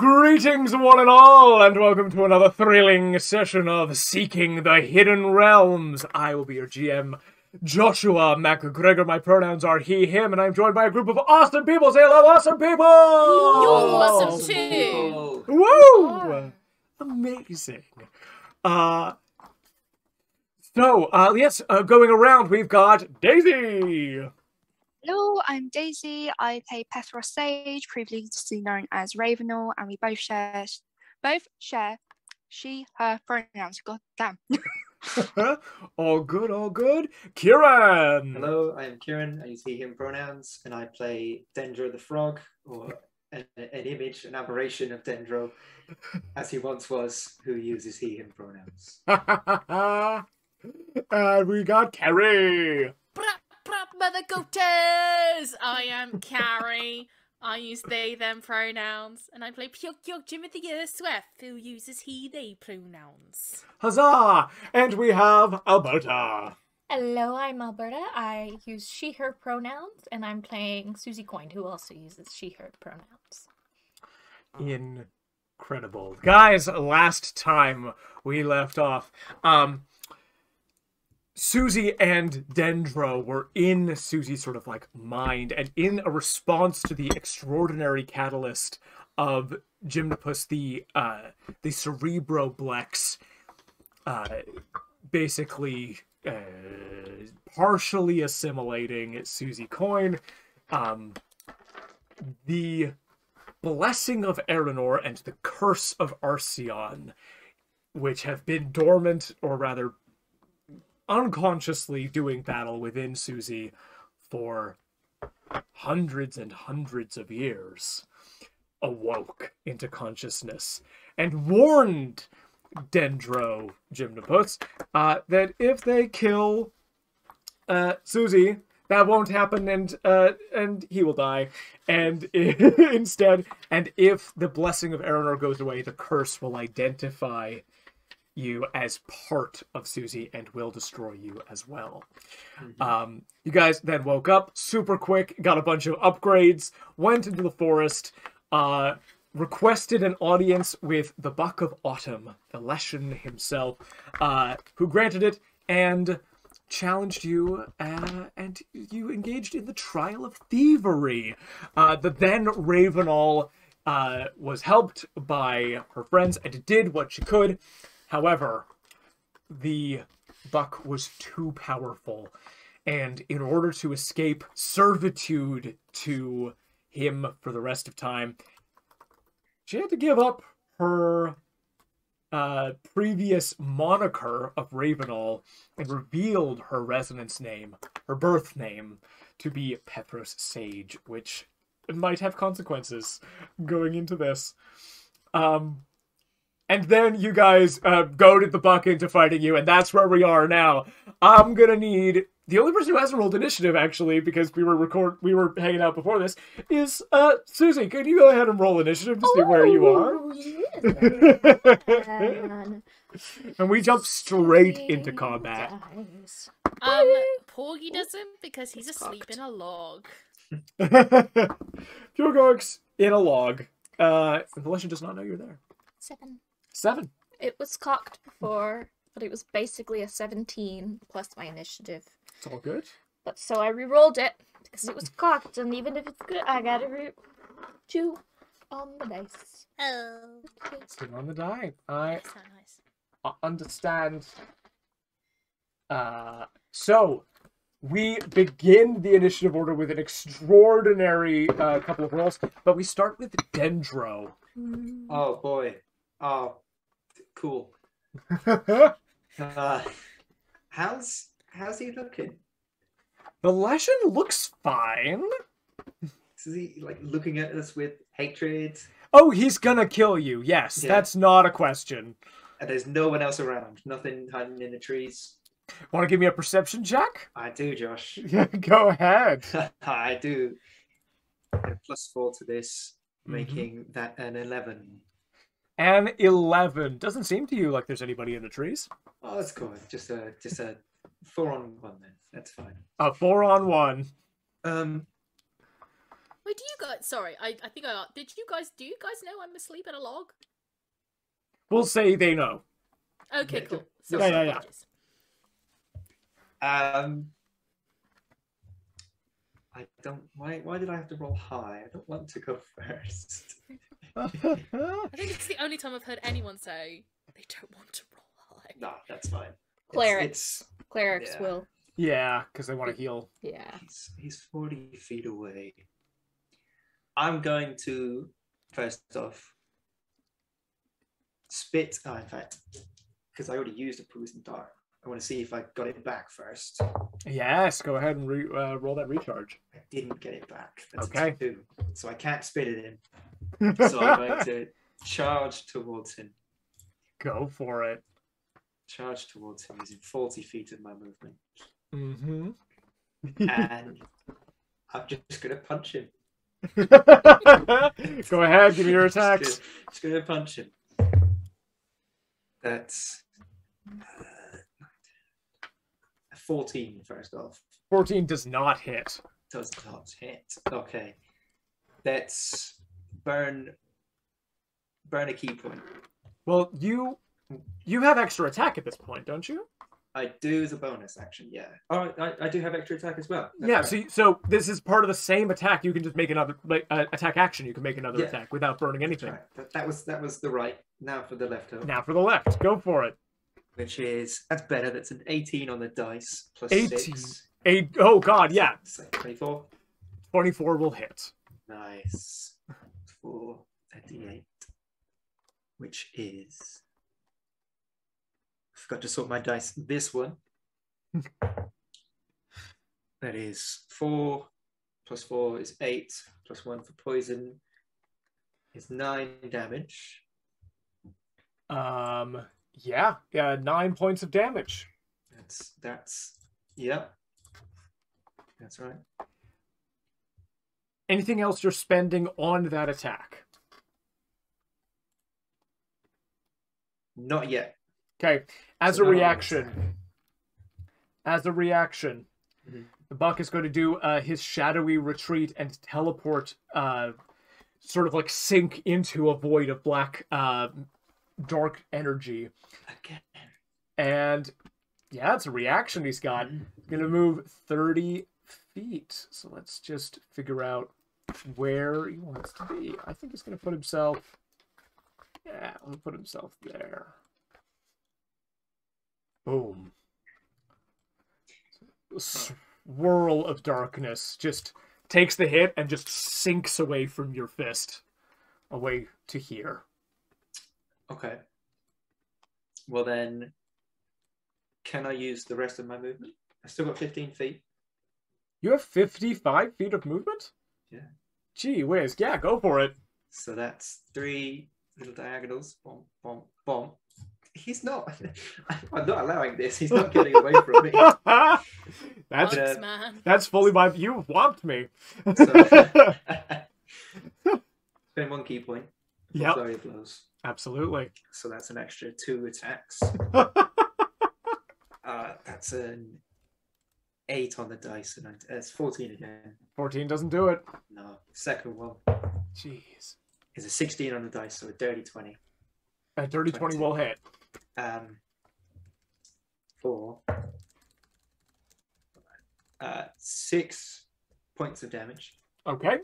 Greetings one and all, and welcome to another thrilling session of Seeking the Hidden Realms. I will be your GM, Joshua McGregor. My pronouns are he, him, and I'm joined by a group of awesome people. Say hello, awesome people! You're awesome too! Woo! Oh. Amazing. Yes, going around, we've got Daisy. Hello, I'm Daisy. I play Pethros Sage, previously known as Ravenor, and we both share she, her pronouns. God damn. All good, all good. Kieran! Hello, I am Kieran. I use he, him pronouns, and I play Dendro the Frog, or an image, an aberration of Dendro, as he once was, who uses he, him pronouns. And we got Carrie. Mother goaters! I am Carrie. I use they, them pronouns. And I play Piuwhgieawrg, who uses he, they pronouns. Huzzah! And we have Alberta. Hello, I'm Alberta. I use she, her pronouns, and I'm playing Suzie Coin, who also uses she, her pronouns. Incredible. Guys, last time we left off, Suzie and Dendro were in Suzie's sort of like mind, and in a response to the extraordinary catalyst of Gymnopus, the Cerebroblex, basically partially assimilating Suzie Coin, the blessing of Arinor and the curse of Arceon, which have been dormant, or rather unconsciously doing battle within Suzie for hundreds and hundreds of years, awoke into consciousness and warned Dendro Gymnopus that if they kill Suzie, that won't happen, and he will die. And instead, and if the blessing of Arinor goes away, the curse will identify you as part of Suzie and will destroy you as well. Mm-hmm. You guys then woke up super quick, got a bunch of upgrades, went into the forest, requested an audience with the Buck of Autumn, the Leshen himself, who granted it and challenged you, and you engaged in the trial of thievery. The then Ravenol was helped by her friends and did what she could. However, the Buck was too powerful, and in order to escape servitude to him for the rest of time, she had to give up her previous moniker of Ravenol and revealed her resonance name, her birth name, to be Pethros Sage, which might have consequences going into this. And then you guys goaded the Buck into fighting you, and that's where we are now. I'm gonna need the only person who hasn't rolled initiative, actually, because we were hanging out before this, is Suzie. Could you go ahead and roll initiative to see where you are? And we jump straight into combat. Porgy doesn't, because he's asleep in a log. Piuwhgieawrg's in a log. The Leshen does not know you're there. 7. It was cocked before, but it was basically a 17 plus my initiative. It's all good. But so I re-rolled it because it was cocked, and even if it's good, I got a 2 on the dice. Oh. 2 on the die. I That's not nice. understand. So we begin the initiative order with an extraordinary couple of rolls, but we start with Dendro. Oh boy. Oh, cool. How's he looking? The Leshen looks fine. Is he like looking at us with hatred? Oh, he's gonna kill you. Yes, Yeah. That's not a question. And there's no one else around. Nothing hiding in the trees. Want to give me a perception check? I do, Josh. Yeah, go ahead. I do. +4 to this, making that an 11. An 11. Doesn't seem to you like there's anybody in the trees. Oh, that's cool. Just a 4-on-1 then. That's fine. A 4-on-1. Um, Wait, do you guys? Sorry, I think I did. You guys? Do you guys know I'm asleep in a log? We'll say they know. Okay, Yeah, cool. yeah, Sorry, yeah. apologies. I don't. Why did I have to roll high? I don't want to go first. I think it's the only time I've heard anyone say they don't want to roll high. No, that's fine. Clerics. Clerics yeah. will. Yeah, because they want to heal. Yeah. He's 40 feet away. I'm going to first off spit. Oh, in fact, because I already used a poison dart, I want to see if I got it back first. Yes, go ahead and roll that recharge. I didn't get it back. That's Okay. a 2, so I can't spit it in. So I'm going to charge towards him. Go for it. Charge towards him using 40 feet of my movement. Mm-hmm. And I'm just going to punch him. Go ahead, give me your attacks. Just going to punch him. That's 14 first off. 14 does not hit. Does not hit. Okay. That's burn a key point. Well, you have extra attack at this point, don't you? I do as a bonus action, yeah. Oh, I do have extra attack as well. That's Yeah, right. so this is part of the same attack. You can just make another attack action. You can make another Yeah. attack without burning anything. Right. That was the right. Now for the left hook. Now for the left. Go for it. Which is, that's better. That's an 18 on the dice plus 18. 6. Oh god, yeah. So 24. 24 will hit. Nice. 4 at the 8. Which is, I forgot to sort my dice. This one. That is 4 plus 4 is 8 plus 1 for poison is 9 damage. Yeah, 9 points of damage. That's yeah. That's right. Anything else you're spending on that attack? Not yet. Okay, as So a not on reaction, Mhm. the Buck is going to do his shadowy retreat and teleport, sort of like sink into a void of black, dark energy. Again. And yeah, it's a reaction he's got. He's gonna move 30 feet. So let's just figure out where he wants to be. I think he's gonna put himself. Yeah, I'm gonna put himself there. Boom. Swirl of darkness just takes the hit and just sinks away from your fist, away to here. Okay. Well then, can I use the rest of my movement? I've still got 15 feet. You have 55 feet of movement? Yeah. Gee whiz, yeah, go for it. So that's 3 little diagonals. Bomb, bomb, bomb. He's not. I'm not allowing this. He's not getting away from me. That's Thanks, man. that's fully my. You whopped me. So, spend 1 key point. Yep. Flurry of blows. Absolutely. So that's an extra 2 attacks. That's an 8 on the dice, and it's 14 again. 14 doesn't do it. No, second one Jeez. is a 16 on the dice, so a dirty 20. A dirty 20 will hit. 4. 6 points of damage, Okay.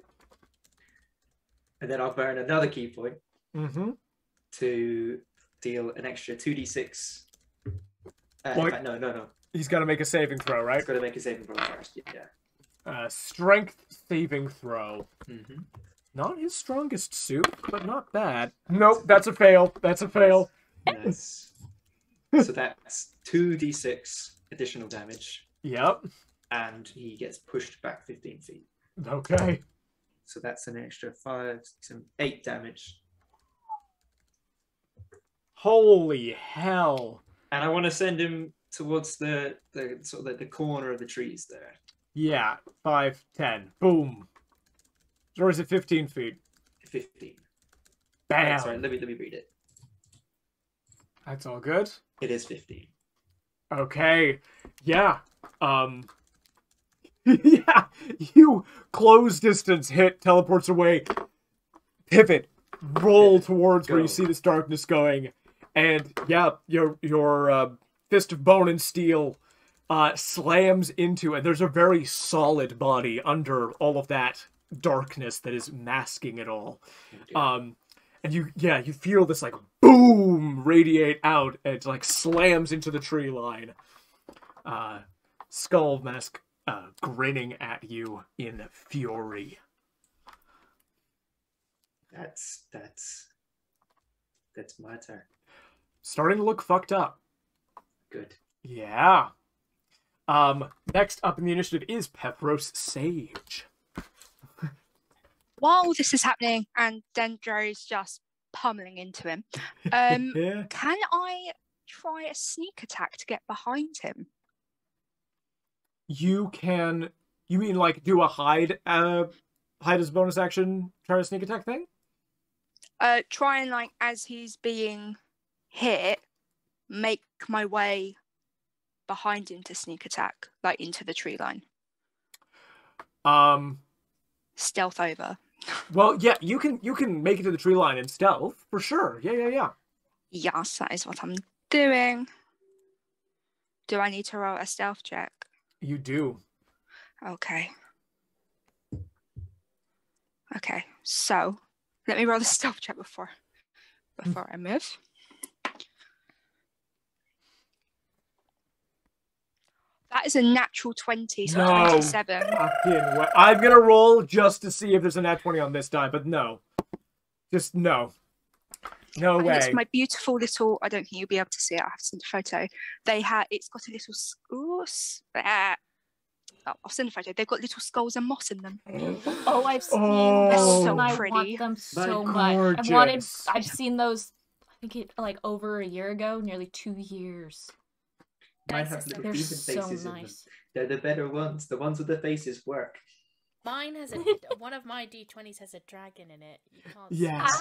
and then I'll burn another key point Mm-hmm. to deal an extra 2d6. Well, in fact, no. He's got to make a saving throw, right? He's got to make a saving throw first. Yeah. Strength saving throw. Mm-hmm. Not his strongest suit, but not bad. Nope, that's a fail. That's a fail. Nice. So that's 2d6 additional damage, Yep. and he gets pushed back 15 feet. Okay. So that's an extra 5, 6, 8 damage. Holy hell. And I want to send him towards the sort of the corner of the trees there. Yeah, 5, 10. Boom. Or is it 15 feet? 15. Bam. Sorry, let me read it. That's all good. It is 15. Okay. Yeah. Yeah, you close distance, hit, teleports away, pivot, roll towards where you Go. see this darkness going, and yeah, your fist of bone and steel slams into it. There's a very solid body under all of that darkness that is masking it all. And you feel this like boom radiate out, and it like slams into the tree line. Skull Mask grinning at you in fury. That's my turn. Starting to look fucked up. Good. Yeah. Next up in the initiative is Pethros Sage. While this is happening and Dendro's just pummeling into him, Yeah. can I try a sneak attack to get behind him? You can. You mean like do a hide? Hide as a bonus action. Try a sneak attack thing. Try and like as he's being hit, make my way behind him to sneak attack, like into the tree line. Stealth over. Well, yeah, you can make it to the tree line in stealth for sure. Yeah. Yes, that is what I'm doing. Do I need to roll a stealth check? You do. Okay. Okay, so let me roll the stealth check before I move. That is a natural 20, so No. 27. I'm gonna roll just to see if there's a nat 20 on this die, but no. Just no. No And way. it's my beautiful little. I don't think you'll be able to see it. I have to send a photo. It's got a little. I'll send a photo. They've got little skulls and moss in them. Oh, I've seen Oh. those. So I pretty. want them so My much. gorgeous. I've seen those. I think it like over a year ago, nearly 2 years. Mine Nice, have little They're demon so faces in them. nice. They're the better ones. The ones with the faces work. Mine has one of my D20s has a dragon in it. You can't see Yes. it.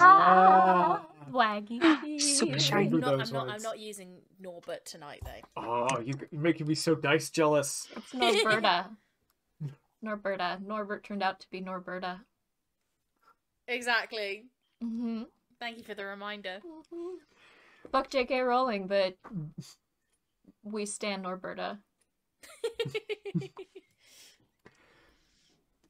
Waggy. Super Those shiny. are I'm not, those I'm ones. not using Norbert tonight though. Oh, you're making me so dice jealous. It's Norberta. Norbert turned out to be Norberta. Exactly. Mm-hmm. Thank you for the reminder. Fuck J.K. Rowling, but we stand Norberta.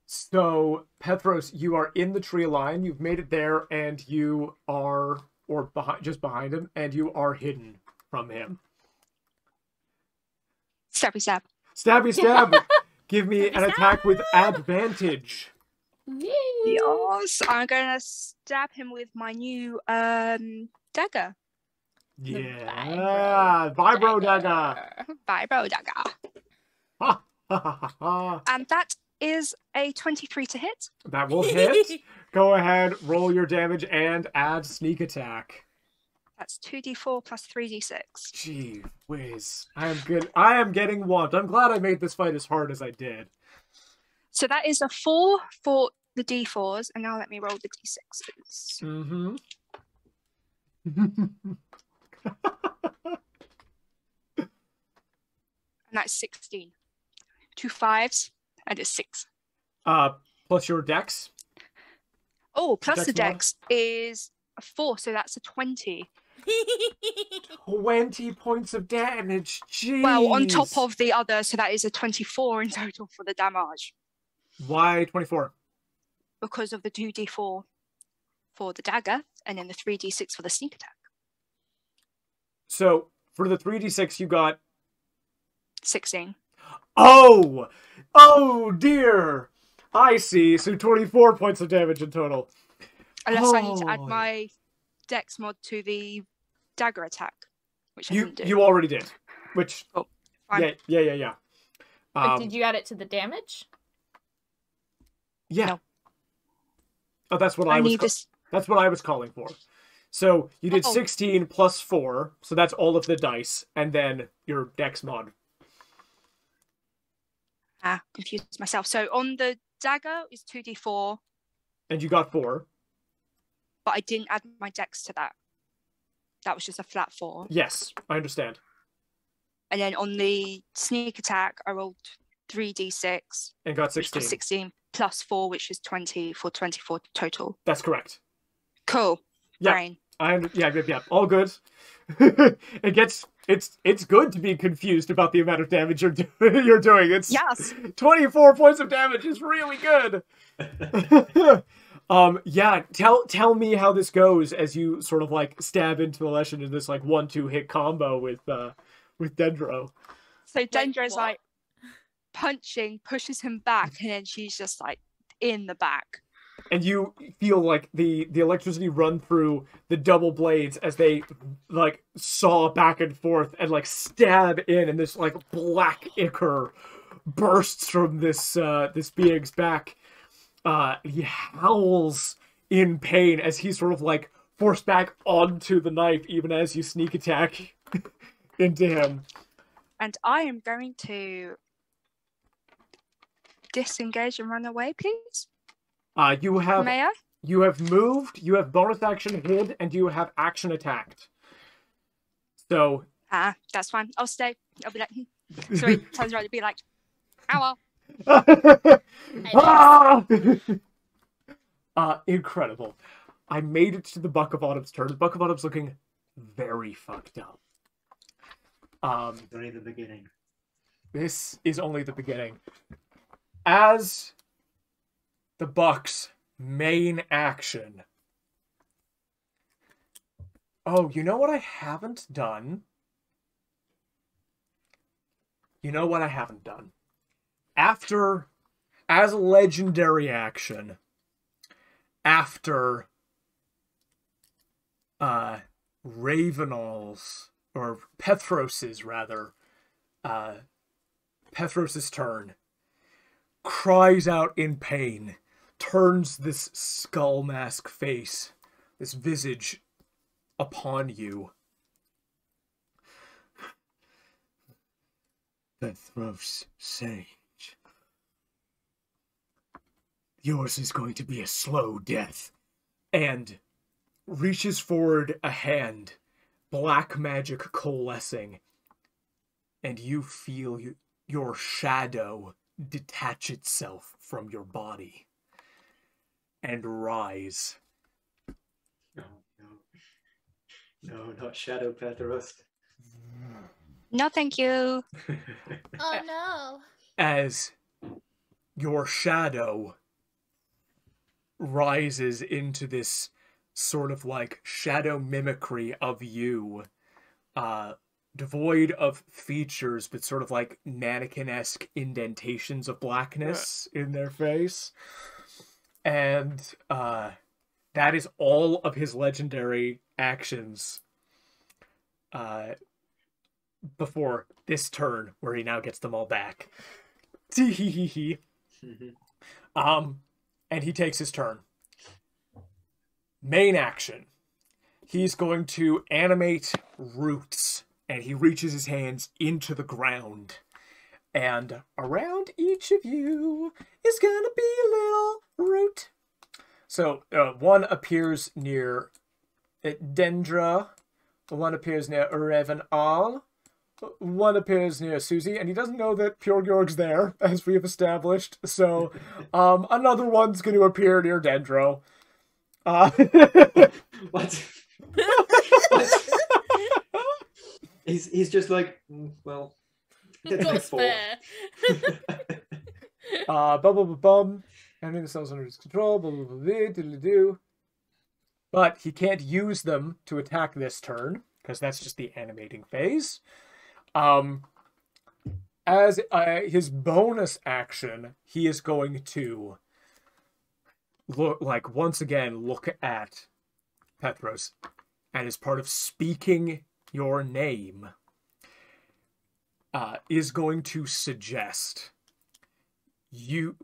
So, Pethros, you are in the tree line. You've made it there, and you are, or just behind him, and you are hidden from him. Stabby stab. Stabby stab! Give me an attack with advantage. Yes, I'm gonna stab him with my new dagger. Yeah, vibro dagger. Vibro dagger. Ha, ha, ha, ha, ha. And that is a 23 to hit. That will hit. Go ahead, roll your damage and add sneak attack. That's 2d4 plus 3d6. Gee whiz. I am good. I am getting want. I'm glad I made this fight as hard as I did. So that is a 4 for the d4s, and now let me roll the d6s. Mm-hmm. And that's 16. 2 5s, and it's 6. Plus your dex. Oh, plus Dex the mod? dex is a 4, so that's a 20. 20 points of damage. Jeez. Well, on top of the other, so that is a 24 in total for the damage. Why 24? Because of the 2d4 for the dagger, and then the 3d6 for the sneak attack. So for the 3d6 you got 16. Oh! Oh dear! I see. So 24 points of damage in total. Unless I need to add Holy. my dex mod to the dagger attack, which I You didn't do. you already did. Which Fine. yeah. But did you add it to the damage? Yeah. No. Oh, that's what I I was need this. that's what I was calling for. So you did Oh. 16 plus 4, so that's all of the dice, and then your dex mod. Confused myself. So on the dagger is 2d4, And you got 4. but I didn't add my dex to that. That was just a flat 4. Yes, I understand. And then on the sneak attack, I rolled 3d6. And got Which 16. is 16 plus 4, which is 20 for 24 total. That's correct. Cool. Yeah. Brain. Yeah. All good. It's good to be confused about the amount of damage you're doing. It's Yes. 24 points of damage is really good. Yeah, tell me how this goes as you sort of like stab into the Leshen in this like 1-2 hit combo with Dendro. So Dendra's what? like punching, pushes him back, and then she's just like in the back. And you feel like the electricity run through the double blades as they like saw back and forth and like stab in, and this like black ichor bursts from this being's back. He howls in pain as he's sort of like forced back onto the knife, even as you sneak attack into him. And I am going to disengage and run away, please. You have May I? You have moved, you have bonus action hid, and you have action attacked. So That's fine. I'll stay. I'll be like, so he turns around and be like, ow. Incredible. I made it to the Buck of Autumn's turn. The Buck of Autumn's looking very fucked up. It's only the beginning. This is only the beginning. As the Buck's main action. Oh, you know what I haven't done? After, as a legendary action, after Ravenal's, or Pethros's rather, Pethros's turn, cries out in pain, turns this skull mask face, this visage upon you. Pethros Sage. Yours is going to be a slow death. And reaches forward a hand, black magic coalescing, and you feel your shadow detach itself from your body and rise. No, not Shadow Pethros. No, thank you. Oh no. As your shadow rises into this sort of like shadow mimicry of you, devoid of features, but sort of like mannequin-esque indentations of blackness in their face. And that is all of his legendary actions before this turn, where he now gets them all back. And he takes his turn. Main action. He's going to animate roots, and he reaches his hands into the ground. And around each of you is gonna be a little root. So one appears near Dendro, one appears near Ravenal, one appears near Suzie, and he doesn't know that Piuwhgieawrg's there, as we have established. So another one's going to appear near Dendro. What? He's just like, well, that's Got like 4. spare. Bum. Enemy the cells under his control. Diddly-do. But he can't use them to attack this turn, because that's just the animating phase. As his bonus action, he is going to once again look at Pethros, and as part of speaking your name, is going to suggest you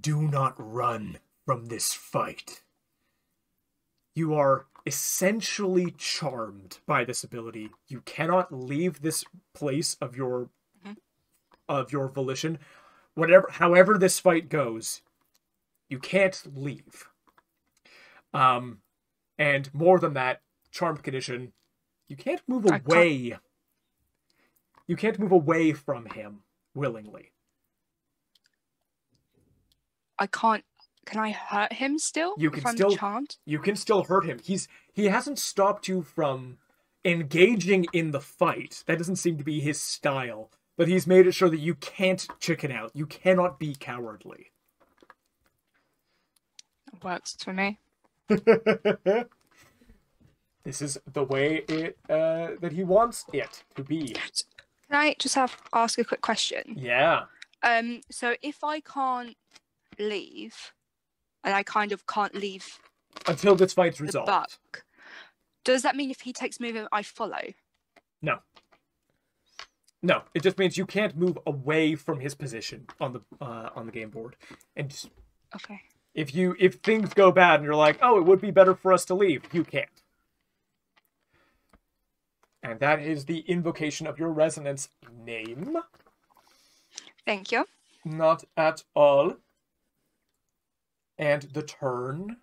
do not run from this fight. You are essentially charmed by this ability. You cannot leave this place of your volition. However this fight goes, you can't leave. And more than that, charmed condition, you can't move away. You can't move away from him willingly. I can't. Can I hurt him still? You can if I'm still charmed? You can still hurt him. He hasn't stopped you from engaging in the fight. That doesn't seem to be his style. But he's made it sure that you can't chicken out. You cannot be cowardly. It works for me. This is the way that he wants it to be. Can I just ask a quick question? Yeah. So if I can't leave, and I kind of can't leave Until this fight's the resolved. buck, does that mean if he takes movement, I follow? No. No, it just means you can't move away from his position on the game board. And just, Okay. if things go bad and you're like, oh, it would be better for us to leave, you can't. And that is the invocation of your resonance name. Thank you. Not at all. And the turn.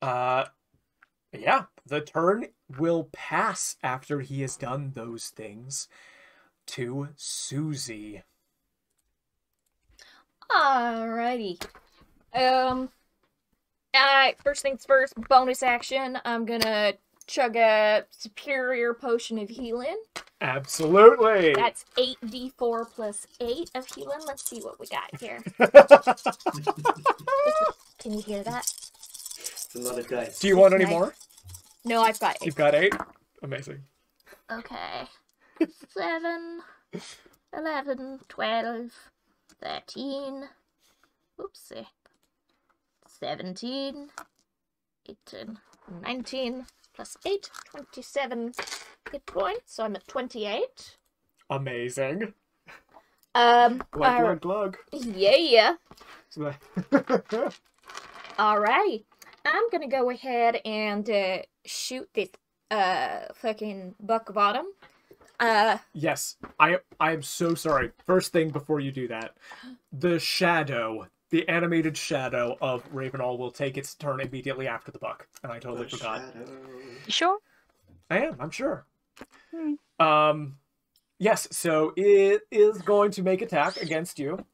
Yeah, the turn will pass after he has done those things to Suzie. Alrighty. First things first, bonus action. I'm gonna chug a superior potion of healing. Absolutely. That's 8d4 plus 8 of healing. Let's see what we got here. Can you hear that? It's a lot of dice. Do you want any Nice. more? No, I've got 8. You've got 8? Amazing. Okay. 7, 11, 12, 13, oopsie, 17, 18, 19, plus 8, 27 hit points, so I'm at 28. Amazing. Alright. Glug. Yeah. So Alrighty. I'm gonna go ahead and shoot this fucking buck bottom. Yes, I am so sorry. First thing before you do that, the animated shadow of Ravenall will take its turn immediately after the buck, and I totally The forgot. shadow. You sure? I'm sure. Yes, so it is going to make attack against you.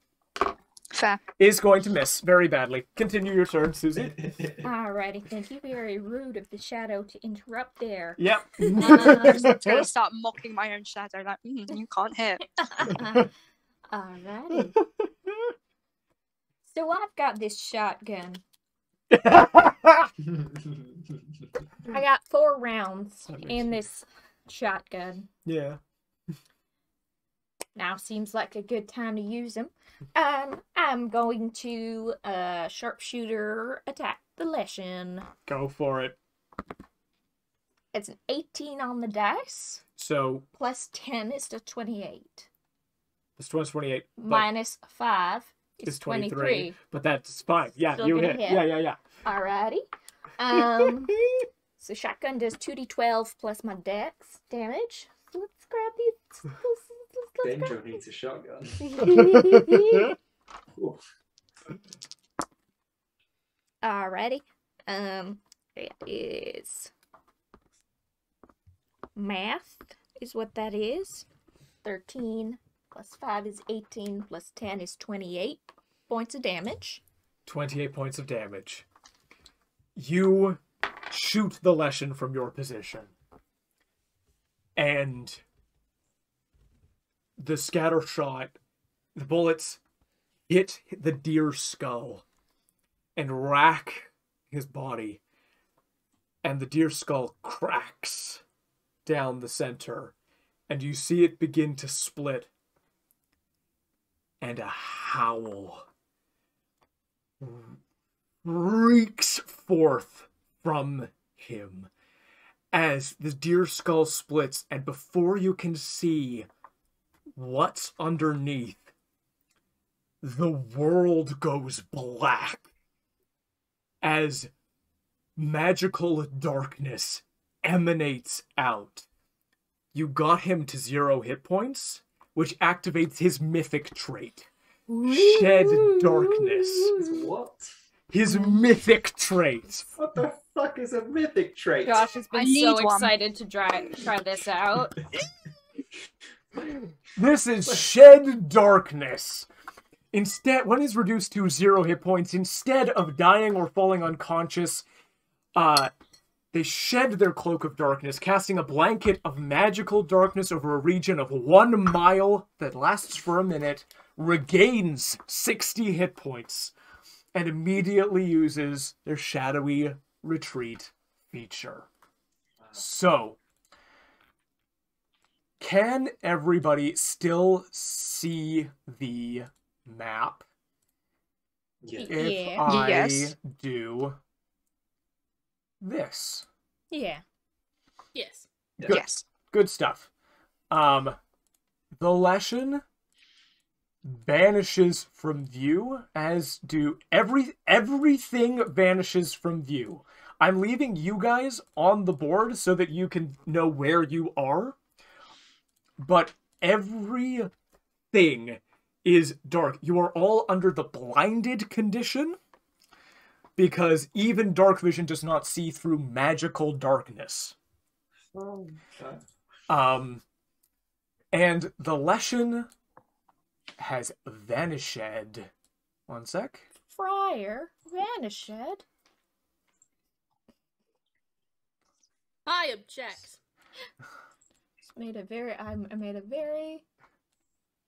Fair. Is going to miss very badly. Continue your turn, Suzie. Alrighty, thank you. Very rude of the shadow to interrupt there. Yep. Just gonna start mocking my own shadow, like, you can't hit. Alrighty. So I've got this shotgun. I got 4 rounds in this shotgun. Yeah. Now seems like a good time to use them. I'm going to sharpshooter attack the Leshen. Go for it. It's an 18 on the dice. So Plus 10 is to 28. this 28. Minus 5 is Is 23. But that's fine. Yeah, Still you gonna hit. hit. Yeah. Alrighty. So shotgun does 2d12 plus my dex damage. So let's grab these. Let's Dendro needs a shotgun. grab Ooh. Alrighty. It is math is what that is. 13 plus 5 is 18 plus 10 is 28 points of damage. 28 points of damage. You shoot the Leshen from your position. And the scatter shot, the bullets hit the deer's skull and rack his body. And the deer's skull cracks down the center. And you see it begin to split. And a howl reeks forth from him as the deer skull splits, and before you can see what's underneath, the world goes black as magical darkness emanates out. You got him to 0 hit points, which activates his mythic trait. Shed darkness. What? His mythic trait. What the fuck is a mythic trait? Josh has I been need so one. excited to try this out. This is shed darkness. Instead, when it's reduced to 0 hit points, instead of dying or falling unconscious, they shed their cloak of darkness, casting a blanket of magical darkness over a region of 1 mile that lasts for a minute, regains 60 hit points, and immediately uses their shadowy retreat feature. So, can everybody still see the map? Yeah. If Yeah. I Yes. do this. Yeah. Yes. Good. Yes. Good stuff. The Leshen vanishes from view, as do everything vanishes from view. I'm leaving you guys on the board so that you can know where you are, but everything is dark. You are all under the blinded condition, because even dark vision does not see through magical darkness. And the Leshen has vanished. One sec. Friar vanished. I object. I made a very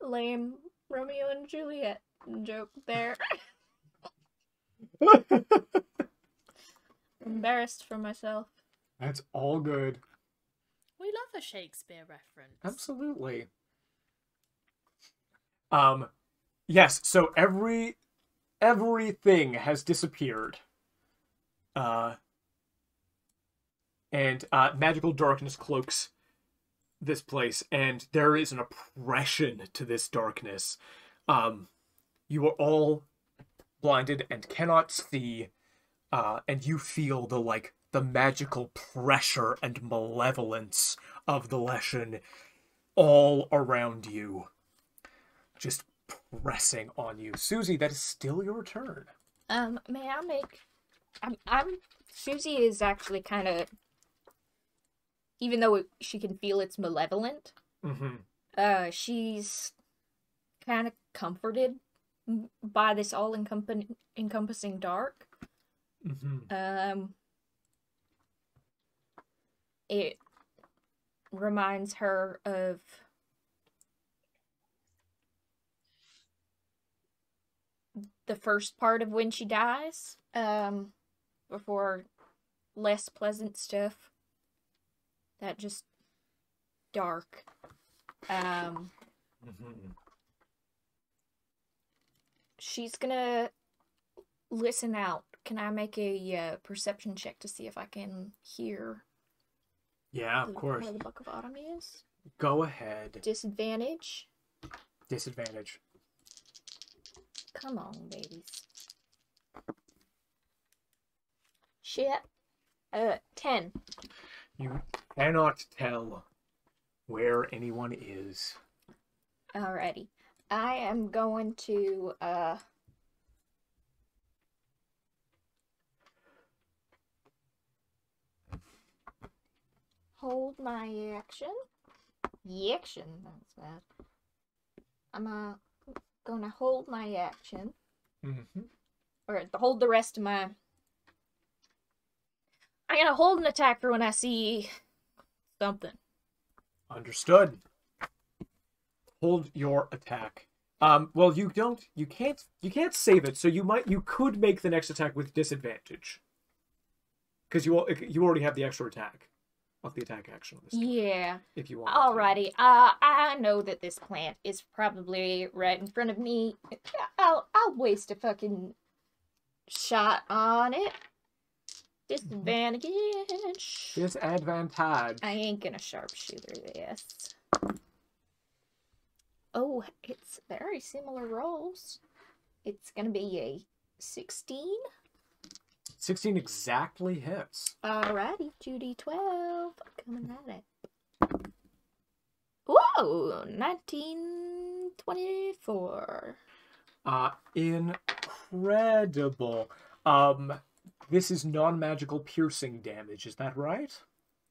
lame Romeo and Juliet joke there. Embarrassed for myself. That's all good. We love a Shakespeare reference. Absolutely. Yes, so everything has disappeared. And magical darkness cloaks this place, and there is an oppression to this darkness. You are all blinded and cannot see, and you feel the magical pressure and malevolence of the Leshen all around you, just pressing on you. Suzie, that is still your turn. May I make... Suzie is actually kind of... Even though she can feel it's malevolent, she's kind of comforted by this all-encompassing dark. It reminds her of the first part of when she dies, before less pleasant stuff. That just dark. She's gonna listen out. Can I make a perception check to see if I can hear? Yeah, of course. Where the Book of Autumn is? Go ahead. Disadvantage. Disadvantage. Come on, babies. Shit. 10. You cannot tell where anyone is. Alrighty. I am going to, hold my action. Action, that's bad. I'm, gonna hold my action. Or hold the rest of my... I'm gonna hold an attack for when I see something. Understood. Hold your attack. Well, you can't save it, so you could make the next attack with disadvantage. Because you already have the extra attack of the attack action on this turn, Yeah. if you want. Alrighty. I know that this plant is probably right in front of me. I'll waste a fucking shot on it. Disadvantage. Disadvantage. I ain't gonna sharpshooter this. Oh, it's very similar rolls. It's gonna be a 16. 16 exactly hits. Alrighty, 2d12. Coming at it. Whoa! 1924. Incredible. This is non-magical piercing damage, is that right?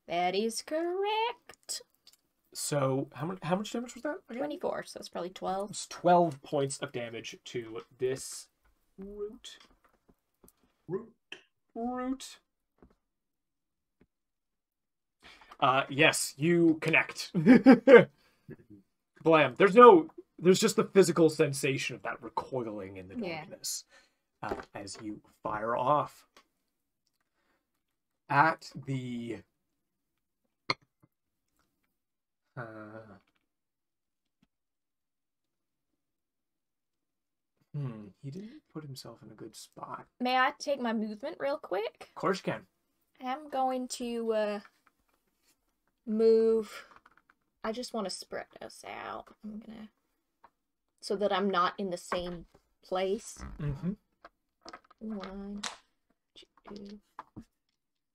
That is correct. So how much damage was that again? 24, so it's probably 12. It's 12 points of damage to this root. Yes, you connect. Blam. There's just the physical sensation of that recoiling in the darkness as you fire off. At the he didn't put himself in a good spot. May I take my movement real quick? Of course you can. I'm going to move. I just want to spread us out. I'm gonna, so that I'm not in the same place. 1, 2,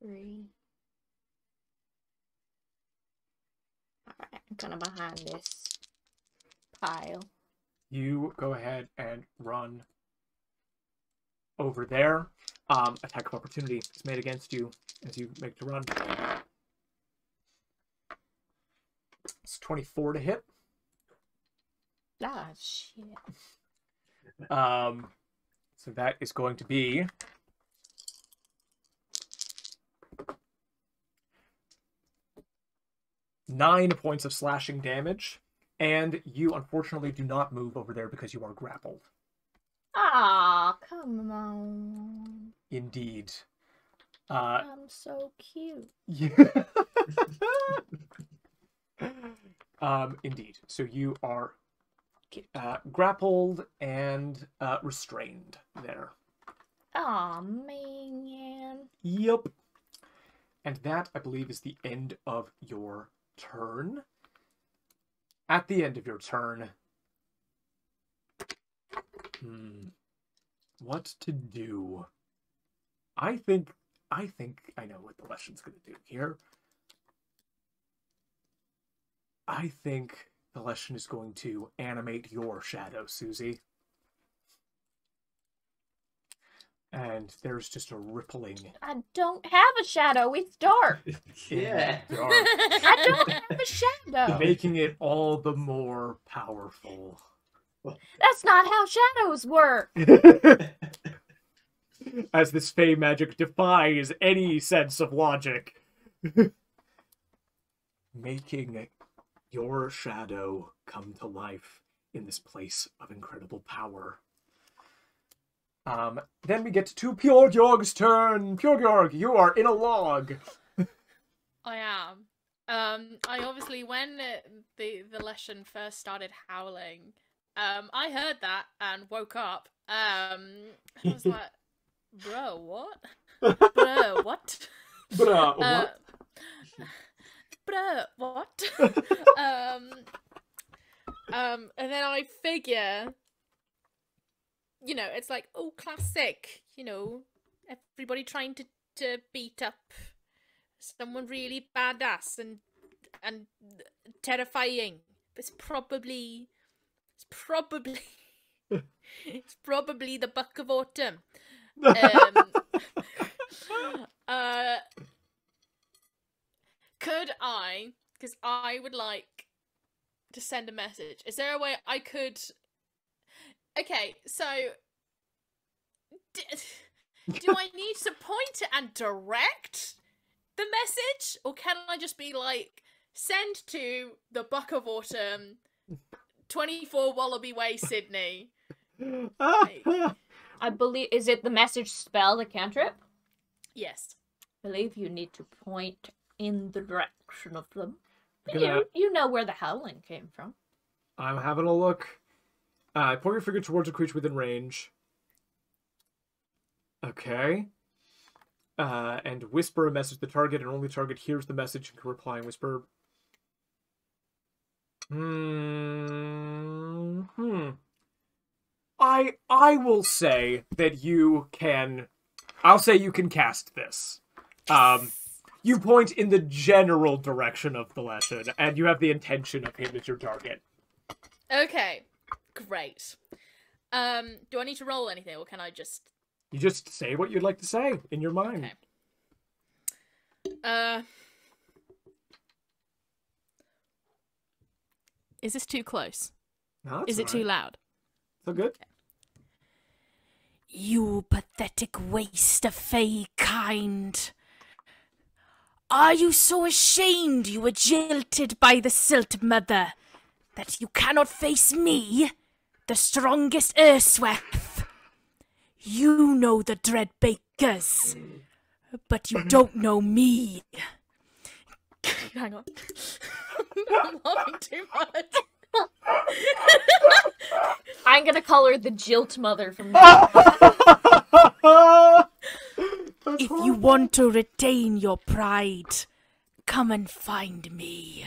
3. Alright, I'm kind of behind this pile. You go ahead and run over there. Attack of opportunity is made against you as you make the run. It's 24 to hit. Ah, shit. So that is going to be 9 points of slashing damage, and you unfortunately do not move over there because you are grappled. Ah, come on. Indeed. I'm so cute. Yeah. Indeed. So you are grappled and restrained there. Aw, man. Yep. And that, I believe, is the end of your turn. At the end of your turn, what to do? I think I know what the Leshen's going to do here. I think the Leshen is going to animate your shadow, Suzie. And there's just a rippling. I don't have a shadow. It's dark. Yeah. Dark, I don't have a shadow. making it all the more powerful. That's not how shadows work. As this fey magic defies any sense of logic. Making your shadow come to life in this place of incredible power. Then we get to Piuwhgieawrg's turn. Piuwhgieawrg, you are in a log. I am. I obviously, when the Leshen first started howling, I heard that and woke up. I was like, bro, what? Bro, what? Bruh, what? Bro, what? And then I figure, you know, it's like, oh, classic, you know, everybody trying to beat up someone really badass and terrifying. It's probably the Buck of Autumn. Could I, because I would like to send a message, is there a way I could... Okay, so do I need to point and direct the message, or can I just be like, send to the Buck of Autumn, 24 Wallaby Way, Sydney? Like, I believe, is it the message spell, the cantrip? yes. I believe you need to point in the direction of them. Gonna- You know where the howling came from. I'm having a look. Point your finger towards a creature within range. Okay. And whisper a message to the target, and only target hears the message and can reply and whisper. I will say that you can. I'll say you can cast this. You point in the general direction of the Leshen, and you have the intention of him as your target. Okay, great. Do I need to roll anything, or can I just... You just say what you'd like to say in your mind. Okay. Is this too close? No, that's Is it too alright. loud? So good. You pathetic waste of fey kind. Are you so ashamed you were jilted by the silt mother that you cannot face me, the strongest Ursweth? You know the dread bakers, but you don't know me. Hang on. I'm laughing too much. I'm gonna call her the Jilt Mother from now on. If you want to retain your pride, come and find me.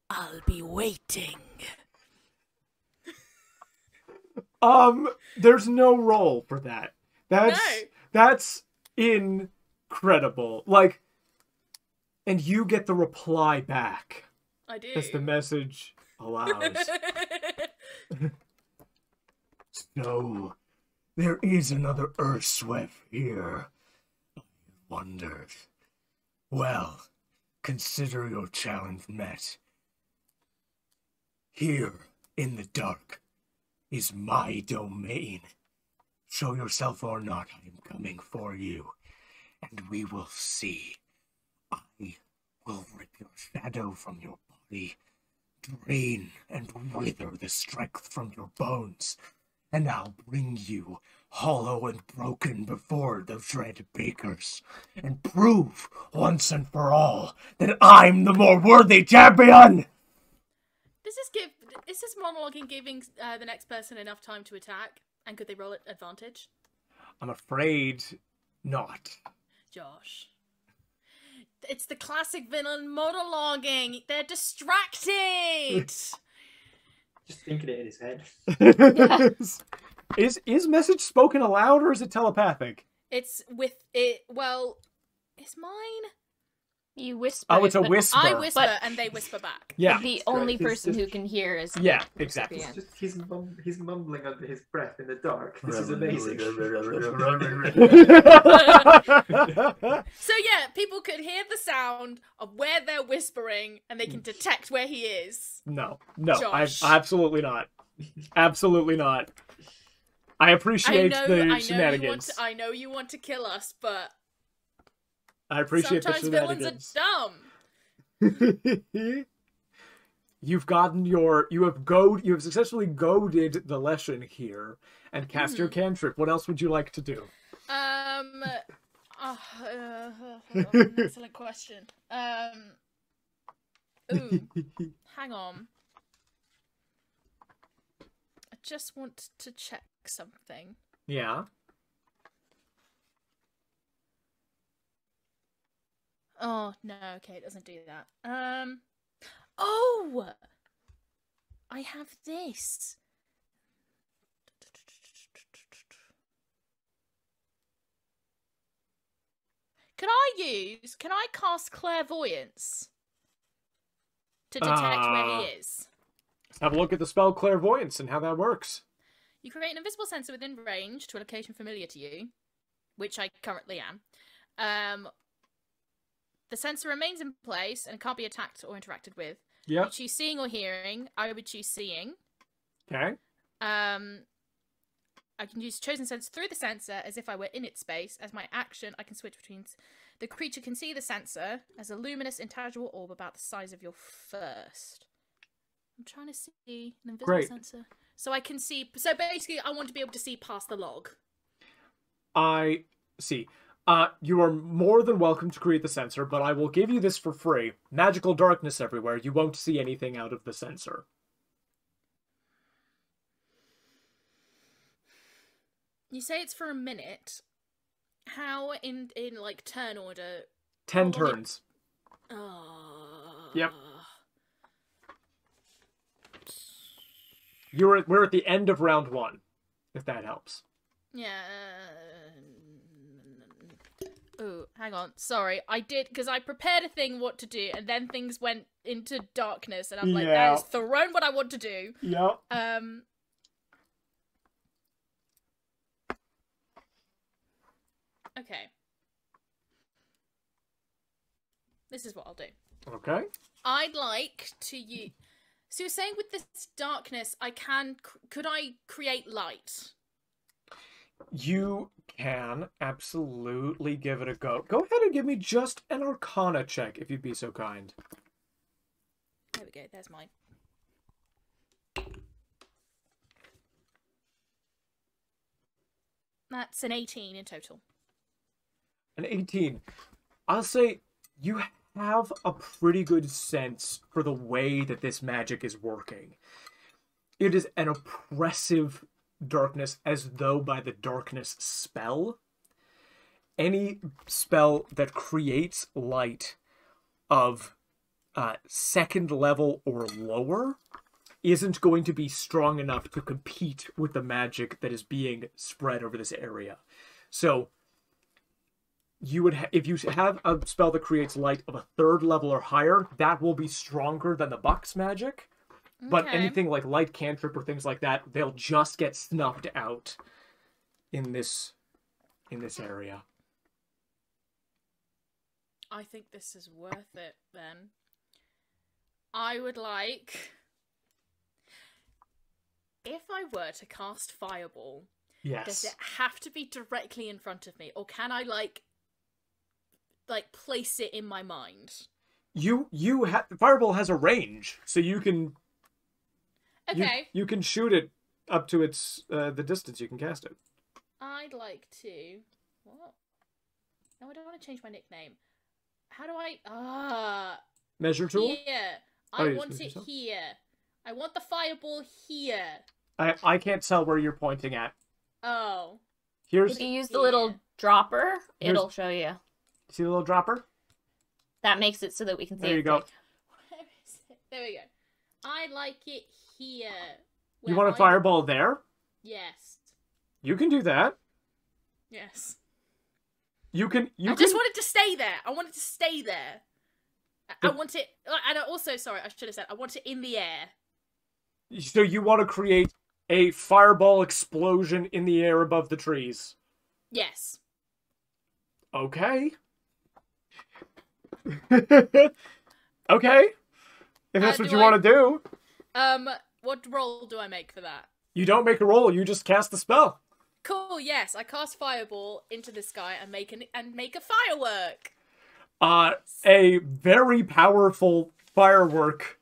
I'll be waiting. There's no role for that. That's incredible. Like, and you get the reply back I do. as the message allows. So, there is another Ursweth here. I wondered. Well, consider your challenge met. Here, in the dark, is my domain. Show yourself or not, I am coming for you, and we will see. I will rip your shadow from your body, drain and wither the strength from your bones, and I'll bring you hollow and broken before the dread bakers, and prove once and for all that I'm the more worthy champion! Is this monologuing giving the next person enough time to attack? And could they roll at advantage? I'm afraid not. Josh. It's the classic villain monologuing. They're distracted. Just thinking it in his head. Is message spoken aloud or is it telepathic? It's with it. Well, is mine? You whisper. Oh, it's a but whisper. I whisper But- and they whisper back. Yeah. The It's only great. person who can hear is Yeah, the exactly. recipient. He's mumbling under his breath in the dark. This is amazing. So yeah, people could hear the sound of where they're whispering and they can detect where he is. No, Josh. absolutely not. Absolutely not. I appreciate the shenanigans. I know you want to kill us, but I appreciate the sometimes villains shenanigans. are dumb. You have successfully goaded the Leshen here and cast your cantrip. What else would you like to do? Excellent question. Ooh, hang on. I just want to check something. Yeah. Oh, no, okay, it doesn't do that. Oh! I have this. Can I cast clairvoyance to detect where he is? Let's have a look at the spell clairvoyance and how that works. You create an invisible sensor within range to a location familiar to you, which I currently am. The sensor remains in place and can't be attacked or interacted with. Yeah. You choose seeing or hearing. I would choose seeing. Okay. I can use chosen sensor through the sensor as if I were in its space. As my action, I can switch between... The creature can see the sensor as a luminous, intangible orb about the size of your fist. I'm trying to see an invisible sensor. So I can see... So basically, I want to be able to see past the log. I see. You are more than welcome to create the sensor, but I will give you this for free. Magical darkness everywhere. You won't see anything out of the sensor. You say it's for a minute. How in like turn order? 10 Probably- turns. Oh. Yep. We're at the end of round 1, if that helps. Yeah. Oh, hang on. Sorry, I did because I prepared a thing what to do, and then things went into darkness, and I'm like, that is thrown what I want to do. Yep. Okay. This is what I'll do. Okay. I'd like to use... So you're saying with this darkness, could I create light? You can absolutely give it a go. Go ahead and give me just an Arcana check, if you'd be so kind. There we go. There's mine. That's an 18 in total. An 18. I'll say you have a pretty good sense for the way that this magic is working. It is an oppressive darkness, as though by the darkness spell. Any spell that creates light of second level or lower isn't going to be strong enough to compete with the magic that is being spread over this area. So you would if you have a spell that creates light of a third level or higher, that will be stronger than the Buck's magic. But anything like light cantrip or things like that, they'll just get snuffed out in this area. I think this is worth it then. I would like, if I were to cast Fireball, does it have to be directly in front of me, or can I like place it in my mind? Fireball has a range, so you can. Okay. You can shoot it up to its the distance you can cast it. I'd like to. What? No, I don't want to change my nickname. How do I? Measure tool. Here. I want it here. I want the fireball here. I can't tell where you're pointing at. Oh. If you use the little dropper, it'll show you. See the little dropper? That makes it so that we can see. There you go. Where is it? There we go. I like it here. You want a fireball there? Yes. You can do that. Yes. You can. I just want it to stay there. I want it to stay there. I want it. And also, sorry, I should have said, I want it in the air. So you want to create a fireball explosion in the air above the trees? Yes. Okay. Okay. If that's what you want to do. What roll do I make for that? You don't make a roll, you just cast the spell. Cool, yes. I cast Fireball into the sky and make a firework. A very powerful firework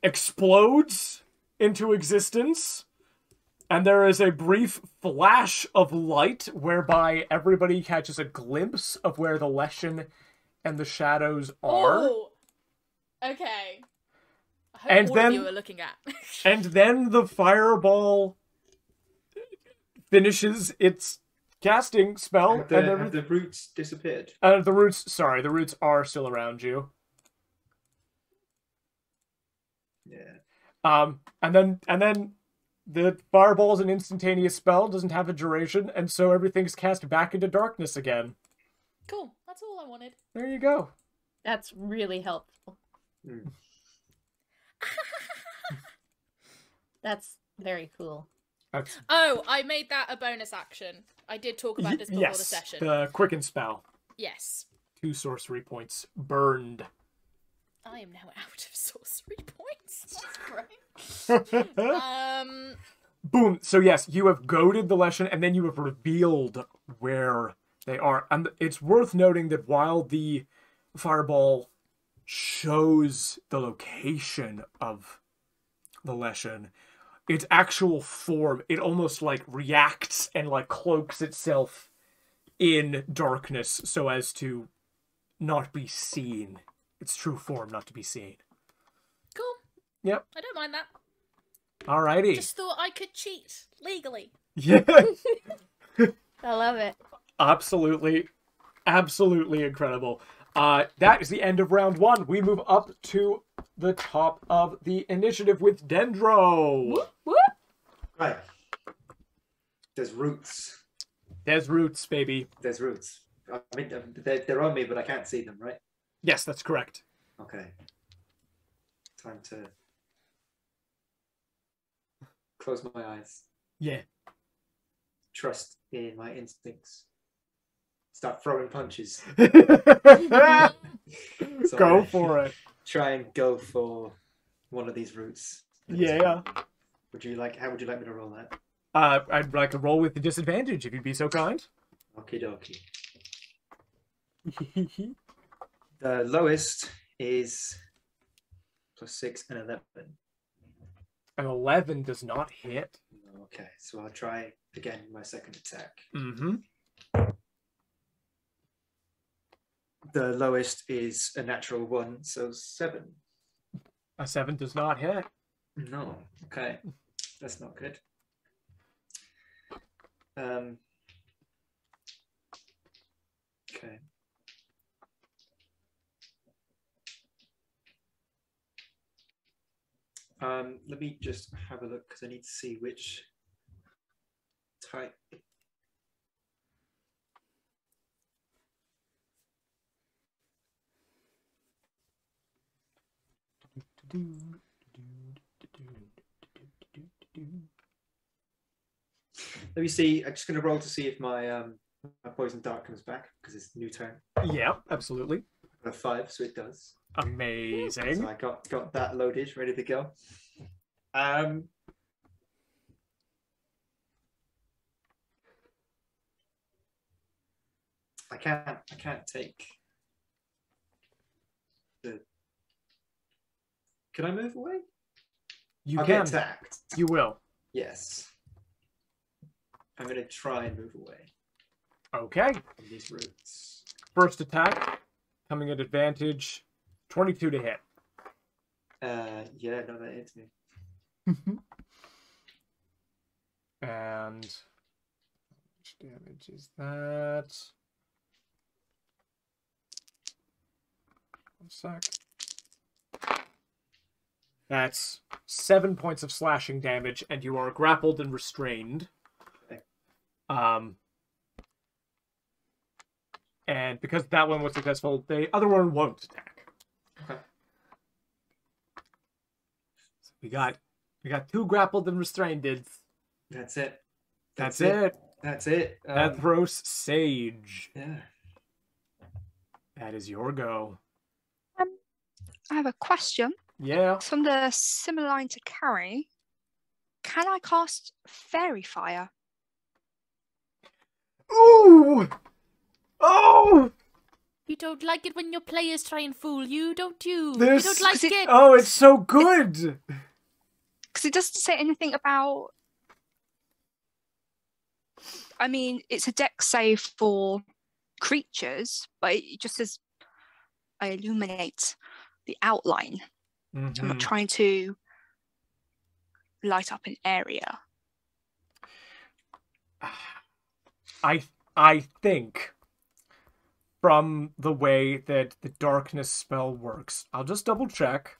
explodes into existence, and there is a brief flash of light whereby everybody catches a glimpse of where the Leshen and the shadows are. Oh, okay. I hope and all then of you are looking at. And then the fireball finishes its casting spell. Have the roots disappeared? The roots are still around you. Yeah. And then the fireball is an instantaneous spell, doesn't have a duration, and so everything's cast back into darkness again. Cool. That's all I wanted. There you go. That's really helpful. Mm. That's very cool. Oh, I made that a bonus action. I did talk about this before the session. The quicken spell. Yes. 2 sorcery points burned. I am now out of sorcery points. That's great. Boom. So yes, you have goaded the Leshen, and then you have revealed where they are. And it's worth noting that while the fireball shows the location of the Leshen, its actual form, it almost like reacts and like cloaks itself in darkness so as to not be seen. Its true form not to be seen. Cool. Yep. I don't mind that. Alrighty. Just thought I could cheat legally. Yeah. I love it. Absolutely. Absolutely incredible. That is the end of round 1. We move up to the top of the initiative with Dendro. Whoop, whoop. Right. There's roots. There's roots, baby. There's roots. I mean, they're on me, but I can't see them, right? Yes, that's correct. Okay. Time to close my eyes. Yeah. Trust in my instincts. Start throwing punches. Go for it. Try and go for one of these routes. Yeah. Would you like? How would you like me to roll that? I'd like to roll with the disadvantage if you'd be so kind. Okie dokie. The lowest is +6 and 11. An 11 does not hit. Okay, so I'll try again my second attack. Mm-hmm. The lowest is a natural 1, so 7. A 7 does not hit. No, okay, that's not good. Okay. Let me just have a look because I need to see which type. Let me see. I'm just going to roll to see if my my poison dart comes back because it's a new turn. Yeah, absolutely. A 5, so it does. Amazing. So I got that loaded, ready to go. I can't take the. Can I move away? You I'll can. get attacked. You will. Yes. I'm gonna try and move away Okay. from these routes. First attack, coming at advantage, 22 to hit. Yeah, no, that hits me. And how much damage is that? One sec. That's 7 points of slashing damage, and you are grappled and restrained. Okay. And because that one was successful, the other one won't attack. Okay. So we got 2 grappled and restrained. That's it. That's it. That's it. Pethros Sage. Yeah. That is your go. I have a question. Yeah. From the similar line to Carrie, can I cast Fairy Fire? Ooh! Oh! You don't like it when your players try and fool you, don't you? This- You don't like it. Oh, it's so good! Because it doesn't say anything about. I mean, it's a dex save for creatures, but it just says I illuminate the outline. I'm not trying to light up an area. I think from the way that the darkness spell works, I'll just double check.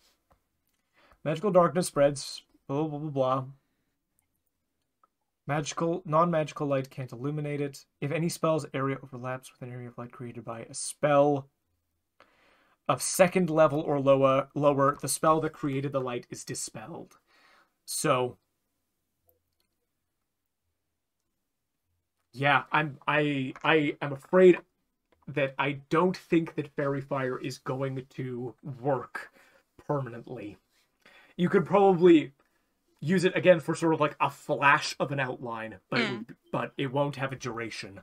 Magical darkness spreads, blah, blah, blah, blah. Non-magical light can't illuminate it. If any spell's area overlaps with an area of light created by a spell of second level or lower, the spell that created the light is dispelled. So, yeah, I'm afraid that I don't think that Fairy Fire is going to work permanently. You could probably use it again for sort of like a flash of an outline, but it won't have a duration.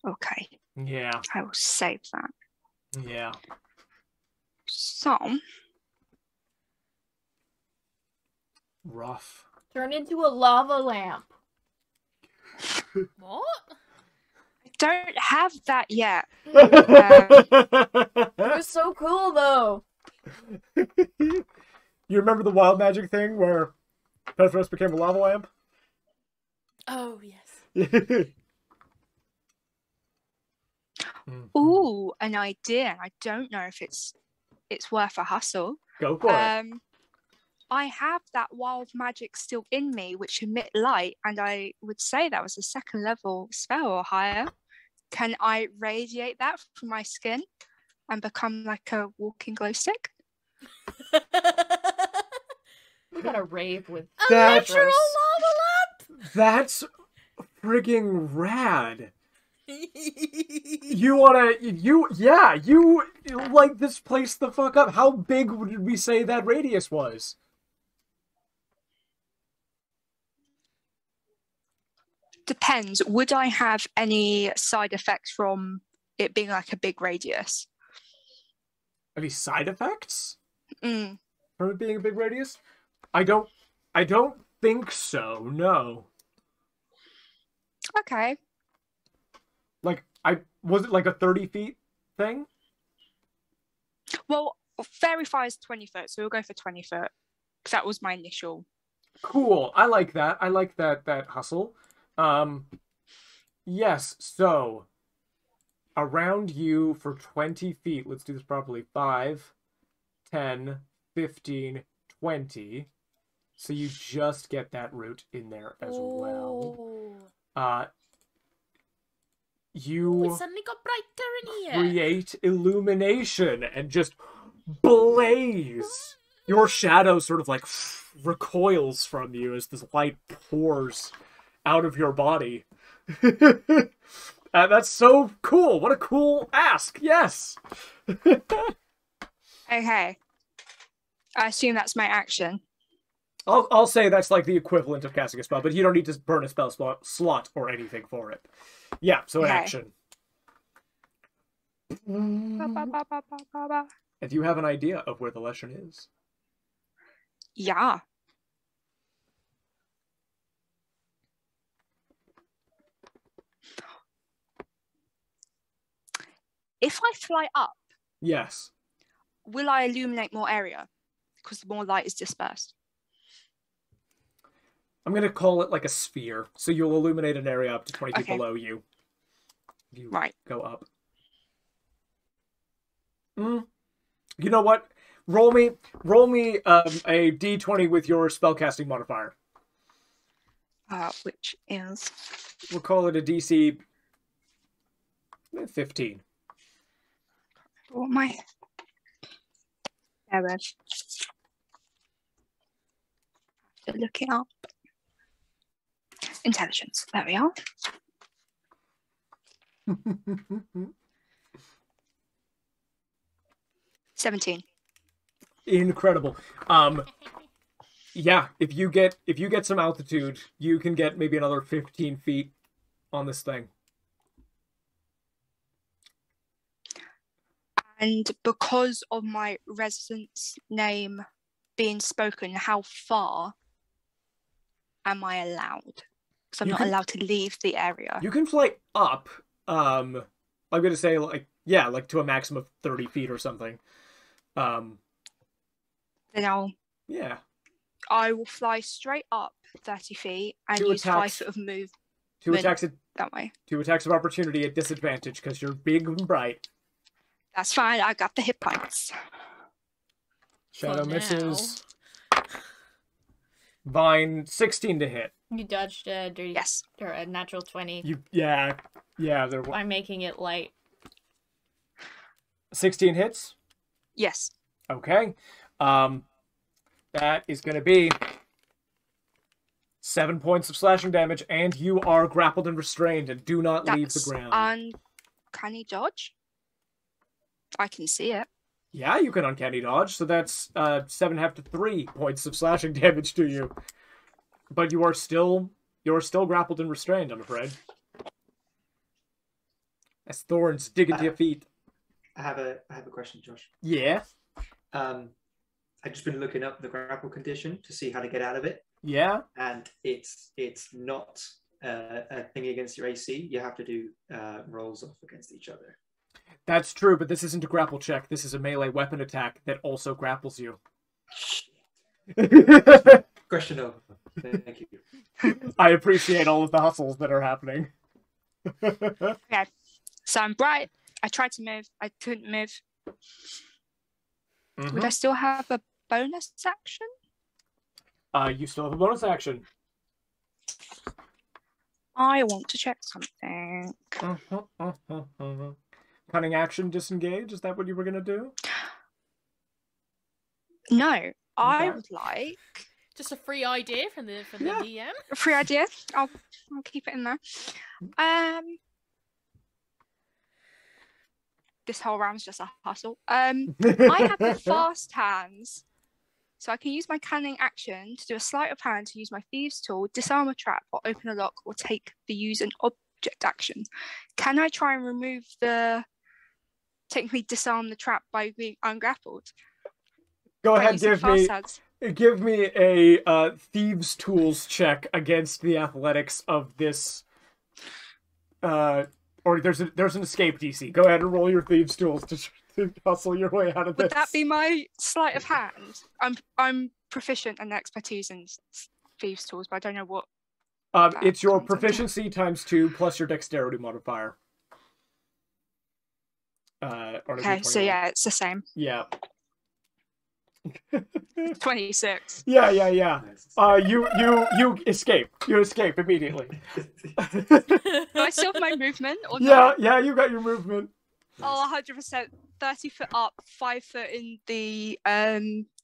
Okay. Yeah. I will save that. Yeah. So, Rough. Turn into a lava lamp. What? I don't have that yet. It was so cool, though. You remember the wild magic thing where Pethros became a lava lamp? Oh, yes. Ooh, an idea. I don't know if it's worth a hustle. Go for it. I have that wild magic still in me, which emit light, and I would say that was a 2nd level spell or higher. Can I radiate that from my skin and become like a walking glow stick? We got a rave with A literal lava lamp? That's frigging rad. You light this place the fuck up. How big would we say that radius was? Depends. Would I have any side effects from it being like a big radius? Any side effects Mm. from it being a big radius? I don't think so. No. Okay. Like, was it like a 30 feet thing? Well, fairy fire is 20 foot, so we'll go for 20 foot. Because that was my initial. Cool. I like that. I like that hustle. Yes, so around you for 20 feet, let's do this properly. 5, 10, 15, 20. So you just get that route in there as well. You It suddenly got brighter in here. create illumination and just blaze. Your shadow sort of like recoils from you as this light pours out of your body. That's so cool. What a cool ask. Yes. Okay. I assume that's my action. I'll say that's like the equivalent of casting a spell, but you don't need to burn a spell slot or anything for it. Yeah, so an Okay. action. Ba, ba, ba, ba, ba, ba, ba. And you have an idea of where the lesson is. Yeah. If I fly up, Yes. will I illuminate more area? Because the more light is dispersed. I'm going to call it like a sphere. So you'll illuminate an area up to 20 feet Okay. below you. You Right. go up. You know what? Roll me a d20 with your spellcasting modifier. Which is We'll call it a DC 15. what my there is. Have to look it up. Intelligence. There we are. $17. Incredible. Yeah, if you get some altitude, you can get maybe another 15 feet on this thing. And because of my residence name being spoken, how far am I allowed? Because I'm You not can- allowed to leave the area. You can fly up. I'm gonna say like to a maximum of 30 feet or something. Then Yeah. I will fly straight up 30 feet and Two use 5 attacks. foot of move Two attacks that way. of opportunity at disadvantage because you're big and bright. That's fine. I got the hit points. Shadow For misses. Vine 16 to hit. You dodged a dirty Yes. or a natural 20 Yeah. There by making it light. 16 hits. Yes. Okay. That is going to be 7 points of slashing damage, and you are grappled and restrained and do not leave the That's ground. uncanny dodge. I can see it. Yeah, you can uncanny dodge, so that's 7.5 to 3 points of slashing damage to you. But you're still grappled and restrained, I'm afraid. As thorns dig into your feet. I have a question, Josh. Yeah. I've just been looking up the grapple condition to see how to get out of it, Yeah. and it's not a thing against your AC. You have to do rolls off against each other. That's true, but this isn't a grapple check. This is a melee weapon attack that also grapples you. Question over. Thank you. I appreciate all of the hustles that are happening. Okay. So I'm bright. I tried to move. I couldn't move. Would I still have a bonus action? You still have a bonus action. I want to check something. Cunning action, disengage. Is that what you were gonna do? No, I Okay. would like Just a free idea from the Yeah. DM. a free idea. I'll keep it in there. this whole round's just a hustle. I have the fast hands, so I can use my canning action to do a sleight of hand to use my thieves tool, disarm a trap, or open a lock, or take the use an object action. Can I try and remove the technically disarm the trap by being ungrappled? Go By ahead, using give fast hands? me a thieves tools check against the athletics of this. Or there's an escape DC. Go ahead and roll your thieves tools to hustle your way out of this. Would that be my sleight of hand? I'm proficient and expertise in thieves tools, but I don't know what. It's your comes under. proficiency times 2 plus your dexterity modifier. Okay, so yeah, it's the same. Yeah. 26. Yeah. Nice. You escape. You escape immediately. Do I still have my movement or not? Yeah, you got your movement. Oh, 100%. 30 foot up, 5 foot in the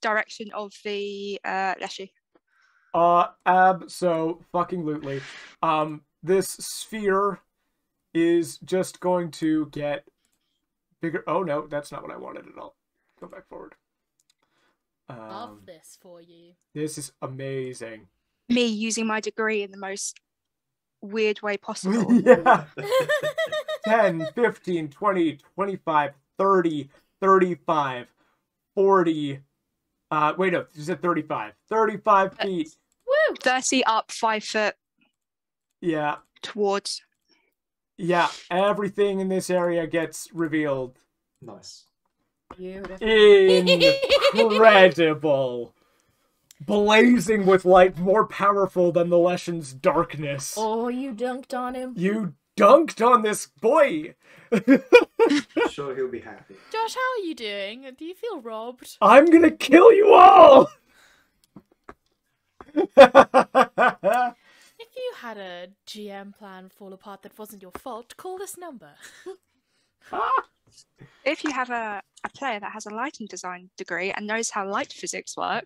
direction of the Leshy. Abso-fucking-lutely. This sphere is just going to get bigger. Oh no, that's not what I wanted at all. Go back forward. Love this for you. This is amazing. Me using my degree in the most weird way possible. Yeah. 10, 15, 20, 25, 30, 35, 40. Wait, no, you said 35. 35 feet. Woo! 30 up, 5 foot Yeah. towards. Yeah. Everything in this area gets revealed. Nice. Beautiful. Incredible. Blazing with light, more powerful than the Leshen's darkness. Oh, you dunked on him. You dunked on this boy. I'm sure he'll be happy. Josh, how are you doing? Do you feel robbed? I'm gonna kill you all. If you had a GM plan fall apart that wasn't your fault, call this number. If you have a player that has a lighting design degree and knows how light physics work,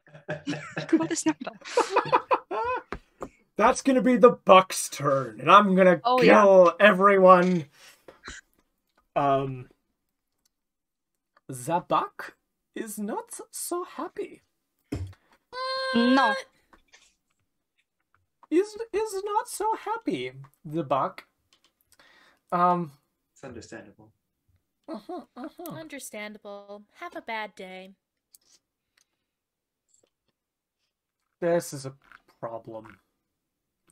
call this number. That's gonna be the Buck's turn, and I'm gonna Oh, kill everyone. The Buck is not so happy. No. Is not so happy. The Buck. It's understandable. Understandable. Have a bad day. This is a problem.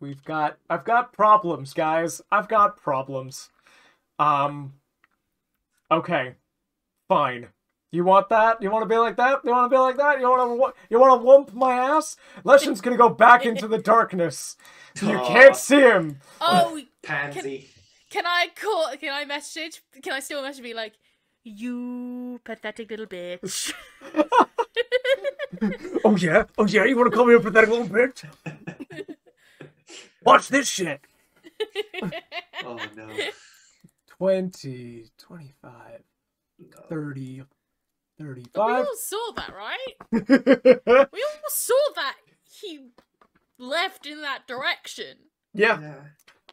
I've got problems, guys. I've got problems. Okay. Fine. You want that? You want to be like that? You want to be like that? You want to whomp my ass? Leshen's gonna go back into the darkness. So you can't see him. Oh, Pansy. Can I still message me like, you pathetic little bitch? Oh yeah, you want to call me a pathetic little bitch? Watch this shit. Oh no. 20, 25, No. 30, We 35. all saw that, right? We all saw that he left in that direction. Yeah.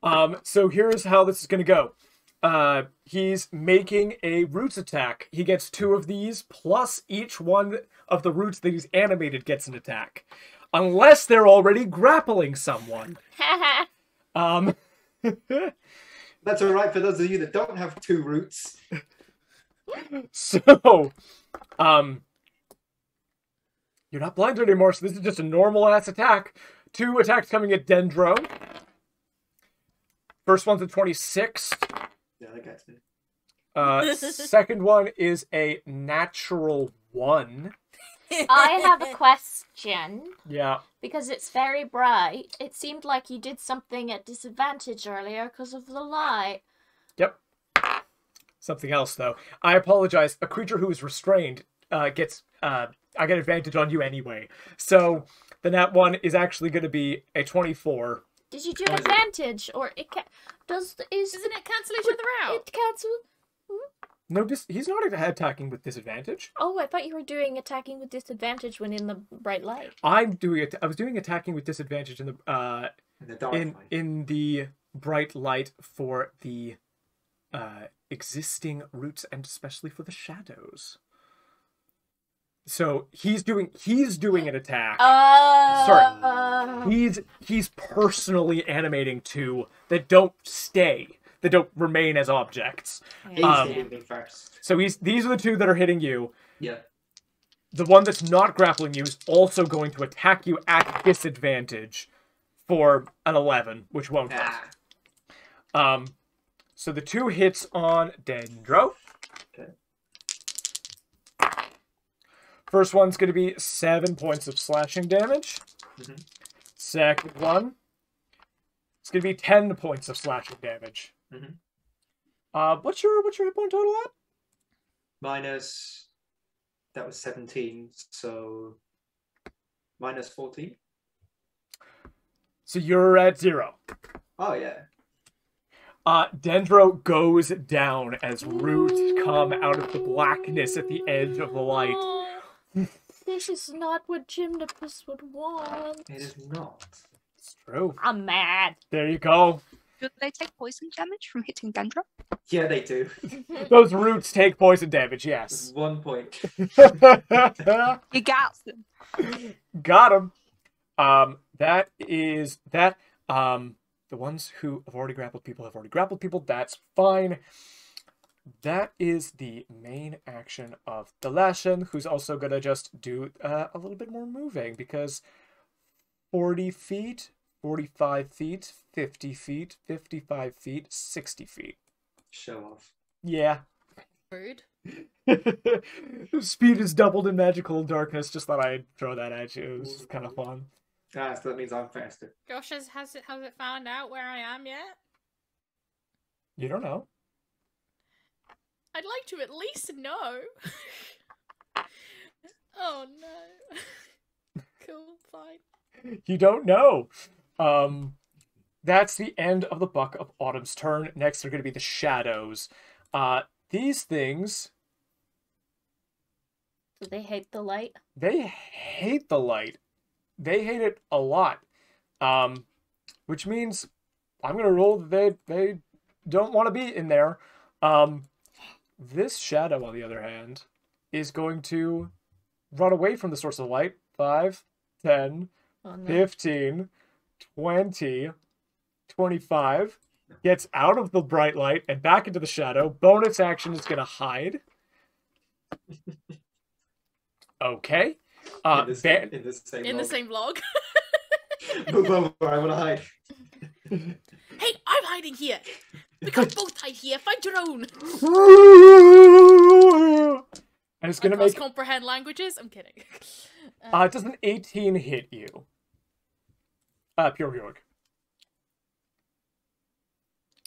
Yeah. So here's how this is gonna go. He's making a roots attack. He gets 2 of these, plus each one of the roots that he's animated gets an attack. Unless they're already grappling someone. That's alright for those of you that don't have 2 roots. So, you're not blind anymore, so this is just a normal-ass attack. 2 attacks coming at Dendro. First one's a 26. Yeah, that gets me. Second one is a natural 1. I have a question. Yeah. Because it's very bright. It seemed like you did something at disadvantage earlier because of the light. Yep. Something else, though. I apologize. A creature who is restrained gets... I get advantage on you anyway. So, the nat 1 is actually going to be a 24. Did you do advantage? Or it Doesn't it cancel each other out? It cancel? No, he's not attacking with disadvantage. Oh, I thought you were doing attacking with disadvantage when in the bright light. I was doing attacking with disadvantage in In the dark light. the bright light for the existing roots and especially for the shadows. So he's doing an attack. Sorry. He's personally animating two that don't remain as objects. He's hitting me first. So these are the two that are hitting you. Yeah. The one that's not grappling you is also going to attack you at disadvantage for an 11, which won't hit. So the 2 hits on Dendro. Okay. First one's going to be 7 points of slashing damage. Mm-hmm. Second one, it's going to be 10 points of slashing damage. Mm-hmm. What's your hit point total at? Minus, that was 17, so minus 14. So you're at 0. Oh, yeah. Dendro goes down as roots come out of the blackness at the edge of the light. This is not what Gymnopus would want. It is not. It's true. I'm mad. There you go. Do they take poison damage from hitting Dendro? Yeah, they do. Those roots take poison damage, yes. 1 point. You got them. Got him. That is that. The ones who have already grappled people have already grappled people. That's fine. That is the main action of the Lashen, who's also going to just do a little bit more moving because 40 feet, 45 feet, 50 feet, 55 feet, 60 feet. Show off. Yeah. Rude. Speed is doubled in magical darkness. Just thought I'd throw that at you. It was kind of fun. Ah, so that means I'm faster. Josh, has it found out where I am yet? You don't know. I'd like to at least know. Oh no. Cool, fine. You don't know. That's the end of the Buck of Autumn's turn. Next are going to be the shadows. These things... Do they hate the light? They hate the light. They hate it a lot. Which means I'm going to roll that they don't want to be in there. This shadow, on the other hand, is going to run away from the source of light. 5, 10, 15, 20, 25. Gets out of the bright light and back into the shadow. Bonus action is going to hide. Okay. In the same log. Move over, I want to hide. Hey, I'm hiding here. We can both hide here. Find your own. And it's gonna comprehend languages. I'm kidding. Does an 18 hit you? Piuwhgieawrg.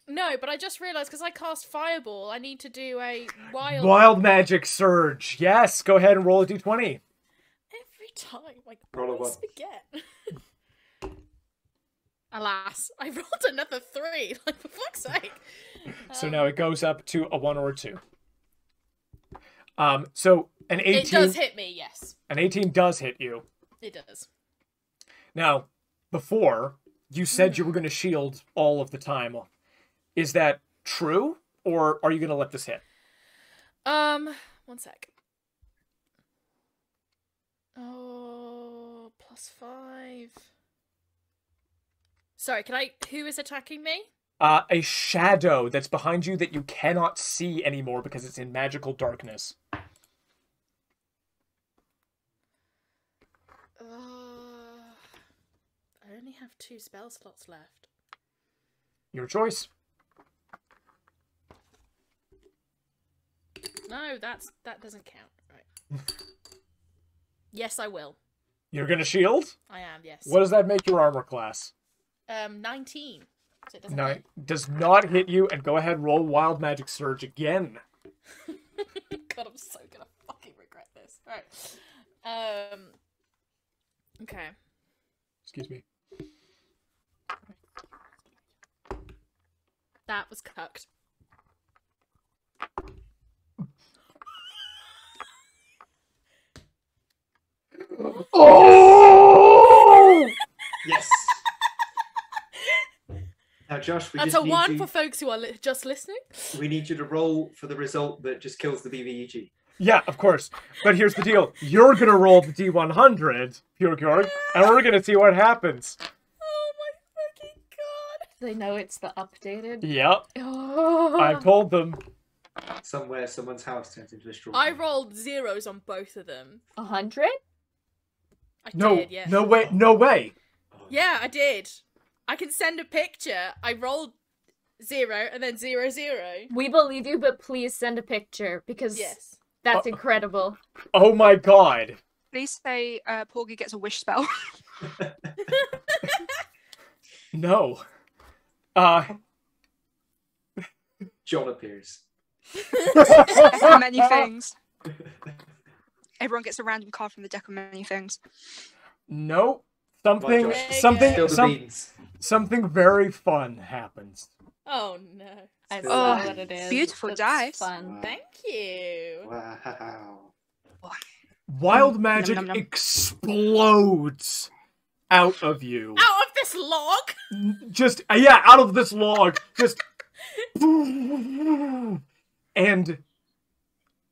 No, but I just realised because I cast Fireball, I need to do a wild magic surge. Yes, go ahead and roll a d20. Every time, like roll a always forget. Alas, I rolled another 3. Like for fuck's sake. So now it goes up to a 1 or a 2. So an 18. It does hit me, yes. An 18 does hit you. It does. Now, before you said you were going to shield all of the time. Is that true, or are you going to let this hit? 1 sec. Oh, +5. Sorry, who is attacking me? A shadow that's behind you that you cannot see anymore because it's in magical darkness. I only have 2 spell slots left. Your choice. No, that doesn't count. Right. Yes, I will. You're gonna shield? I am, yes. What does that make your armor class? 19. So it doesn't hit. Does not hit you, and go ahead and roll Wild Magic Surge again. God, I'm so gonna fucking regret this. Alright. Okay. Excuse me. That was cucked. Oh! Yes. Now Josh, we That's just a need 1 you, for folks who are just listening. we need you to roll for the result that just kills the BVEG. Yeah, of course. But here's the deal. You're going to roll the D100, Piuwhgieawrg, and we're going to see what happens. Oh my fucking god. They know it's the updated. Yep. Oh. I've told them. Somewhere, someone's house turns into a straw. I rolled 0s on both of them. 100? I No, did, yeah. no way, no way. Yeah, I did. I can send a picture. I rolled 0 and then 0, 0. We believe you, but please send a picture because Yes. that's incredible. Oh my god. Please say Porgy gets a wish spell. No. John appears. Many things. Everyone gets a random card from the deck of many things. Nope. Something, Josh, something, Spill the some, beans. something very fun happens. Oh no. I Spill saw the what it beans. is. Beautiful That's dice. Fun. Thank you. Wow. Wild magic nom, nom. explodes out of you. Out of this log! Just, yeah, out of this log. Just,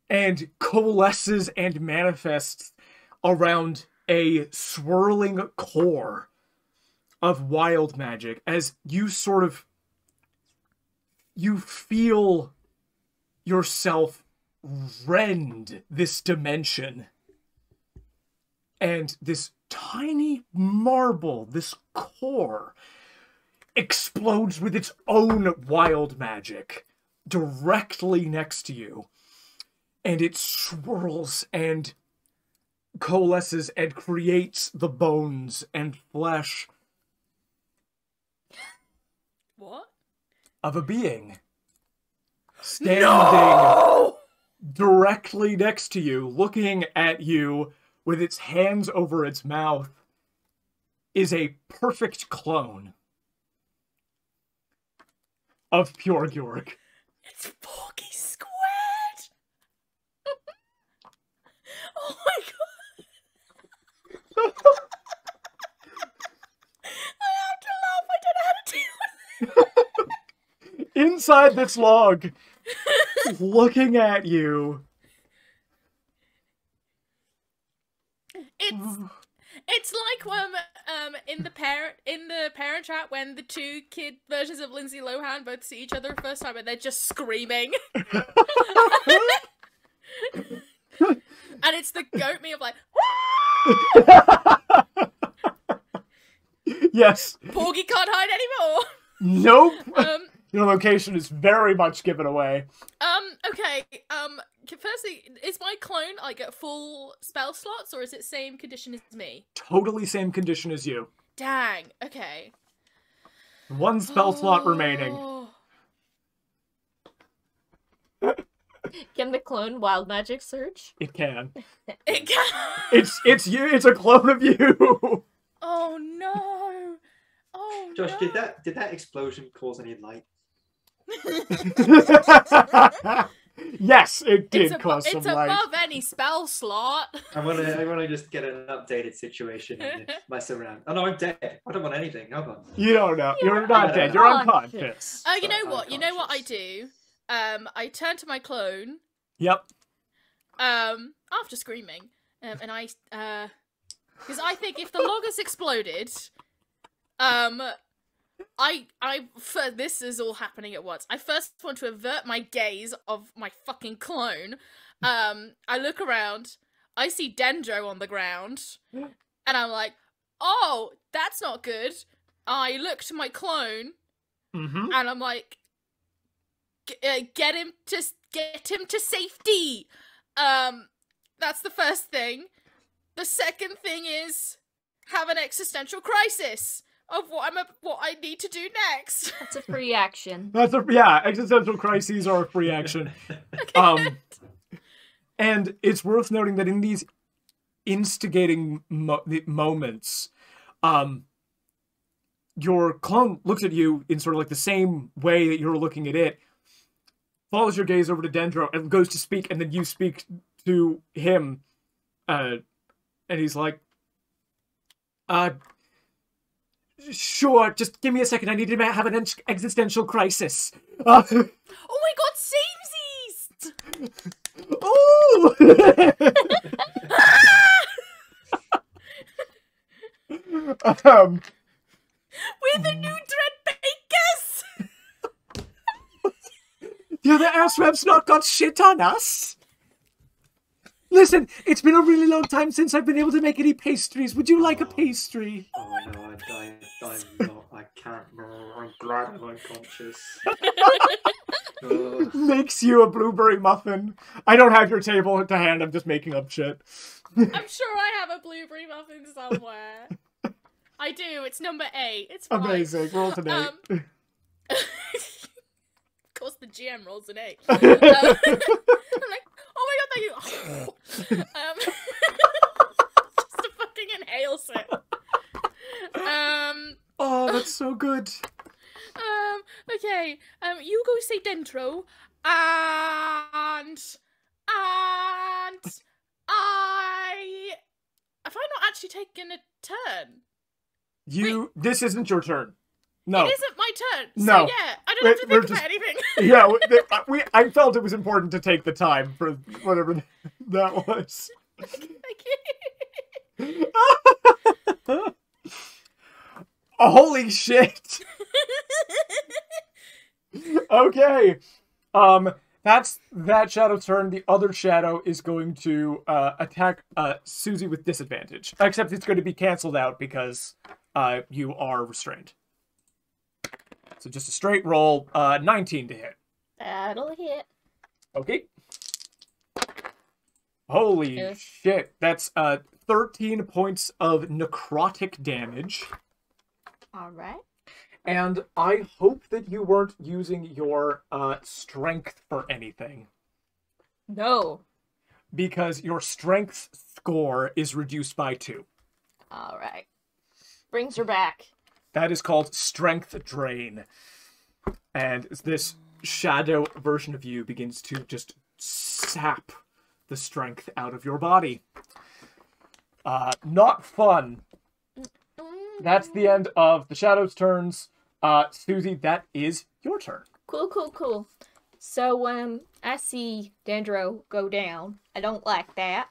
and coalesces and manifests around a swirling core of wild magic as you sort of, you feel yourself rend this dimension. And this tiny marble, this core, explodes with its own wild magic directly next to you. And it swirls and coalesces and creates the bones and flesh What? of a being standing No! directly next to you, looking at you with its hands over its mouth, is a perfect clone of Piuwhgieawrg. It's Porky squared! Oh my god! I have to laugh, I don't know how to deal with it. Inside this log, looking at you. It's like when in the Parent Trap when the two kid versions of Lindsay Lohan both see each other the first time and they're just screaming. And it's the goat me of like Yes. Porgy can't hide anymore. Nope. Your location is very much given away. Okay. Firstly, is my clone like at full spell slots or is it same condition as me? Totally same condition as you. Dang. Okay. One spell slot remaining. Can the clone wild magic search? It can. It can. It's you. It's a clone of you. Oh no. Oh Josh, no. did that explosion cause any light? Yes, it did It's cause some it's light. above any spell slot. I wanna just get an updated situation and mess around. Oh no, I'm dead. I don't want anything. Hold on. You don't know. You're not dead. You're unconscious. Oh, you know Sorry, what? You know what I unconscious. do? I turn to my clone. Yep. After screaming, and I because I think if the log has exploded, this is all happening at once. I first want to avert my gaze of my fucking clone. I look around, I see Dendro on the ground, and I'm like, oh, that's not good. I look to my clone, Mm-hmm. and I'm like, get him to safety. That's the first thing. The second thing is have an existential crisis of what I need to do next. That's a free action. Existential crises are a free action. And it's worth noting that in these instigating moments, your clone looks at you in sort of like the same way that you're looking at it, follows your gaze over to Dendro and goes to speak, and then you speak to him, and he's like, Sure, just give me a second. I need to have an existential crisis. Oh my god, samesies! Oh! We're the new Dread Bakers! The other ass not got shit on us. Listen, it's been a really long time since I've been able to make any pastries. Would you like a pastry? Oh no, I'm not. I can't. No, I'm glad I'm unconscious. Ugh. Makes you a blueberry muffin. I don't have your table to hand. I'm just making up shit. I'm sure I have a blueberry muffin somewhere. I do. It's number 8. It's fine. Amazing. Roll to 8. Of course, the GM rolls an 8. I'm like, oh my god, thank you. Just a fucking inhale it. Oh, that's so good. Okay. You go say Dendro, and have I not actually taken a turn? This isn't your turn. No. It isn't my turn. So No. yeah, I don't have to think about anything. Yeah, I felt it was important to take the time for whatever that was. Oh, holy shit. Okay. That's that shadow's turn. The other shadow is going to attack Suzie with disadvantage. Except it's going to be canceled out because you are restrained. So just a straight roll, 19 to hit. That'll hit. Okay. Holy shit. That's 13 points of necrotic damage. Alright. And I hope that you weren't using your strength for anything. No. Because your strength score is reduced by 2. Alright. Brings her back. That is called strength drain. And this shadow version of you begins to just sap the strength out of your body. Not fun. That's the end of the shadow's turns. Suzie, that is your turn. Cool. So, I see Dendro go down. I don't like that.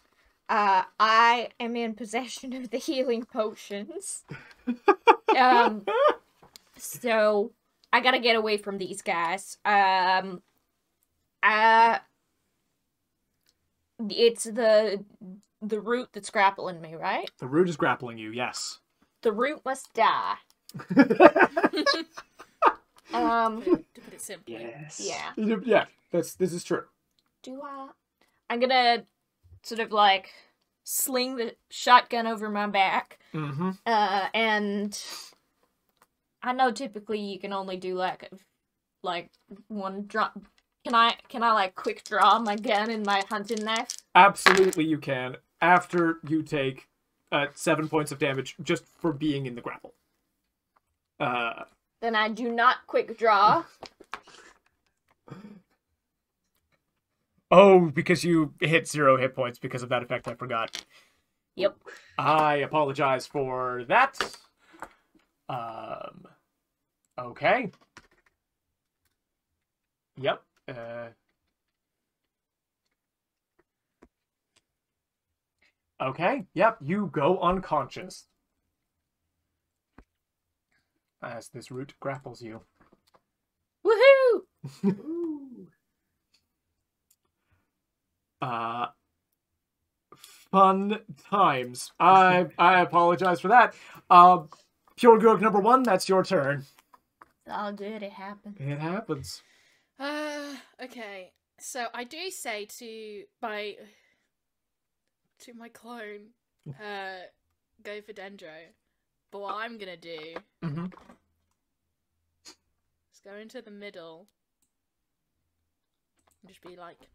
I am in possession of the healing potions. So I gotta get away from these guys. It's the root that's grappling me, right? The root is grappling you, yes. The root must die. To put it simply. Yes. Yeah. Yeah, this is true. I'm gonna sort of like sling the shotgun over my back. Mm-hmm. And I know typically you can only do like one draw. Can I like quick draw my gun and my hunting knife? Absolutely you can. After you take 7 points of damage just for being in the grapple. Then I do not quick draw. Oh, because you hit 0 hit points because of that effect, I forgot. Yep. I apologize for that. Okay. Yep. Okay. Yep. You go unconscious as this root grapples you. Woohoo! Fun times. I apologize for that. Piuwhgieawrg number 1, that's your turn. It's all good, it happened. It happens. Okay. So I do say to my clone, go for Dendro. But what I'm gonna do is go into the middle and just be like,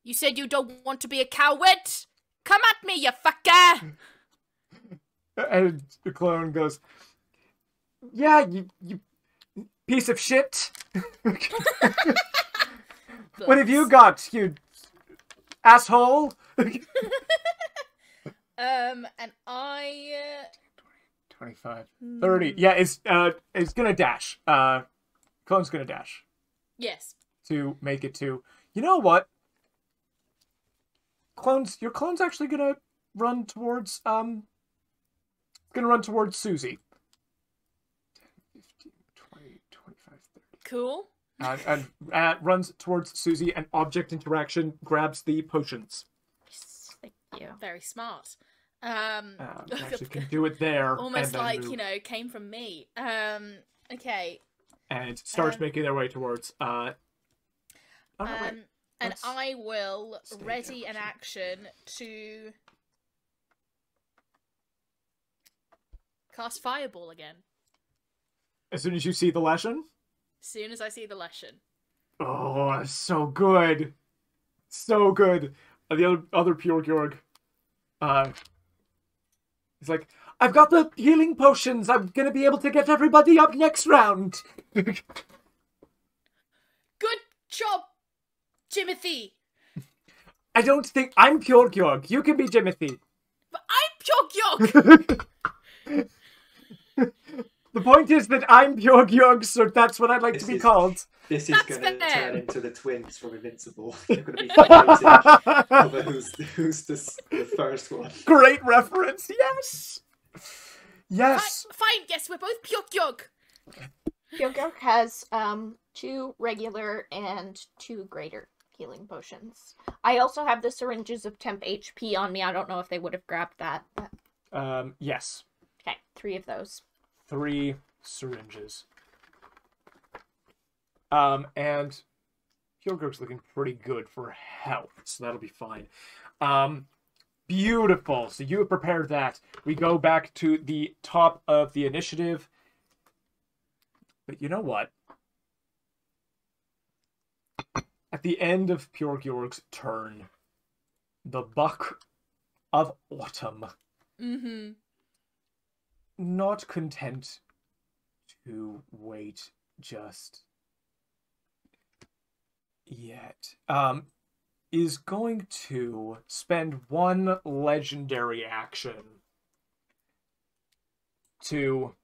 "You said you don't want to be a coward? Come at me, you fucker!" And the clone goes, "Yeah, you piece of shit. What have you got, you asshole?" And I 25, 30. Yeah, it's gonna dash. Clone's gonna dash Yes. to make it to. You know what? Your clone's actually gonna run towards Suzie. 10, 15, 20, 25, 30. Cool. And runs towards Suzie, and object interaction grabs the potions. Thank you. Very smart. Actually can do it there. Almost and then like, move. you know, came from me. Okay. And starts making their way towards And Let's I will stay ready down. an action to cast Fireball again. as soon as you see the lesson. As soon as I see the lesson. Oh, so good. So good. The other Piuwhgieawrg, he's like, I've got the healing potions. I'm gonna be able to get everybody up next round. Good job, Timothy. I don't think I'm Piuwhgieawrg. You can be Timothy. But I'm Piuwhgieawrg. The point is that I'm Piuwhgieawrg, so that's what I'd like to be called. This is That's going to fair. turn into the twins from Invincible. They're going to be fighting over who's the first one. Great reference. Yes. Yes. Fine, yes, we're both Piuwhgieawrg. Piuwhgieawrg has 2 regular and 2 greater healing potions. I also have the syringes of temp HP on me. I don't know if they would have grabbed that. But... Yes. Okay, 3 of those. 3 syringes. And Piuwhgieawrg's looking pretty good for health, so that'll be fine. Beautiful. So you have prepared that. We go back to the top of the initiative. But you know what? At the end of Piuwhgieawrg's turn, the Buck of Autumn, not content to wait just yet, is going to spend 1 legendary action to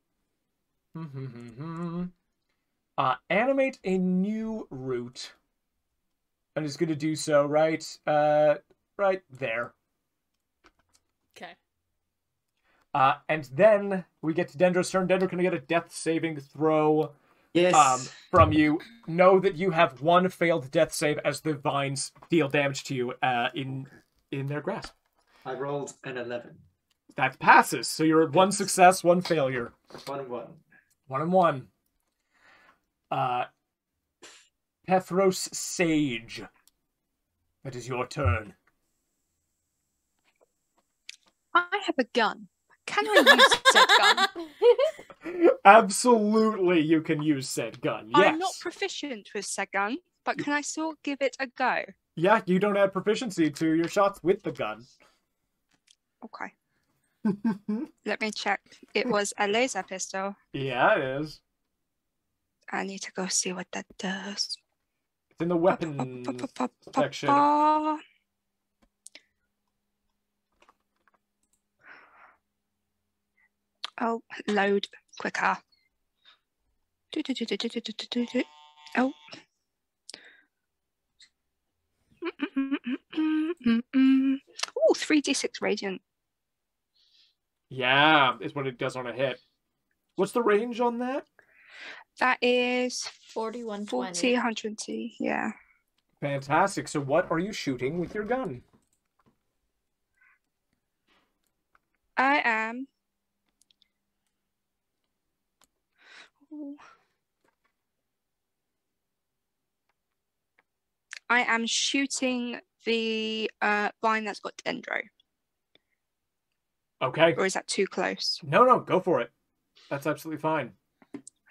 animate a new route, and is going to do so right there. Okay. And then we get to Dendro's turn. Dendro can get a death saving throw. Yes. From you. Know that you have 1 failed death save as the vines deal damage to you in their grasp. I rolled an 11. That passes. So you're at 1 success, 1 failure. 1 and 1. 1 and 1. Pethros Sage. That is your turn. I have a gun. Can I use said gun? Absolutely, you can use said gun. Yes. I'm not proficient with said gun, but can I still give it a go? Yeah, you don't add proficiency to your shots with the gun. Okay. Let me check. It was a laser pistol. Yeah, it is. I need to go see what that does. It's in the weapons section. Oh, load quicker. Oh. Oh, 3d6 radiant. Yeah, is what it does on a hit. What's the range on that? That is 41, 40, 20. 120, yeah. Fantastic. So what are you shooting with your gun? I am shooting the vine that's got Dendro. Okay. Or is that too close? No, go for it. That's absolutely fine.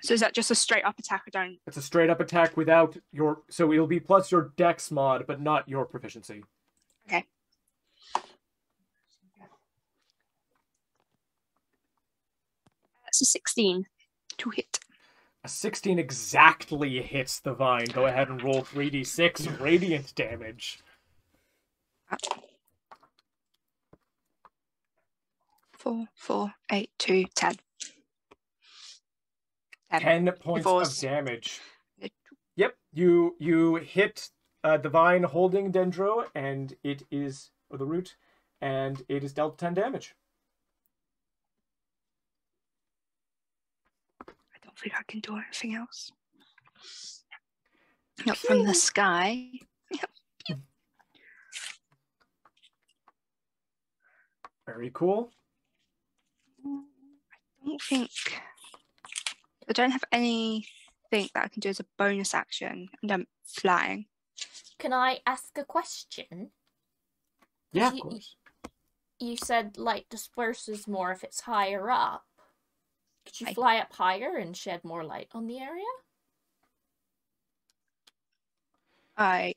So is that just a straight up attack? I don't. It's a straight up attack without your... So it'll be plus your dex mod, but not your proficiency. Okay. That's a 16 to hit. A 16 exactly hits the vine. Go ahead and roll 3d6 radiant damage. 4, 4, 8, 2, 10. 10 points Divorce. of damage. Yep, you hit Divine holding Dendro, and it is, or the root, and it is dealt 10 damage. I don't think I can do anything else. Not from the sky. Very cool. I don't have anything that I can do as a bonus action, and I'm flying. Can I ask a question? Yeah, of course. You said light disperses more if it's higher up. Could you fly up higher and shed more light on the area? I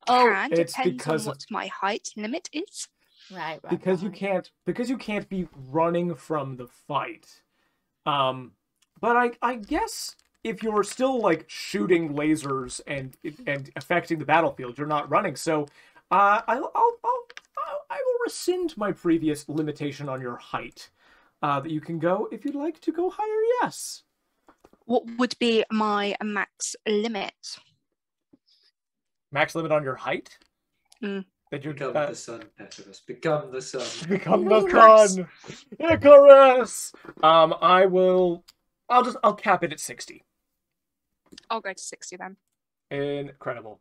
can, it's depends because on what my height limit is. Right. Because you can't be running from the fight. But I guess if you're still like shooting lasers and affecting the battlefield, you're not running. So I will rescind my previous limitation on your height. That you can go if you'd like to go higher. Yes. What would be my max limit? Max limit on your height? That you're Become the sun, Pethros. Become the sun. Become the sun. Icarus. I'll cap it at 60. I'll go to 60 then. Incredible.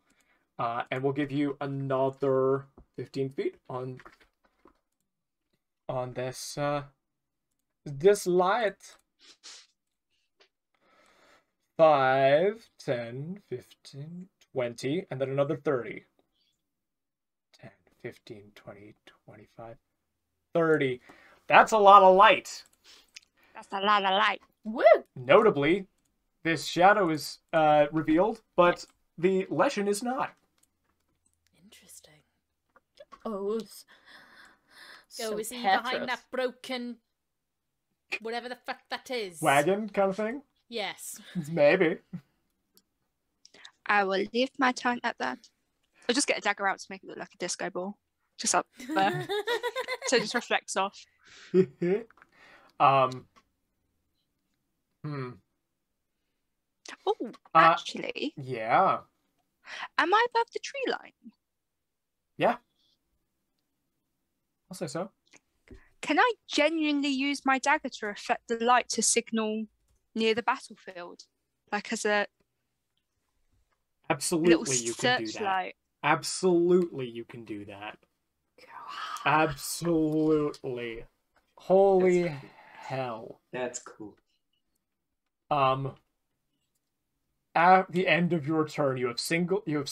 And we'll give you another 15 feet on this this light. 5, 10, 15, 20, and then another 30. 10, 15, 20, 25, 30. That's a lot of light. That's a lot of light. Woo! Notably, this shadow is revealed, but the lesson is not. Interesting. So is he Pethros. behind that broken whatever the fuck that is? Wagon kind of thing? Yes. Maybe. I will leave my turn at that. I'll just get a dagger out to make it look like a disco ball. Just up there. So it just reflects off. Oh, actually, Yeah. am I above the tree line? Yeah. I'll say so. Can I genuinely use my dagger to reflect the light to signal near the battlefield? Like as a Absolutely little you can do that. searchlight? Absolutely you can do that. Absolutely. Holy hell. That's cool. At the end of your turn, you have signaled. You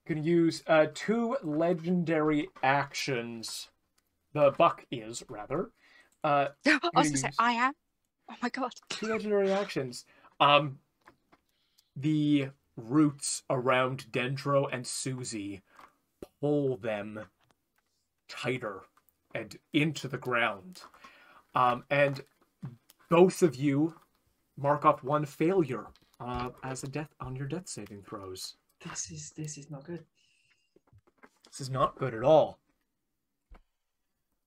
can use 2 legendary actions. The buck is rather. I was gonna say I am. Oh my god. 2 legendary actions. The roots around Dendro and Suzie pull them tighter and into the ground. And both of you mark off 1 failure as a death on your death saving throws. This is not good. This is not good at all.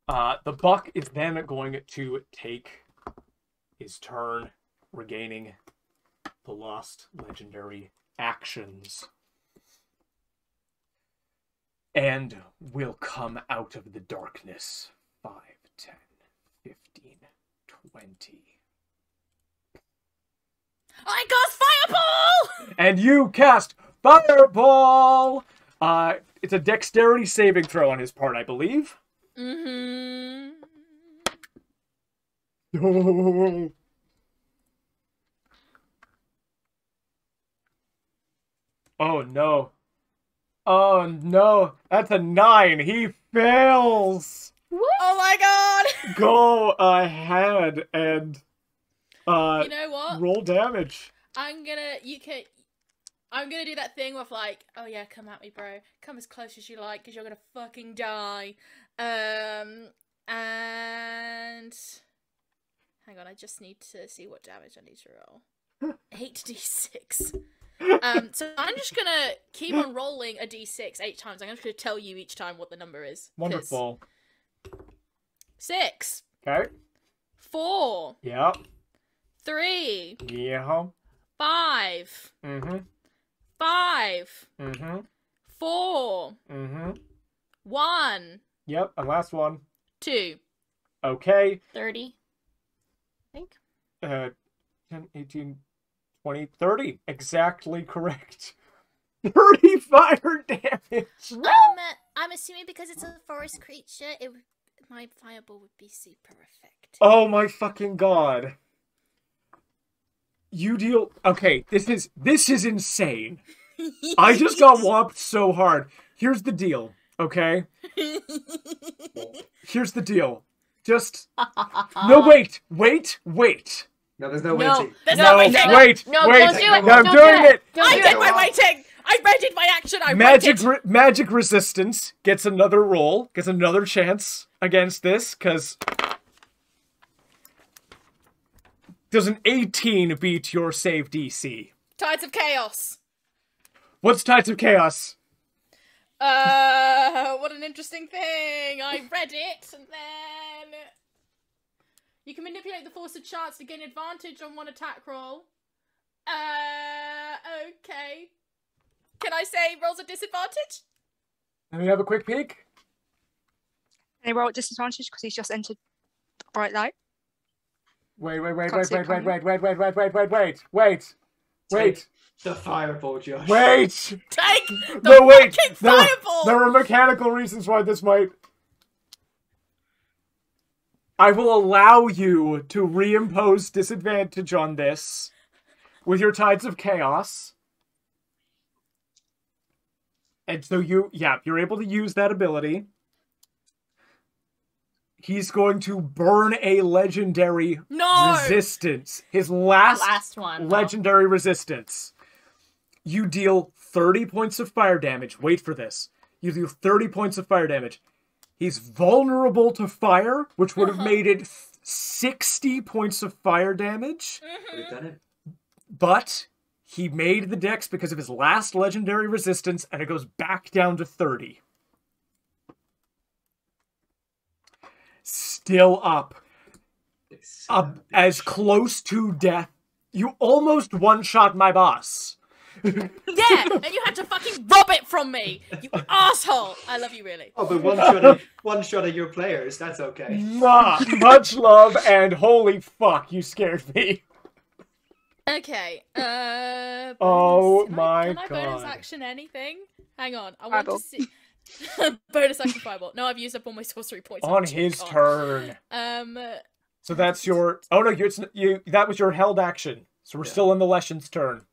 The buck is then going to take his turn, regaining the lost legendary actions, and will come out of the darkness. 5, 10, 15, 20. I cast Fireball! And you cast Fireball! It's a dexterity saving throw on his part, I believe. Mm-hmm. Oh no. Oh no. That's a 9. He fails. Oh my god! Go ahead and You know what? roll damage. I'm gonna do that thing with like, oh yeah, come at me, bro. Come as close as you like, because you're gonna fucking die. And hang on, I just need to see what damage I need to roll. 8d6. So I'm just gonna keep on rolling a d6 8 times. I'm just gonna tell you each time what the number is. Wonderful. 6. Okay. 4, Yeah. 3, Yeah. 5, Mm-hmm. 5, Mm-hmm. 4, Mm-hmm. 1, Yep, and last one. 2. Okay. 30. I think. 10, 18, 20, 30. Exactly correct. 30 fire damage. I'm assuming because it's a forest creature, my fireball would be super effective. Oh my fucking god. You deal... Okay, this is insane. I just got whopped so hard. Here's the deal, okay? Here's the deal. Just... No, wait. No, there's no No. waiting. There's No, no waiting. wait. No, don't do it. No, I'm Don't doing do it. Don't I do did it. my waiting. I readied my action. I waited. Magic resistance gets another roll, gets another chance against this, because... Does an 18 beat your save DC? Tides of Chaos. What's Tides of Chaos? What an interesting thing. I read it, and then... You can manipulate the force of chance to gain advantage on one attack roll. Okay. Can I say rolls at disadvantage? Let me have a quick peek. Can he roll at disadvantage because he's just entered bright light? Wait. Can't see it coming. Wait. The fireball, Josh. Wait! Take the No, wait! fucking fireball! There are mechanical reasons why this might... I will allow you to reimpose disadvantage on this with your Tides of Chaos. And so you're able to use that ability. He's going to burn a legendary resistance. His last one. legendary resistance. You deal 30 points of fire damage. Wait for this. You deal 30 points of fire damage. He's vulnerable to fire, which would have made it 60 points of fire damage. We've done it. But he made the dex because of his last legendary resistance, and it goes back down to 30. Still up. As close to death. You almost one-shot my boss. Yeah, and you had to fucking rob it from me, you asshole. I love you, really. Oh, but one shot of your players. That's okay. Much love, and holy fuck, you scared me. Okay. Oh Can my I bonus God. action anything? Hang on, I want Fireball. to see. Bonus action fireball. No, I've used up all my sorcery points. On Oh, his God. turn. So that's your... Oh no, that was your held action. So we're still in the Leshen's turn.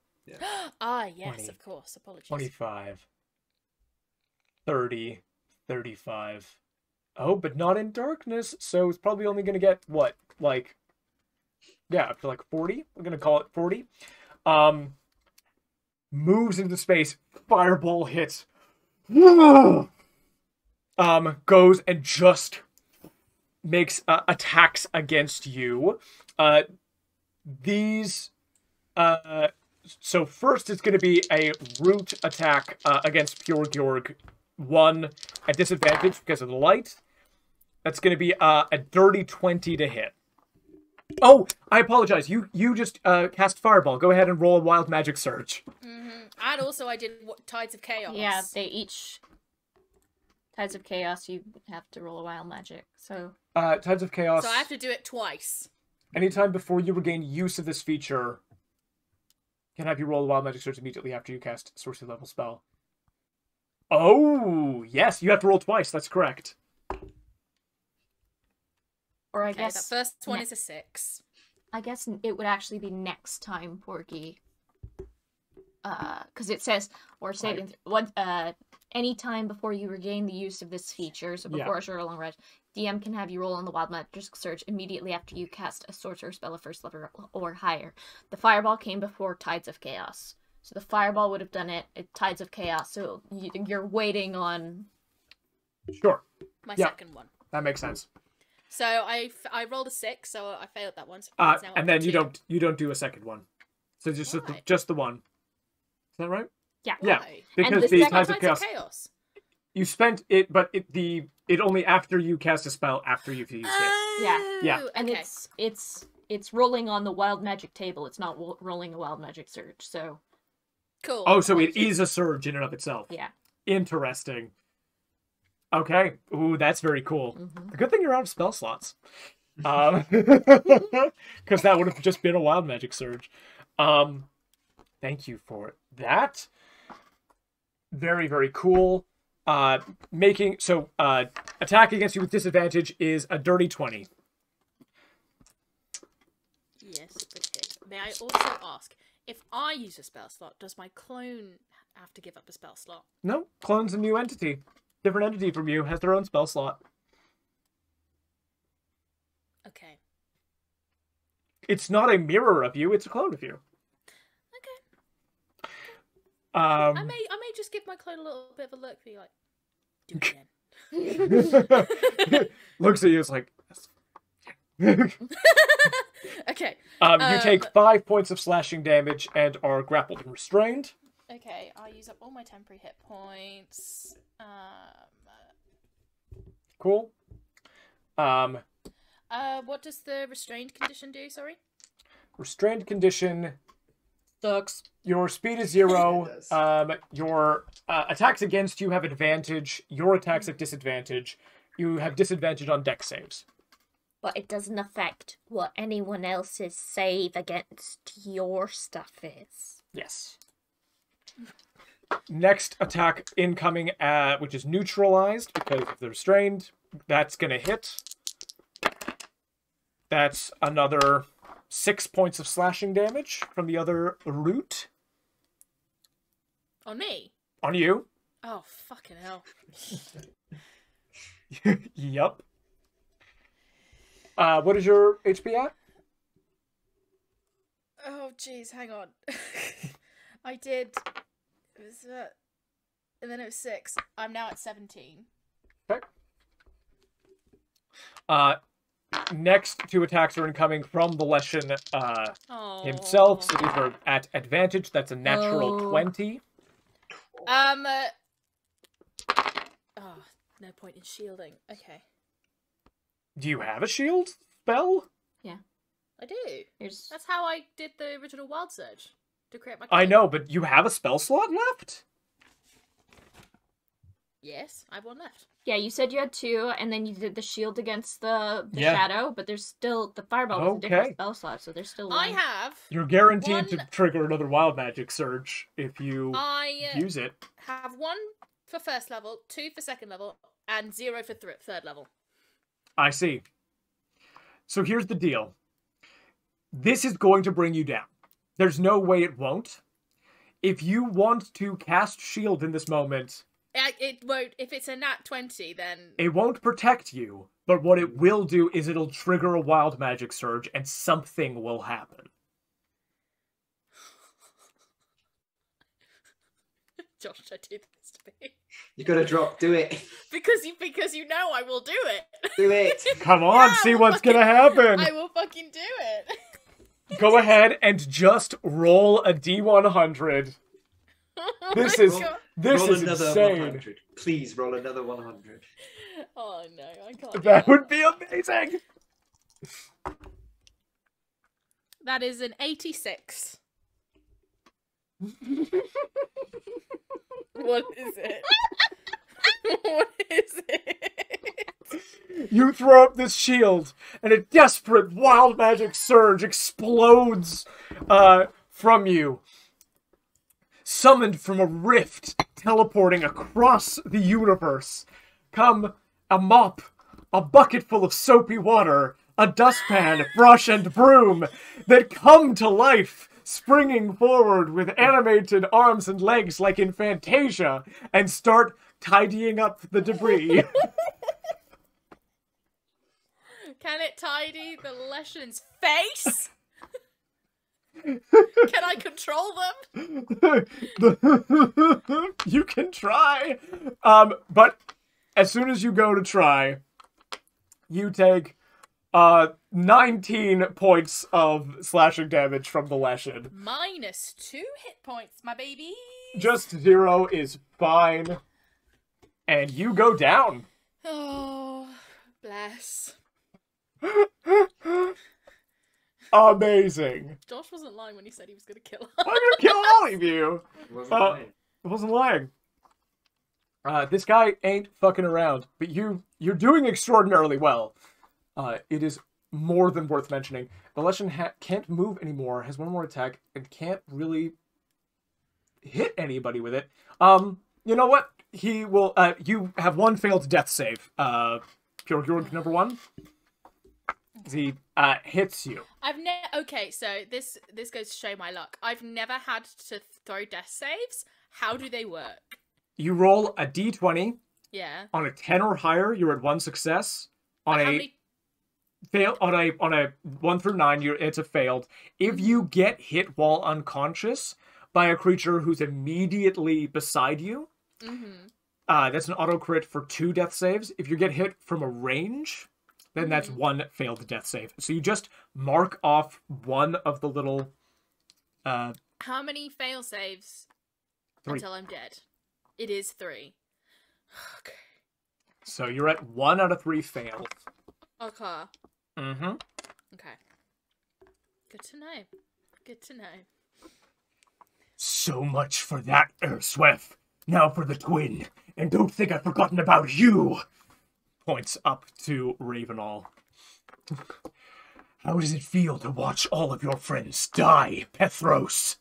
Ah, yes, 20, of course. Apologies. 25. 30. 35. Oh, but not in darkness, so it's probably only going to get, what? Like... Yeah, up to like 40. We're going to call it 40. Moves into space. Fireball hits. Goes and just makes attacks against you. So first it's going to be a root attack against Piuwhgieawrg. 1 at disadvantage because of the light. That's going to be a dirty 20 to hit. Oh, I apologize. You just cast Fireball. Go ahead and roll a Wild Magic Surge. And also I did Tides of Chaos. Yeah, they each... Tides of Chaos, you have to roll a wild magic, so... Tides of Chaos. So I have to do it twice. Anytime before you regain use of this feature, can have you roll a Wild Magic Surge immediately after you cast Sorcery level spell. Oh, yes, you have to roll twice. That's correct. Or I Okay, guess... that first one is a 6. I guess it would actually be next time, Porgy. Because it says, or saving... Any time before you regain the use of this feature, so before a short or long rest, DM can have you roll on the Wild Magic Surge immediately after you cast a sorcerer spell of first level or higher. The Fireball came before Tides of Chaos. So the Fireball would have done it at Tides of Chaos, so you're waiting on... Sure. My second one. That makes sense. So I rolled a 6, so I failed that one. So it's now And up then to you 2. don't do a second one. So just Why? just the one. Is that right? Yeah. Yeah. Why? Because the the second Tides of Tides Chaos. of Chaos. You spent it, but it only after you cast a spell after you've used it. Oh, And okay. it's rolling on the wild magic table. It's not rolling a wild magic surge. So Cool. Oh, so it is a surge in and of itself. yeah. Interesting. Okay. Ooh, that's very cool. Mhm. The good thing you're out of spell slots. Because that would have just been a wild magic surge. Thank you for that. Very, very cool. Attack against you with disadvantage is a dirty 20. Yes. Okay. May I also ask, if I use a spell slot, does my clone have to give up a spell slot? No, clone's a new entity. Different entity from you, has their own spell slot. Okay. It's not a mirror of you, it's a clone of you. Okay. Um, I may just give my clone a little bit of a look, be like, do it again. looks at you, it's like... Okay. You take 5 points of slashing damage and are grappled and restrained. Okay, I'll use up all my temporary hit points. Cool. What does the restrained condition do, sorry? Restrained condition. Sucks. Your speed is 0. It does. Your attacks against you have advantage. Your attacks at disadvantage. You have disadvantage on dex saves. But it doesn't affect what anyone else's save against your stuff is. Yes. Next attack incoming, which is neutralized because of the restrained. That's going to hit. That's another 6 points of slashing damage from the other root. On me? On you. Oh, fucking hell. Yup. What is your HP at? Oh, jeez, hang on. I did... It was, and then it was 6. I'm now at 17. Okay. Next two attacks are incoming from the Leshen himself, so these are at advantage. That's a natural 20. Oh, no point in shielding. Okay. Do you have a shield spell? I do. Here's That's how I did the original Wild Surge. To create my I clone. know, but you have a spell slot left? Yes, I have one left. yeah. You said you had 2, and then you did the shield against the Yeah. shadow. But there's still the fireball is a different Okay. spell slot, so there's still I one. have... You're guaranteed to One- trigger another wild magic surge if you I use it. have 1 for first level, 2 for second level, and 0 for third level. I see. So here's the deal. This is going to bring you down. There's no way it won't. If you want to cast shield in this moment, It won't... If it's a nat 20, then... it won't protect you, but what it will do is it'll trigger a wild magic surge and something will happen. Josh, I do this to me. You gotta drop. Do it. Because you know I will do it. Do it. Come on, Yeah, see I will what's gonna happen. I will fucking do it. Go ahead and just roll a D100. Oh This my is God. this roll is another insane. 100. Please roll another 100. Oh no, I can't. do That would be amazing. That is an 86. What is it? What is it? You throw up this shield, and a desperate wild magic surge explodes from you. Summoned from a rift, teleporting across the universe, come a mop, a bucket full of soapy water, a dustpan, brush, and broom that come to life, springing forward with animated arms and legs like in Fantasia, and start tidying up the debris. Can it tidy the Leshen's face? Can I control them? You can try. But as soon as you go to try, you take 19 points of slashing damage from the Leshen. Minus 2 hit points, my baby. Just 0 is fine. And you go down. Oh, bless. Amazing. Josh wasn't lying when he said he was gonna kill her. I'm gonna kill all of you. Wasn't lying. I wasn't lying. This guy ain't fucking around, but you're doing extraordinarily well. It is more than worth mentioning. The Leshen can't move anymore, has one more attack, and can't really hit anybody with it. You know what? He will. You have one failed death save. Piuwhgieawrg number 1. He hits you. Okay, so this goes to show my luck. I've never had to throw death saves. How do they work? You roll a d20. Yeah. On a 10 or higher, you're at 1 success. On How a many... fail, on a 1 through 9, it's a failed. If you get hit while unconscious by a creature who's immediately beside you, that's an auto crit for 2 death saves. If you get hit from a range, then that's 1 failed death save. So you just mark off one of the little. How many fail saves 3. until I'm dead? It is 3. Okay. So you're at 1 out of 3 failed. Okay. Mm-hmm. Okay. Good to know. Good to know. So much for that, Erswef. Now for the twin. And don't think I've forgotten about you. Points up to Ravenall. How does it feel to watch all of your friends die, Pethros?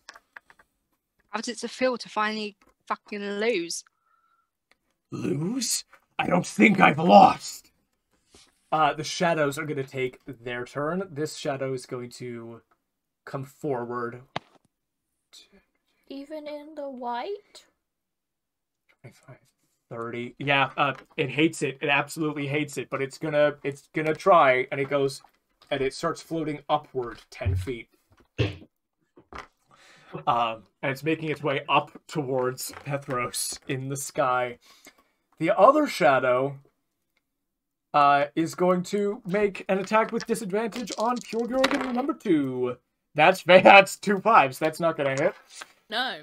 How does it feel to finally fucking lose? Lose? I don't think I've lost. The shadows are going to take their turn. This shadow is going to come forward. Even in the white? 25, 30. Yeah, it hates it. It absolutely hates it, but it's gonna try, and it starts floating upward 10 feet. And it's making its way up towards Pethros in the sky. The other shadow is going to make an attack with disadvantage on Piuwhgieawrg number 2. That's 2 5s. That's not gonna hit. No.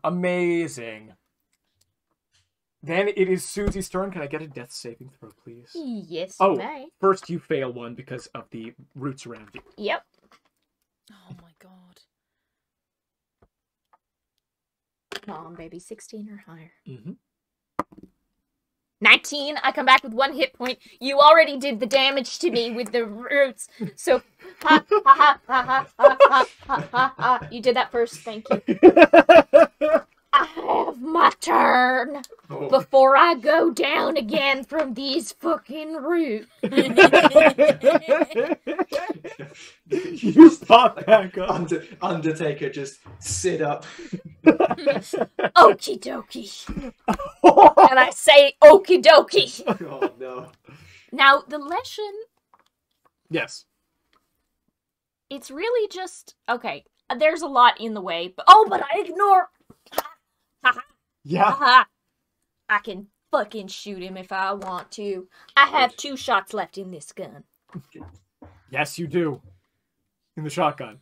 Amazing. Then it is Suzie's turn. Can I get a death saving throw, please? Yes, Oh, you may. first you fail one because of the roots around you. Yep. Oh my god. Come on, baby. 16 or higher. Mm-hmm. 19. I come back with 1 hit point. You already did the damage to me with the roots. So, ha, ha, ha, ha, ha, ha, ha, ha, ha. You did that first. Thank you. I have my turn before I go down again from these fucking roots. You pop back up. Undertaker just sit up. Okie dokie. And I say okie dokie. Oh no. Now, the Leshen, Yes. it's really just... Okay, there's a lot in the way, but I ignore... Yeah. I can fucking shoot him if I want to. I have 2 shots left in this gun. Yes, you do. In the shotgun.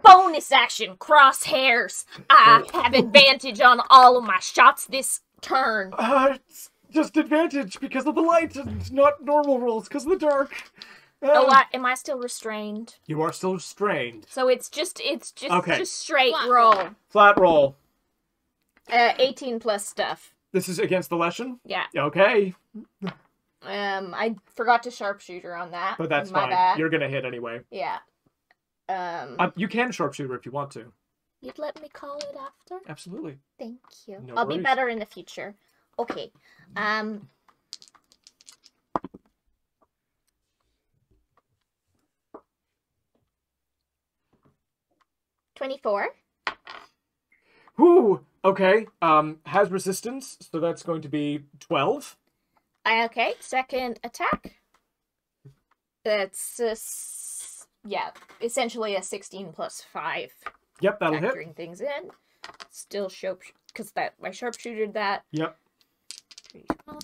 Bonus action, crosshairs. I have advantage on all of my shots this turn. It's just advantage because of the light and not normal rolls because of the dark. Am I still restrained? You are still restrained. So it's just Okay. just straight Flat roll. Flat roll. 18 plus stuff. This is against the Leshen? Yeah. Okay. I forgot to sharpshooter on that. But that's My fine. bad. You're gonna hit anyway. Yeah. You can sharpshooter if you want to. You'd let me call it after? Absolutely. Thank you. No I'll be worries. better in the future. Okay. 24. Whoo! Okay. Has resistance, so that's going to be 12. Okay, second attack. That's essentially a 16 plus 5. Yep, that'll hit. Factoring things in. Still because I sharpshootered that. Yep. 3, 12.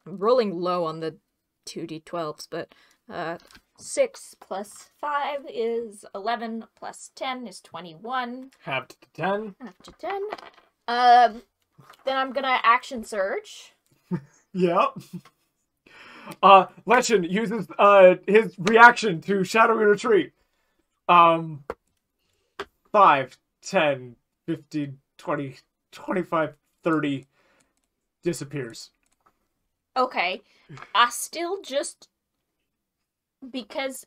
I'm rolling low on the 2d12s, but 6 plus 5 is 11 plus 10 is 21. Halved to 10. After 10. Then I'm gonna action surge. Yep. Lechen uses his reaction to shadowy retreat. 5, 10, 15, 20, 25, 30 disappears. Okay. I still just because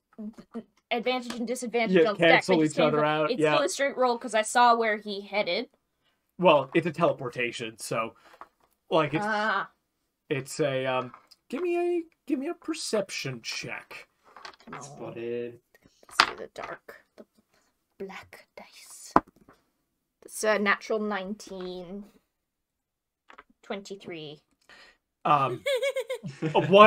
advantage and disadvantage Yeah, don't stack. cancel each other out. It's Yeah. still a straight roll because I saw where he headed. Well, it's a teleportation, so like it's a give me a perception check. Come on. Spotted. Let's do the black dice. It's a natural 19. 23. One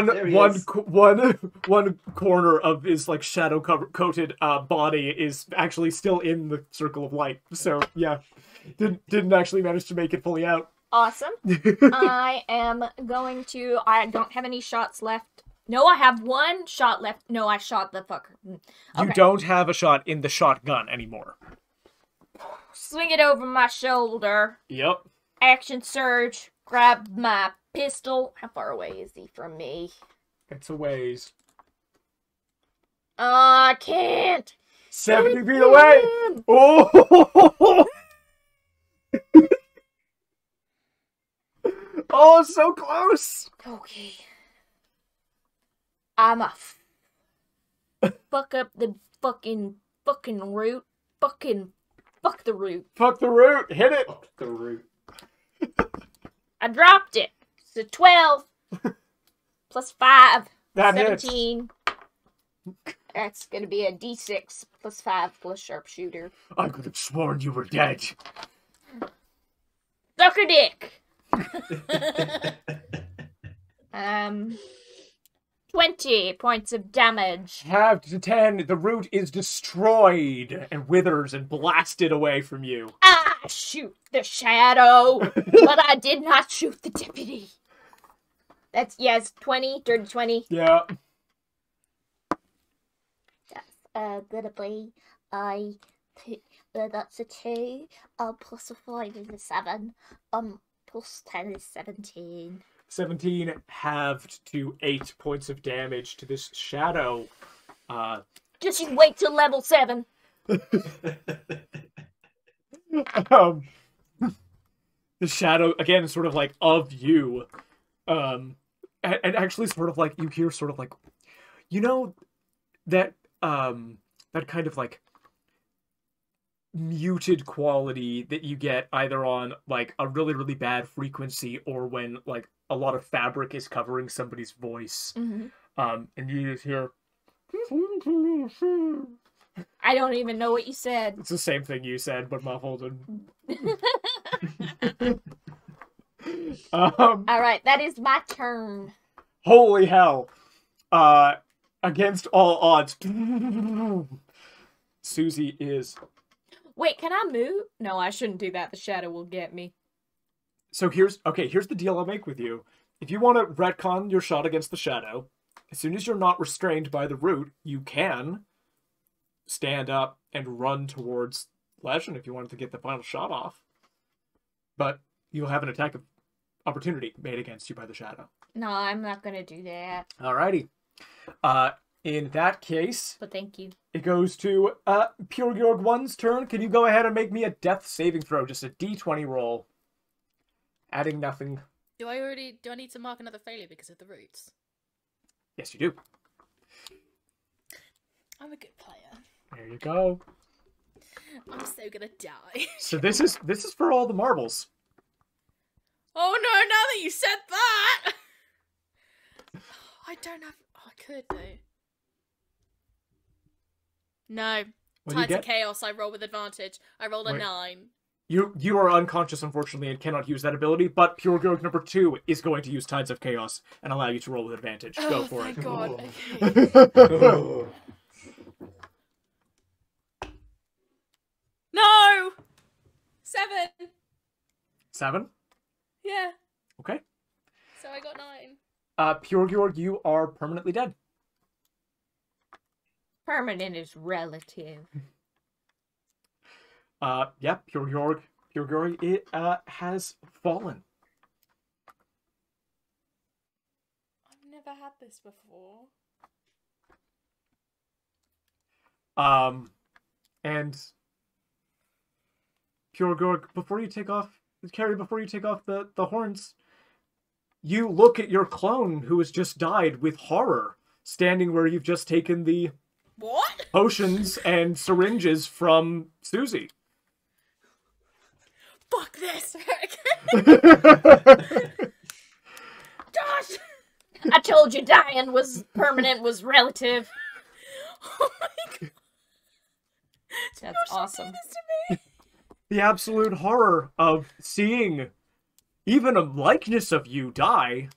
There he is. corner of his like shadow coated body is actually still in the circle of light. So yeah, didn't actually manage to make it fully out. Awesome. I am going to. I don't have any shots left. No, I have one shot left. No, I shot the fucker. You Okay. don't have a shot in the shotgun anymore. Swing it over my shoulder. Yep. Action surge. Grab my pistol. How far away is he from me? It's a ways. I can't. 70 feet away. Oh! Oh, so close. Okay. I'm a fuck up the fucking root. Fuck the root. Fuck the root. Hit it. Up the root. I dropped it. It's a 12 plus 5. That hits. 17. That's gonna be a d6 plus 5 plus sharpshooter. I could have sworn you were dead. Suck a dick. 20 points of damage. Halved to 10. The root is destroyed and withers and blasted away from you. I shoot the shadow, but I did not shoot the deputy. That's, yes, 20, dirty 20. Yeah. That's gonna be that's a 2, plus a 5 is a 7, plus 10 is 17. 17 halved to 8 points of damage to this shadow. Just you wait till level 7. The shadow again, sort of like of you, and actually sort of like you hear sort of like, you know, that that kind of like muted quality that you get either on like a really really bad frequency or when like a lot of fabric is covering somebody's voice. Mm-hmm. And you just hear, I don't even know what you said. it's the same thing you said but muffled and Alright, that is my turn. holy hell. Against all odds, Suzie is. Wait, can I move? No, I shouldn't do that. The shadow will get me. So here's the deal I'll make with you. If you want to retcon your shot against the shadow, as soon as you're not restrained by the root, you can stand up and run towards Lechen if you wanted to get the final shot off. But you'll have an attack of opportunity made against you by the shadow. No, I'm not gonna do that. Alrighty. In that case, But thank you. it goes to Piuwhgieawrg 1's turn. Can you go ahead and make me a death saving throw? Just a d20 roll. Adding nothing. Do I need to mark another failure because of the roots? Yes, you do. I'm a good player. There you go. I'm so gonna die. So this is for all the marbles. Oh no, now that you said that! I don't have... Oh, I could though. No. What do you Tides of get? Chaos, I roll with advantage. I rolled a Wait. 9. You are unconscious, unfortunately, and cannot use that ability, but Piuwhgieawrg number 2 is going to use Tides of Chaos and allow you to roll with advantage. Go Oh, for thank it. God. Oh. Okay. No! 7! 7? Yeah. Okay. So I got 9. Piuwhgieawrg, you are permanently dead. Permanent is relative. Yeah, Piuwhgieawrg, Piuwhgieawrg, it has fallen. I've never had this before. And Piuwhgieawrg, before you take off, Carrie, before you take off the horns, you look at your clone who has just died with horror, standing where you've just taken the What? potions and syringes from Suzie. Fuck this! Josh! I told you dying was permanent, was relative. Oh my god. That's Josh, awesome. do this to me. The absolute horror of seeing even a likeness of you die.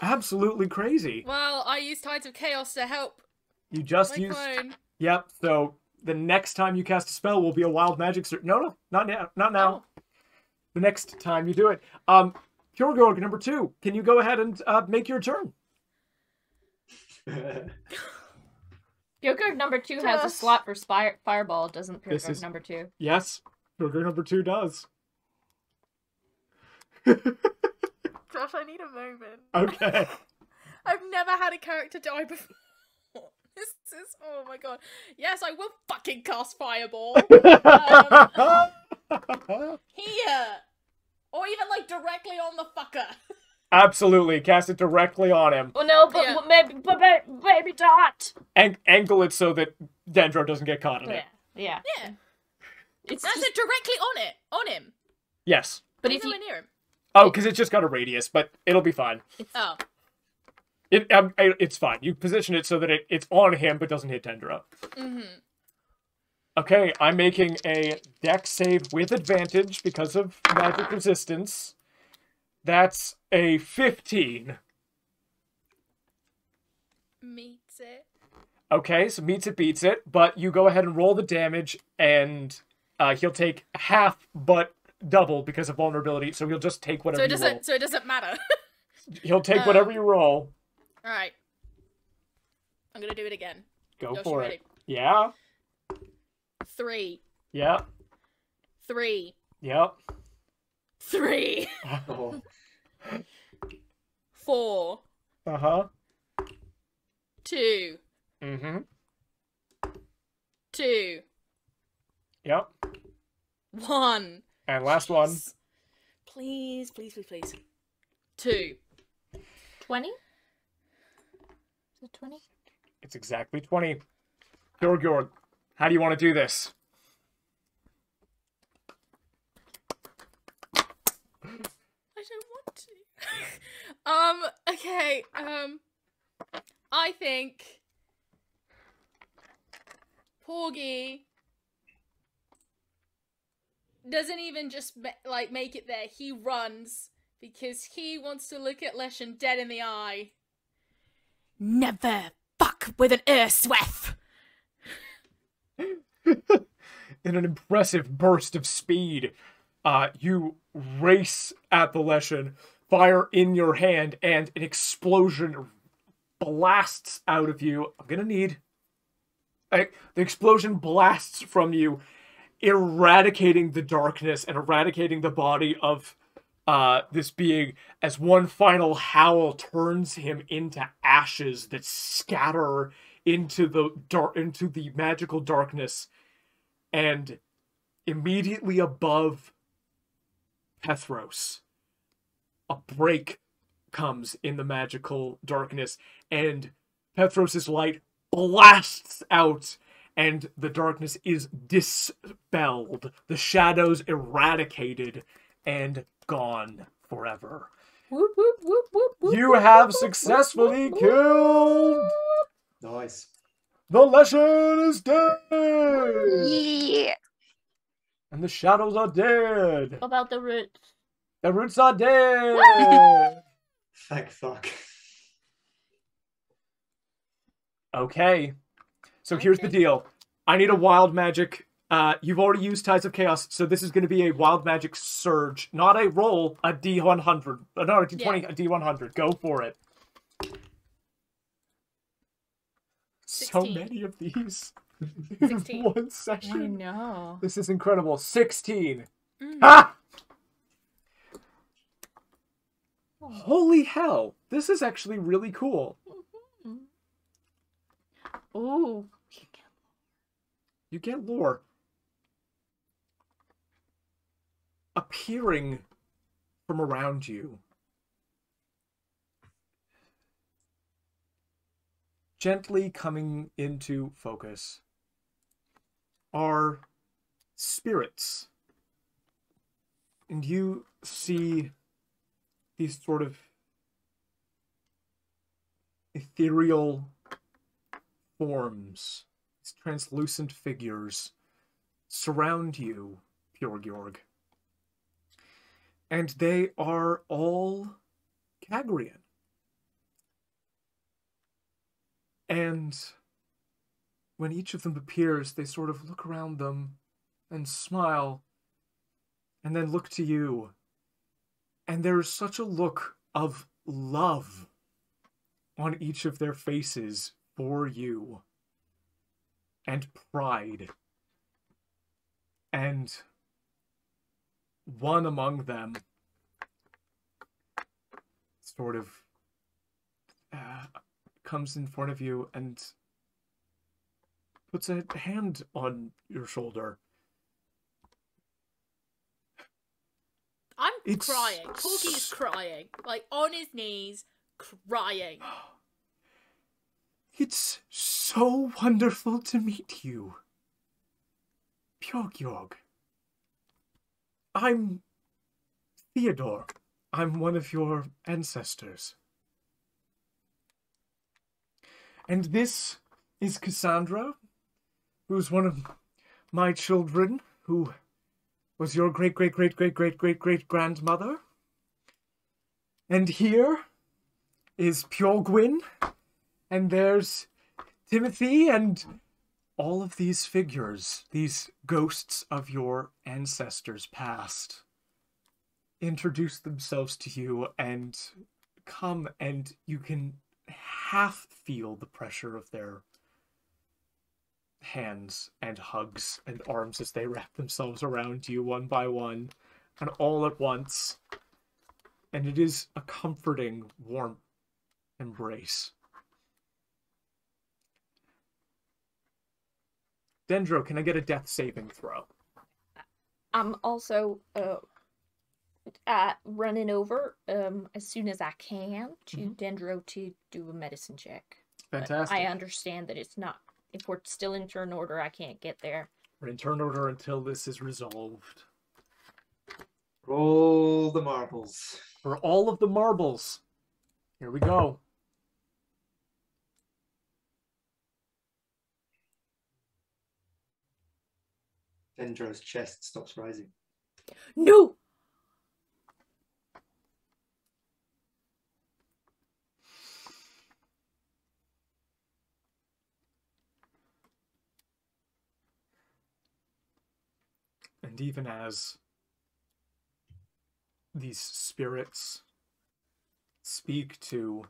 Absolutely crazy. Well, I used Tides of Chaos to help You just my used... clone. Yep, so the next time you cast a spell will be a wild magic... No, not now. Not now. Oh. The next time you do it. Piuwhgieawrg number 2, can you go ahead and make your turn? Piuwhgieawrg number 2 has a slot for fireball, doesn't This Piuwhgieawrg is- number 2? Yes, Piuwhgieawrg number 2 does. Josh, I need a moment. Okay. I've never had a character die before. This is... Oh my god. Yes, I will fucking cast Fireball. Here! Or even, like, directly on the fucker. Absolutely, cast it directly on him. Oh no, but Yeah. maybe not. Angle it so that Dendro doesn't get caught in it. Yeah. Yeah. It's That's just, it, directly on it. On him. Yes. but He's if you nowhere near him. Oh, because it's just got a radius, but it'll be fine. Oh. It's fine. You position it so that it's on him, but doesn't hit Dendro. Mm-hmm. Okay, I'm making a dex save with advantage because of magic resistance. That's a 15. Meets it. Okay, so meets it, beats it, but you go ahead and roll the damage, and he'll take half, but double because of vulnerability, so he'll just take whatever you roll. So it doesn't matter. He'll take whatever you roll. Alright. I'm gonna do it again. Go Josh, for you it. ready? Yeah, 3. yeah, 3. yeah. 3. Oh, 4. Uh-huh. 2. Mm-hmm. 2. Yep. 1. And last one. Please, please, please, please. 2. 20? Is it 20? It's exactly 20. Piuwhgieawrg, how do you want to do this? I don't want to. Okay, I think Porgy doesn't even just make it there. He runs because he wants to look at Leshen dead in the eye. Never fuck with an Ursweth. In an impressive burst of speed, you race at the Leshen, fire in your hand, and an explosion blasts out of you. I'm gonna need... the explosion blasts from you, eradicating the darkness and eradicating the body of this being as one final howl turns him into ashes that scatter into the magical darkness. And immediately above Pethros, a break comes in the magical darkness, and Pethros's light blasts out, and the darkness is dispelled, the shadows eradicated, and gone forever. Whoop, whoop, whoop, whoop, whoop, You whoop, have whoop, successfully whoop, whoop, killed nice. the Leshen is dead, Yeah. and the shadows are dead. What about the roots? The roots are dead. Thank fuck. Okay, so here's the deal. I need a wild magic. You've already used Tides of Chaos, so this is going to be a wild magic surge, not a roll, a D100. Not a D20, a D100. Go for it. 16. So many of these. 16. One I session. know. This is incredible. 16. Mm. Ah! Holy hell. This is actually really cool. Ooh. You get lore. Appearing from around you. Gently coming into focus are spirits. And you see these sort of ethereal forms, these translucent figures surround you, Piuwhgieawrg. And they are all Cagrian. And when each of them appears, they sort of look around them and smile, and then look to you. And there's such a look of love on each of their faces for you, and pride. And one among them sort of comes in front of you and puts a hand on your shoulder. I'm crying. Corky's crying. Like, on his knees, crying. It's so wonderful to meet you, Piuwhgieawrg. I'm Theodore. I'm one of your ancestors. And this is Cassandra, who's one of my children, who was your great-great-great-great-great-great-great-grandmother. And here is Piuwhgieawrg, and there's Timothy, and all of these figures, these ghosts of your ancestors past, introduce themselves to you and come, and you can half feel the pressure of their hands and hugs and arms as they wrap themselves around you one by one and all at once. And it is a comforting, warm embrace. Dendro, can I get a death saving throw? I'm also running over as soon as I can to Dendro to do a medicine check. Fantastic. But I understand that it's not, if we're still in turn order, I can't get there. We're in turn order until this is resolved. Roll the marbles. For all of the marbles. Here we go. Dendro's chest stops rising. No! And even as these spirits speak to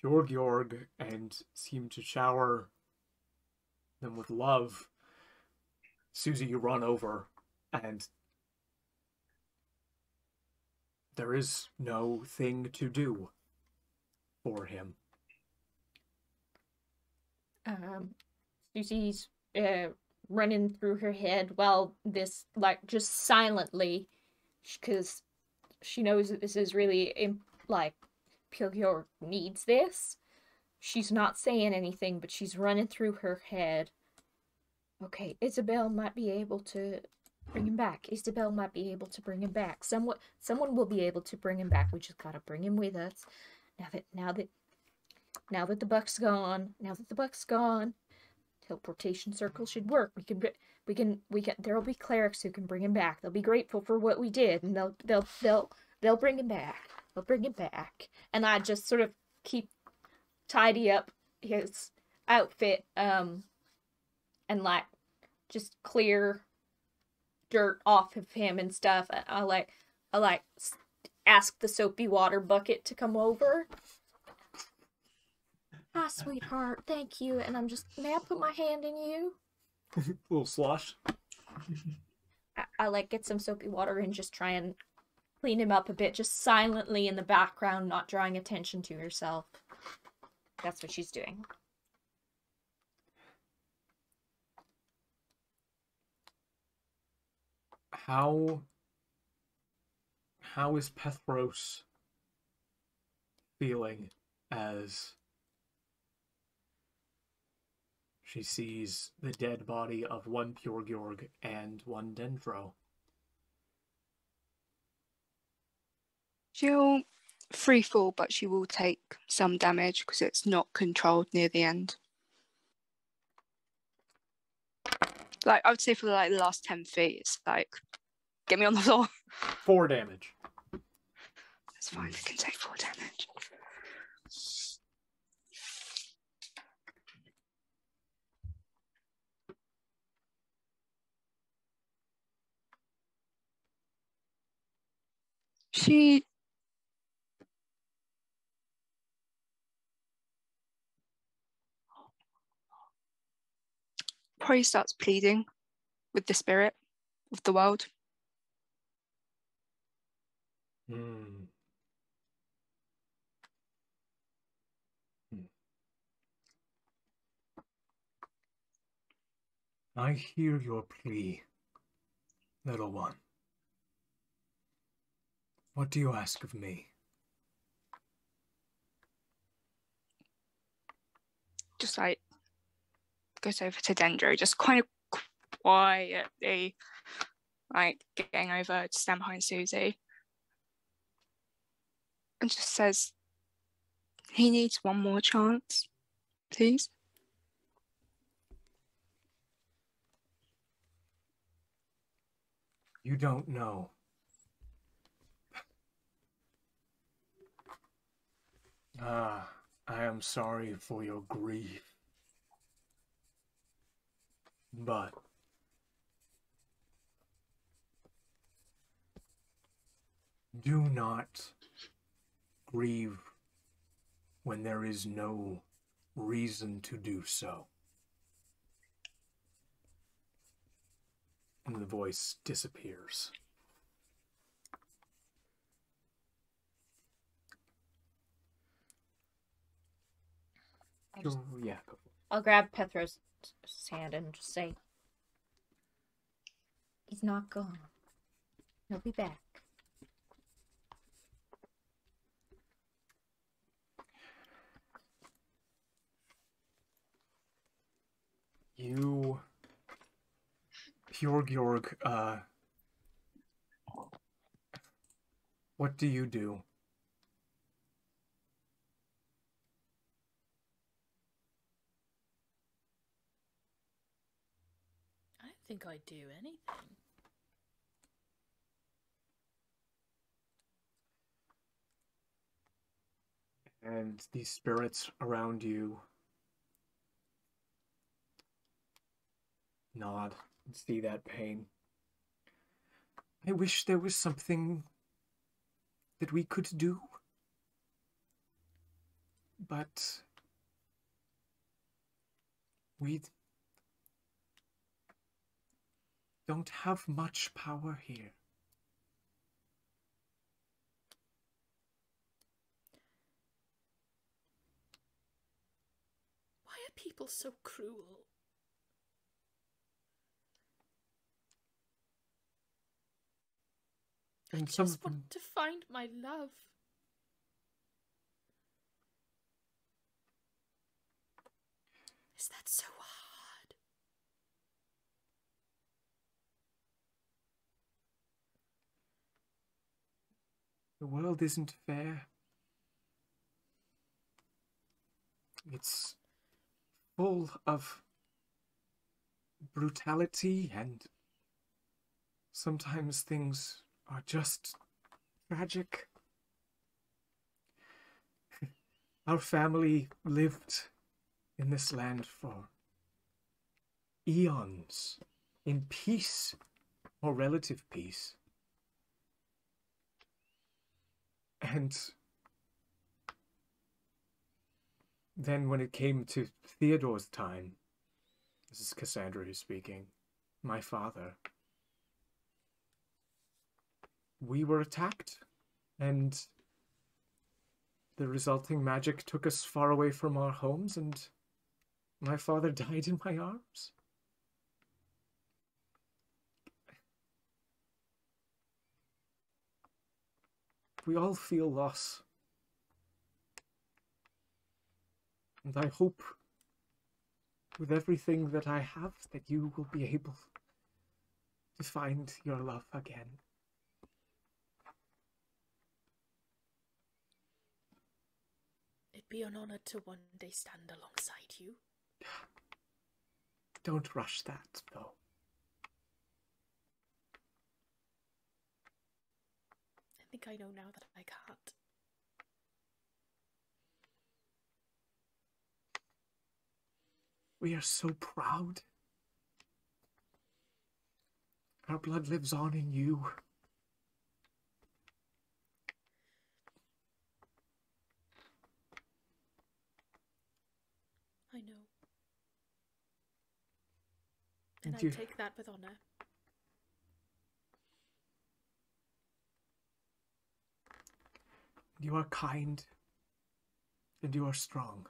Piuwhgieawrg and seem to shower them with love, Suzie, you run over, and there is no thing to do for him. Susie's running through her head while this, like, just silently, because she knows that this is really, like, Piuwhgieawrg needs this. She's not saying anything, but she's running through her head. Okay, Isabel might be able to bring him back. Isabel might be able to bring him back. Someone will be able to bring him back. We just gotta bring him with us. Now that the buck's gone, teleportation circle should work. We can. There'll be clerics who can bring him back. They'll be grateful for what we did, and they'll bring him back. They'll bring him back. And I just sort of tidy up his outfit, and like just clear dirt off of him and stuff. And I ask the soapy water bucket to come over. Hi, sweetheart. Thank you. And I'm just, may I put my hand in you? Little slosh. I like get some soapy water and just try and clean him up a bit, just silently in the background, not drawing attention to herself. That's what she's doing. How is Pethros feeling as she sees the dead body of one Piuwhgieawrg and one Dendro? She'll free fall, but she will take some damage because it's not controlled near the end. Like, I would say for like the last 10 feet, it's like, get me on the floor. 4 damage. That's fine, I can take 4 damage. She probably starts pleading with the spirit of the world. I hear your plea, little one. What do you ask of me? Just like goes over to Dendro, just kind of quietly, like getting over to stand behind Suzie, and just says, he needs one more chance, please. You don't know. I am sorry for your grief. But do not grieve when there is no reason to do so. And the voice disappears. Yeah. I'll grab Pethros' hand and just say, he's not gone. He'll be back. You, Piuwhgieawrg, what do you do? I don't think I do anything. And these spirits around you nod and see that pain. I wish there was something that we could do, but we don't have much power here. Why are people so cruel? And I some just of them, want to find my love. Is that so hard? the world isn't fair. It's full of brutality, and sometimes things are just tragic. Our family lived in this land for eons, in peace, or relative peace. And then when it came to Theodore's time, this is Cassandra who's speaking, my father, we were attacked, and the resulting magic took us far away from our homes, and my father died in my arms. We all feel loss. And I hope, with everything that I have, that you will be able to find your love again. It'd be an honor to one day stand alongside you. Don't rush that, though. I think I know now that I can't. We are so proud. Our blood lives on in you. I know. And I You- take that with honor. You are kind. And you are strong.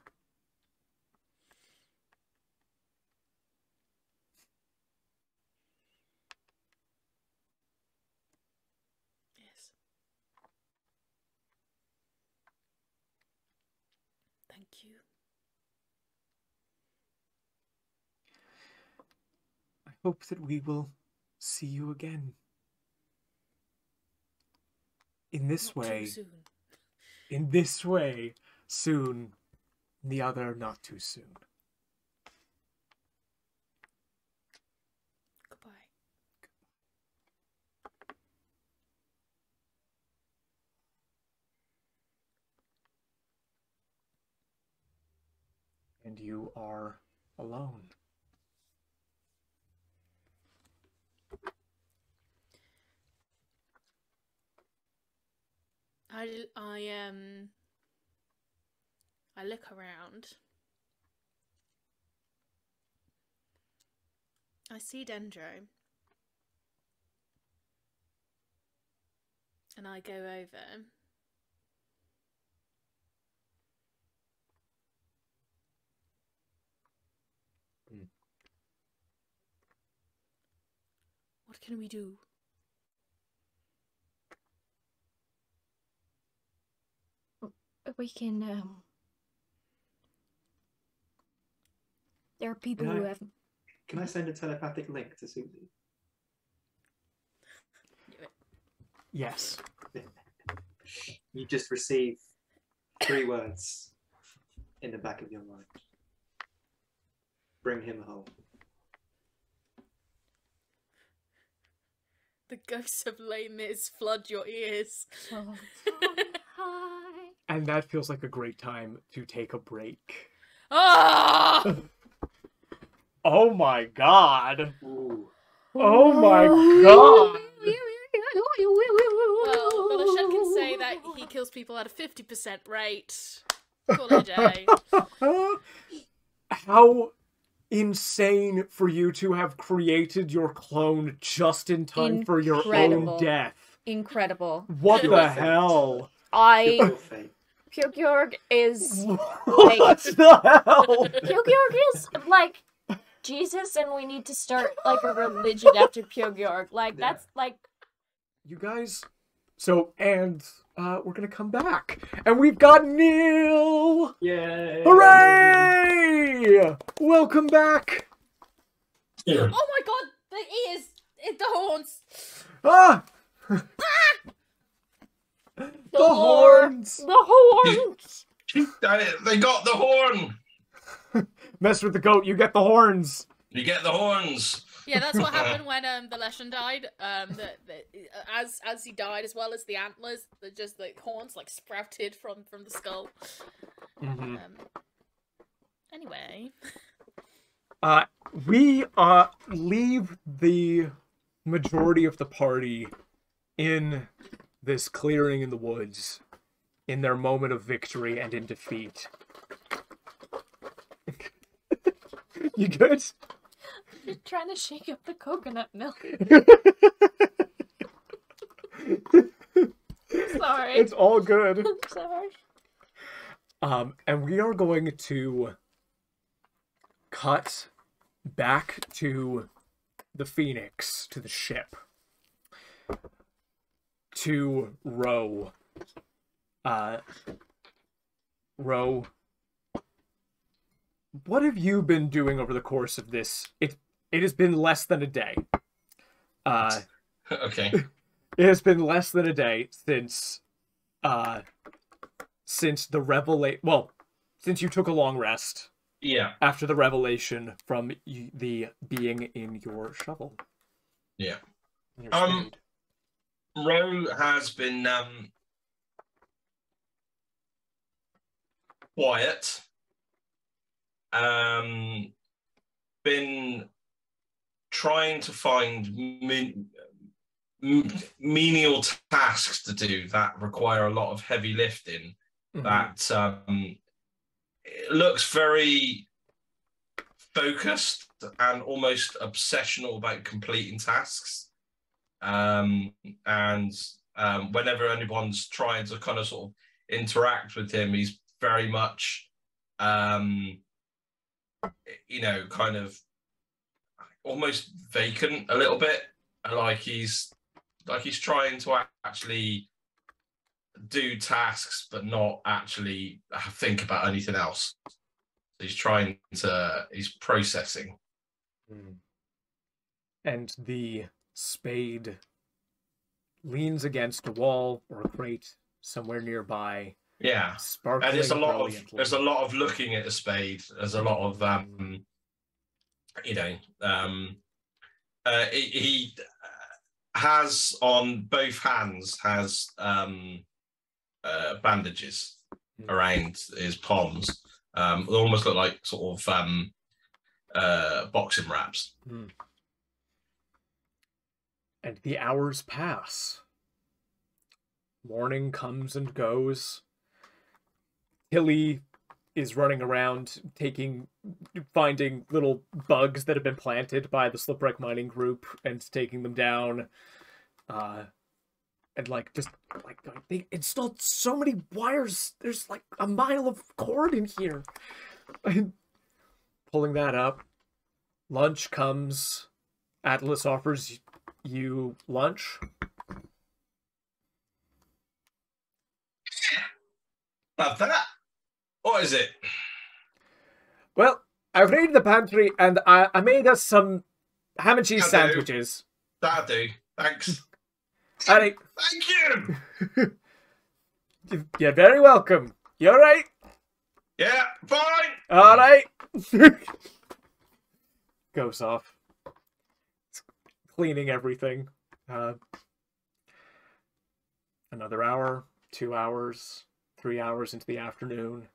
Yes. Thank you. I hope that we will see you again. In this Not way. too soon. In this way, soon. The other, not too soon. Goodbye. And you are alone. I look around. I see Dendro. And I go over. What can we do? We can, there are people Can who I- have... Can I send a telepathic link to Suzie? Yes. You just receive 3 words in the back of your mind. Bring him home. The ghosts of Les Mis flood your ears. And that feels like a great time to take a break. Ah! Oh my god! Ooh. Oh my god! Well, Belished can say that he kills people at a 50% rate. Call it a day. How insane for you to have created your clone just in time for your own Incredible. death. Incredible. What Your the fate. hell? Your fate. Piuwhgieawrg is... What the hell? Piuwhgieawrg is, like, Jesus, and we need to start, like, a religion after Piuwhgieawrg. Like, Yeah. that's, like... You guys, so, and we're gonna come back. And we've got Neil! Yay! Hooray! Welcome back! Oh my god! The ears! The horns! Ah! The horns! The horns! They got the horn. Mess with the goat, you get the horns. You get the horns. Yeah, that's what happened when the Leshen died. As he died, as well as the antlers, the horns like sprouted from the skull. Mm-hmm. Anyway, We leave the majority of the party in this clearing in the woods, in their moment of victory and in defeat. You good? Just trying to shake up the coconut milk. Sorry. It's all good. I'm sorry. And we are going to cut back to the Phoenix, to the ship, to Ro. Ro, what have you been doing over the course of this? It has been less than a day. Okay. It has been less than a day since the since you took a long rest. Yeah. After the revelation from the being in your shovel. Yeah. Your spade. Ro has been quiet. Been trying to find menial tasks to do that require a lot of heavy lifting. Mm-hmm. That it looks very focused and almost obsessional about completing tasks. Whenever anyone's trying to kind of sort of interact with him, he's very much, kind of almost vacant a little bit. Like he's trying to actually do tasks, but not actually think about anything else. He's processing. And the spade leans against a wall or a crate somewhere nearby. Yeah, sparkling. and there's a lot brilliantly. of looking at the spade. There's a lot of he has on both hands bandages around his palms. They almost look like sort of boxing wraps. And the hours pass. Morning comes and goes. Hilly is running around finding little bugs that have been planted by the Slipwreck Mining Group and taking them down. And they installed so many wires. There's like a mile of cord in here. Pulling that up. Lunch comes. Atlas offers you lunch. About that. What is it? Well, I've raided the pantry and I made us some ham and cheese sandwiches. That'll do. Thanks. All right. Thank you. You're very welcome. You all right? Yeah, fine. All right. Goes off. Cleaning everything. Another hour, 2 hours, 3 hours into the afternoon.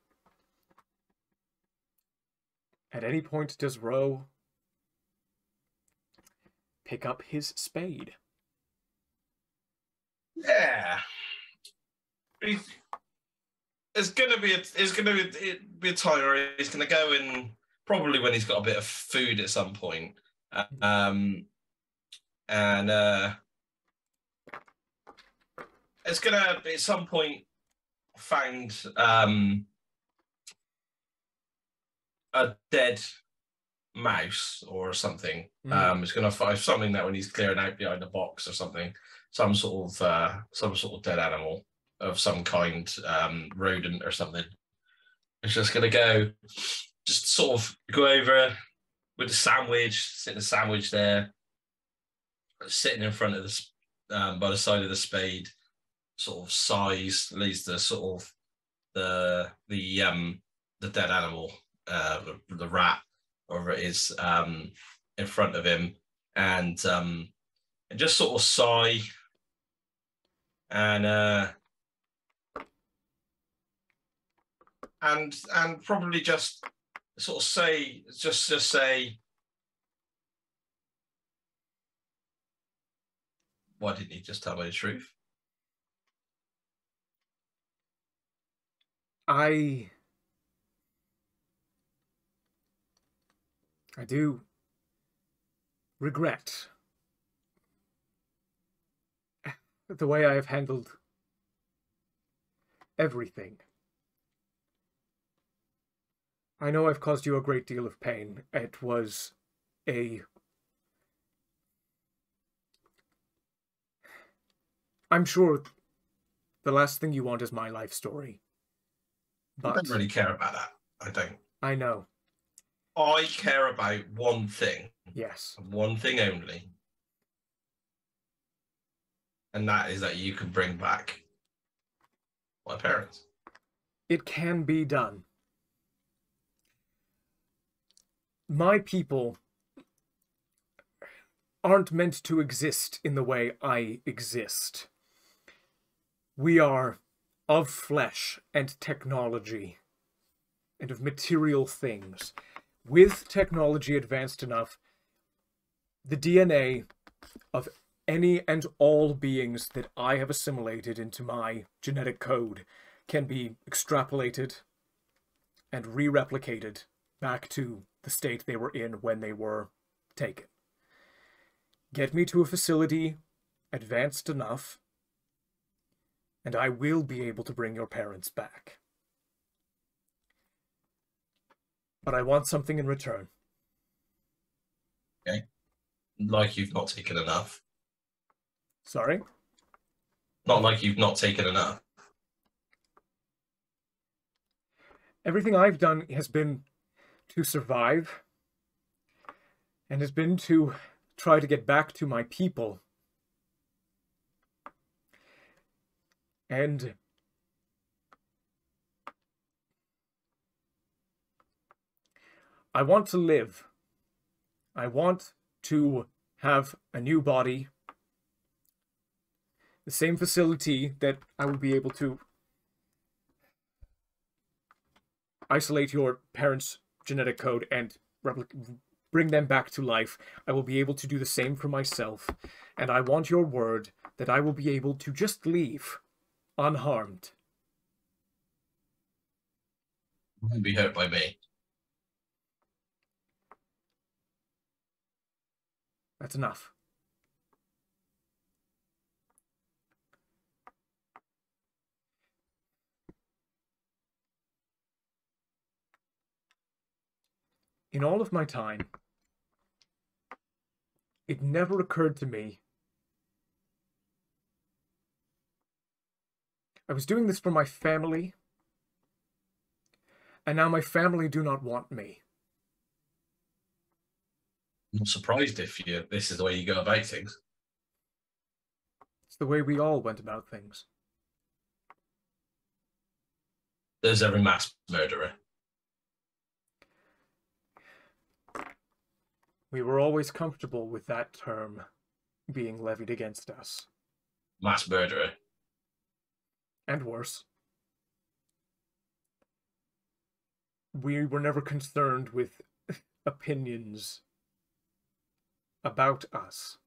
At any point does Ro pick up his spade? Yeah. It's gonna be a time where he's gonna go in, probably when he's got a bit of food at some point. It's gonna at some point find a dead mouse or something. It's gonna find something that when he's clearing out behind a box or something, some sort of dead animal of some kind, rodent or something. It's just gonna just sort of go over with the sandwich, sit the sandwich there, sitting in front of this by the side of the spade, sort of sighs, leaves the sort of the dead animal, the rat, whatever it is, in front of him, and just sort of sigh, and probably just sort of say, just say, why didn't you just tell me the truth? I I do regret the way I have handled everything. I know I've caused you a great deal of pain. It was I'm sure the last thing you want is my life story. But I don't really care about that. I don't. I know. I care about one thing. Yes. One thing only. And that is that you can bring back my parents. It can be done. My people aren't meant to exist in the way I exist. We are of flesh and technology and of material things. With technology advanced enough, the DNA of any and all beings that I have assimilated into my genetic code can be extrapolated and re-replicated back to the state they were in when they were taken. Get me to a facility advanced enough, and I will be able to bring your parents back. But I want something in return. Okay. Like you've not taken enough. Sorry? Not like you've not taken enough. Everything I've done has been to survive, and has been to try to get back to my people. And I want to live. I want to have a new body. The same facility that I will be able to isolate your parents' genetic code and bring them back to life. I will be able to do the same for myself. And I want your word that I will be able to just leave unharmed. You won't be hurt by me. That's enough. In all of my time, it never occurred to me. I was doing this for my family, and now my family do not want me. I'm not surprised if this is the way you go about things. It's the way we all went about things. There's every mass murderer. We were always comfortable with that term being levied against us. Mass murderer. And worse. We were never concerned with opinions about us.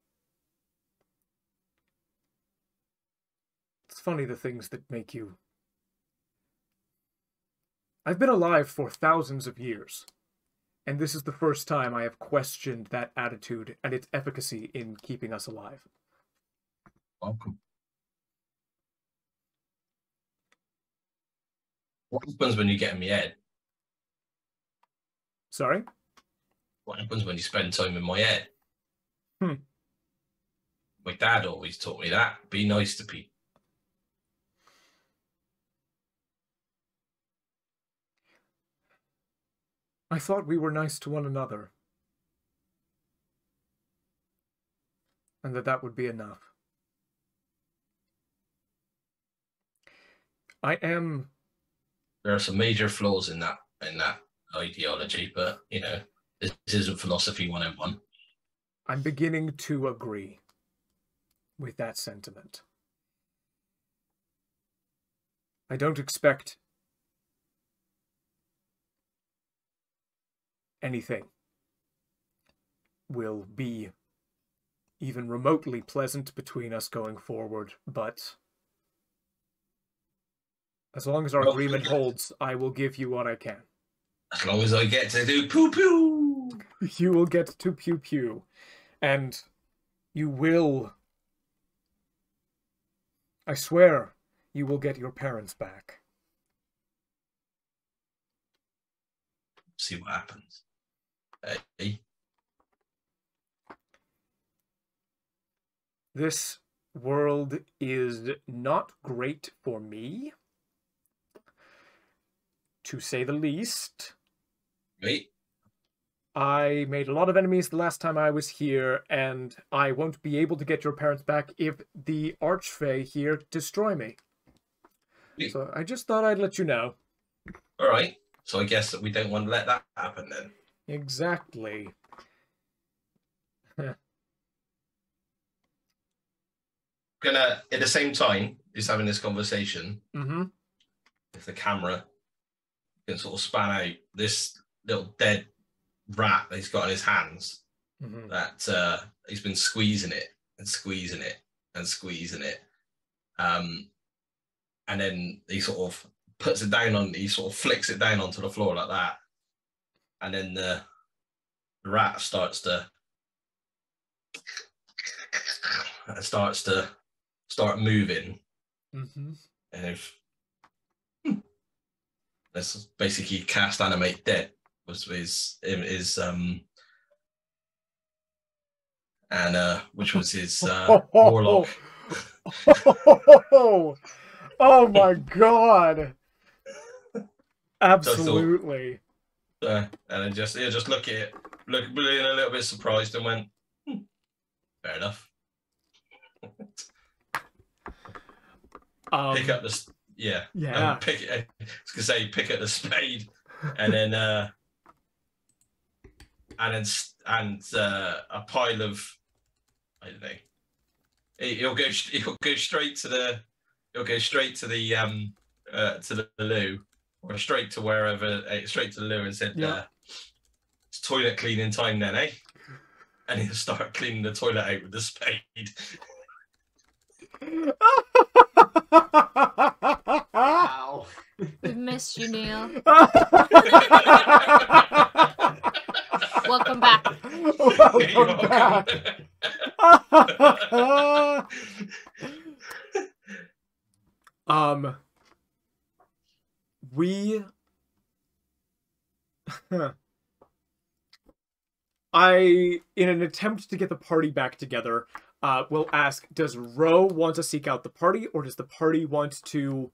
It's funny the things that make you... I've been alive for thousands of years, and this is the first time I have questioned that attitude and its efficacy in keeping us alive. Welcome. What happens when you get in my head? Sorry? What happens when you spend time in my head? My dad always taught me that. Be nice to people. I thought we were nice to one another. And that would be enough. I am... There are some major flaws in that ideology, but, you know, this isn't philosophy 101. I'm beginning to agree with that sentiment. I don't expect anything will be even remotely pleasant between us going forward, but as long as our agreement holds, I will give you what I can. As long as I get to do poo-poo! You will get to Pew Pew, and you will, I swear, you will get your parents back. See what happens. Hey. This world is not great for me, to say the least. Wait. I made a lot of enemies the last time I was here, and I won't be able to get your parents back if the Archfey here destroy me. Wait. So I just thought I'd let you know. All right. So I guess that we don't want to let that happen then. Exactly. Gonna, at the same time, he's having this conversation. Mm-hmm. If the camera can sort of span out this little dead rat that he's got in his hands, that he's been squeezing it and squeezing it and squeezing it. And then he sort of puts it down on, he sort of flicks it down onto the floor like that. And then the rat starts to start moving. Mm-hmm. And if that's basically cast animate dead was his and which was his warlock. Oh my god! Absolutely. And I just look at it, look a little bit surprised, and went, fair enough. Pick up the pick it. I was gonna say pick up the spade, and then a pile of, I don't know. He'll go straight to the loo, or straight to wherever, straight to the loo, and said, "It's toilet cleaning time then, eh?" And he'll start cleaning the toilet out with the spade. Wow. We've missed you, Neil. Welcome back. Welcome back. We in an attempt to get the party back together, will ask, does Ro want to seek out the party, or does the party want to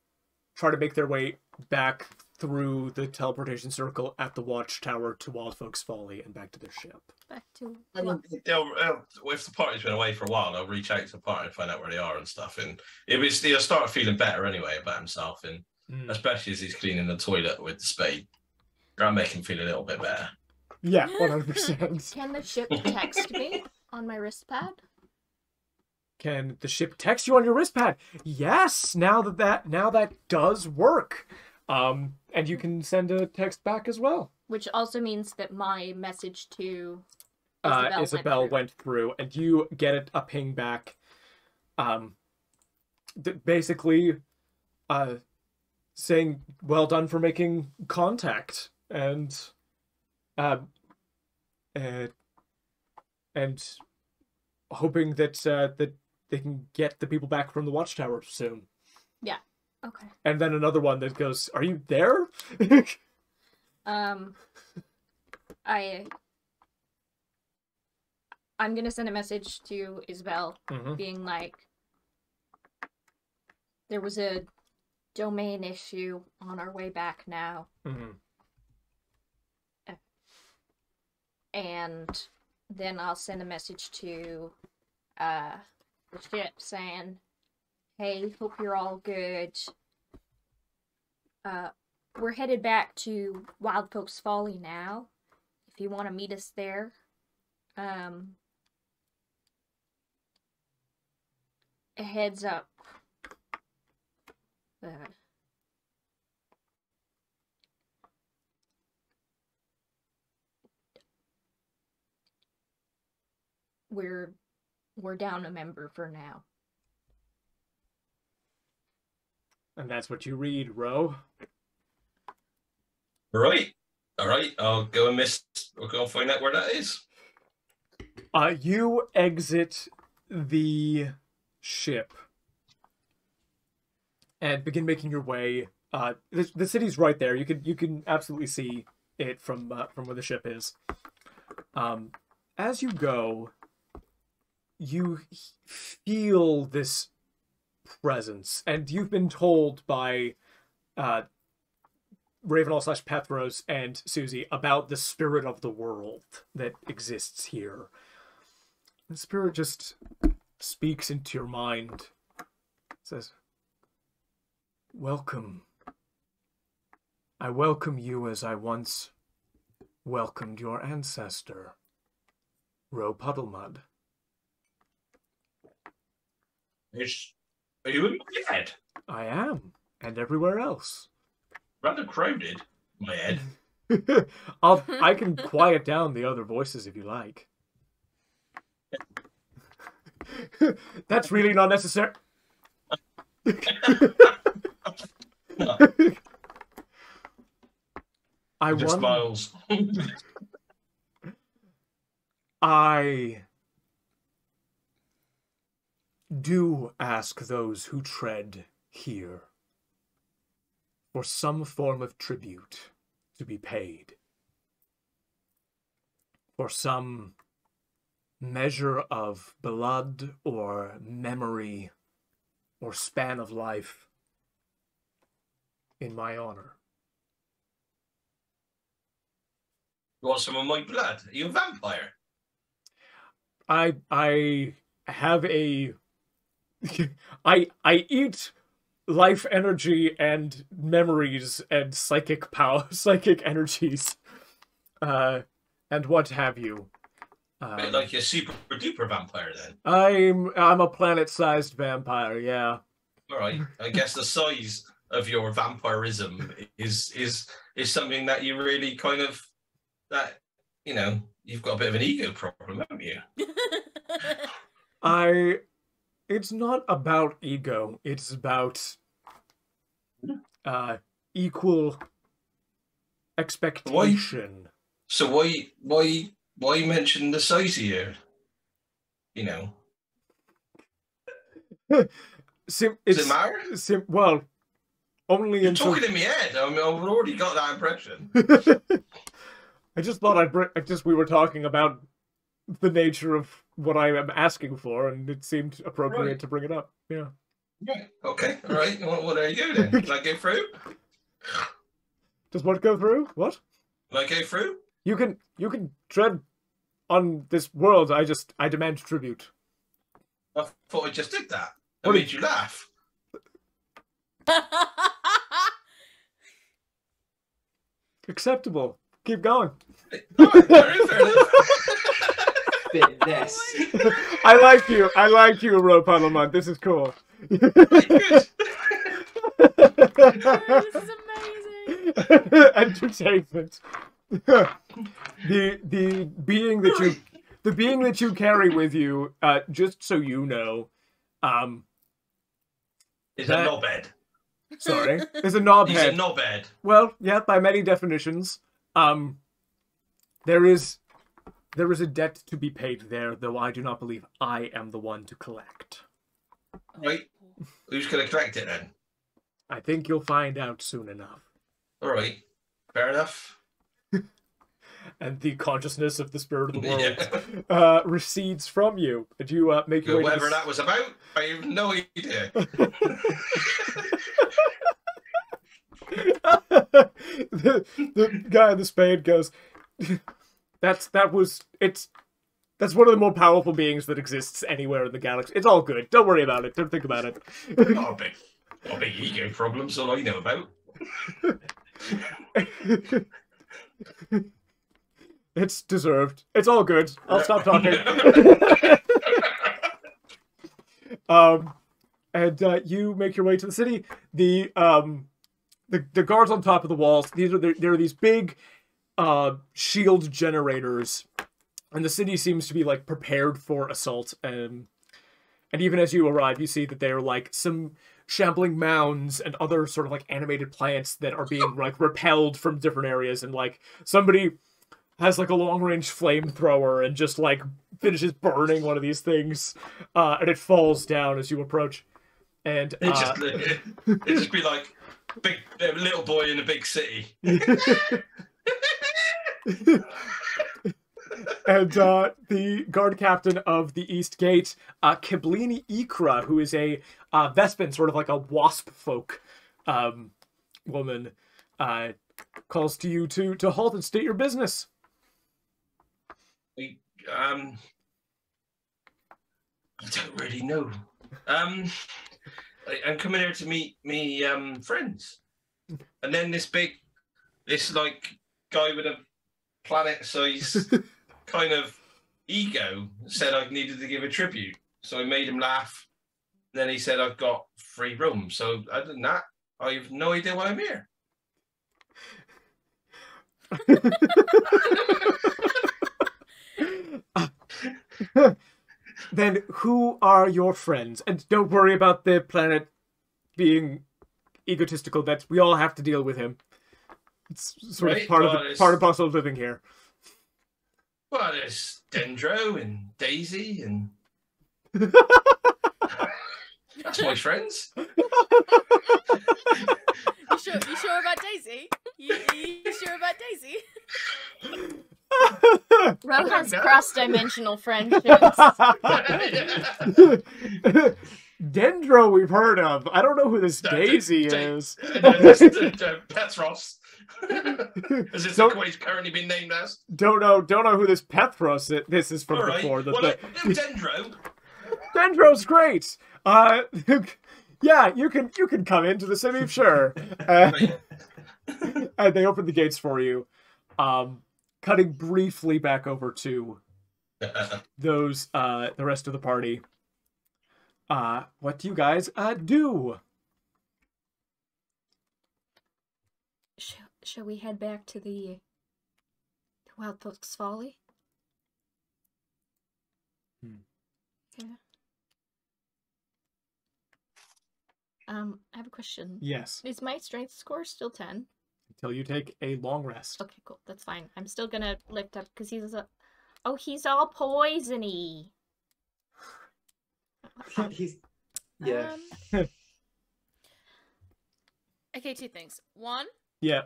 try to make their way back through the teleportation circle at the watchtower to Wildfolk's Folly and back to their ship? Back to I mean, if the party's been away for a while, they'll reach out to the party and find out where they are and stuff, and he'll start feeling better anyway about himself, and especially as he's cleaning the toilet with the spade. That'll make him feel a little bit better. Yeah, 100%. Can the ship text me on my wrist pad? Can the ship text you on your wrist pad? Yes, now that does work. And you can send a text back as well. Which also means that my message to Isabel went through, and you get a ping back. Basically, saying well done for making contact, and hoping that that they can get the people back from the watchtower soon. Yeah. Okay. And then another one that goes, "Are you there?" I'm gonna send a message to Isabel, being like, there was a domain issue on our way back now. And then I'll send a message to the ship saying, hey, hope you're all good. We're headed back to Wildfolk's Folly now, if you want to meet us there. A heads up. We're down a member for now. And that's what you read, Ro. Right. All right, I'll go and find out where that is. You exit the ship and begin making your way. The city's right there. You can absolutely see it from where the ship is. As you go, you feel this presence, and you've been told by Ravenall / Pethros and Suzie about the spirit of the world that exists here. The spirit just speaks into your mind. It says, "Welcome. I welcome you as I once welcomed your ancestor, Ro Puddlemud." Are you in my head? I am, and everywhere else. Rather crowded, my head. I can quiet down the other voices if you like. That's really not necessary. Just smiles. I do ask those who tread here for some form of tribute to be paid, for some measure of blood or memory or span of life in my honor. You want some of my blood? Are you a vampire? I have a I eat life energy and memories and psychic power, psychic energies, and what have you. A bit like a super duper vampire, then. I'm a planet-sized vampire. Yeah. All right. I guess the size of your vampirism is something that you really kind of you've got a bit of an ego problem, haven't you? It's not about ego. It's about equal expectation. So why mention the size of you? Does it matter? Well, only You're talking in my head. I mean, I've already got that impression. I just thought we were talking about the nature of what I am asking for, and it seemed appropriate to bring it up. Yeah. Right. Okay. All right. Well, there you go then. Can I go through? Does what go through? What? Can I go through? You can tread on this world. I demand tribute. I thought I just did that. I made you laugh. Acceptable. Keep going. All right, fair enough. Fitness. I like you, Ro Puddlemud. This is cool. Good. This is amazing. Entertainment. the being that you carry with you, just so you know, is a knobhead. Sorry, is a knobhead. He's a knobhead. Well, yeah, by many definitions. There is a debt to be paid there, though I do not believe I am the one to collect. Right. Who's going to collect it then? I think you'll find out soon enough. All right. Fair enough. And the consciousness of the spirit of the world recedes from you. Did you make your way whatever that was about? I have no idea. the guy in the spade goes, that's one of the more powerful beings that exists anywhere in the galaxy. It's all good. Don't worry about it. Don't think about it. Not a big ego problem, so all I know about. It's deserved. It's all good. I'll stop talking. And you make your way to the city. The guards on top of the walls. There are these big shield generators, and the city seems to be prepared for assault. And even as you arrive, you see that they are some shambling mounds and other sort of like animated plants that are being like repelled from different areas, and like somebody has like a long-range flamethrower and just like finishes burning one of these things, and it falls down as you approach. And It'd just be like big little boy in a big city. And the guard captain of the East Gate, Kiblini Ikra, who is a Vespin, sort of like a wasp folk woman, calls to you to halt and state your business. I don't really know. I'm coming here to meet me friends, and then this like guy with a planet-sized kind of ego said I needed to give a tribute, so I made him laugh. Then he said I've got free room. So other than that, I have no idea why I'm here. Then who are your friends? And don't worry about the planet being egotistical. That we all have to deal with him. It's sort of part and parcel of living here. Well, there's Dendro and Daisy and that's my friends. You sure about Daisy? You sure about Daisy? Ro has cross-dimensional friendships. Dendro we've heard of. I don't know who this Daisy is. Pethros. Is this the he's currently been named as? Don't know who this Pethros is. This is from before. Dendro. Dendro's great. Yeah, you can come into the city, sure. And they open the gates for you. Cutting briefly back over to those the rest of the party. What do you guys do? Shall we head back to the Wild Folks Folly? Yeah. I have a question. Yes. Is my strength score still 10? Until you take a long rest. Okay, cool. That's fine. I'm still gonna lift up because he's all poisony. Yeah. Okay, two things. One, Yeah.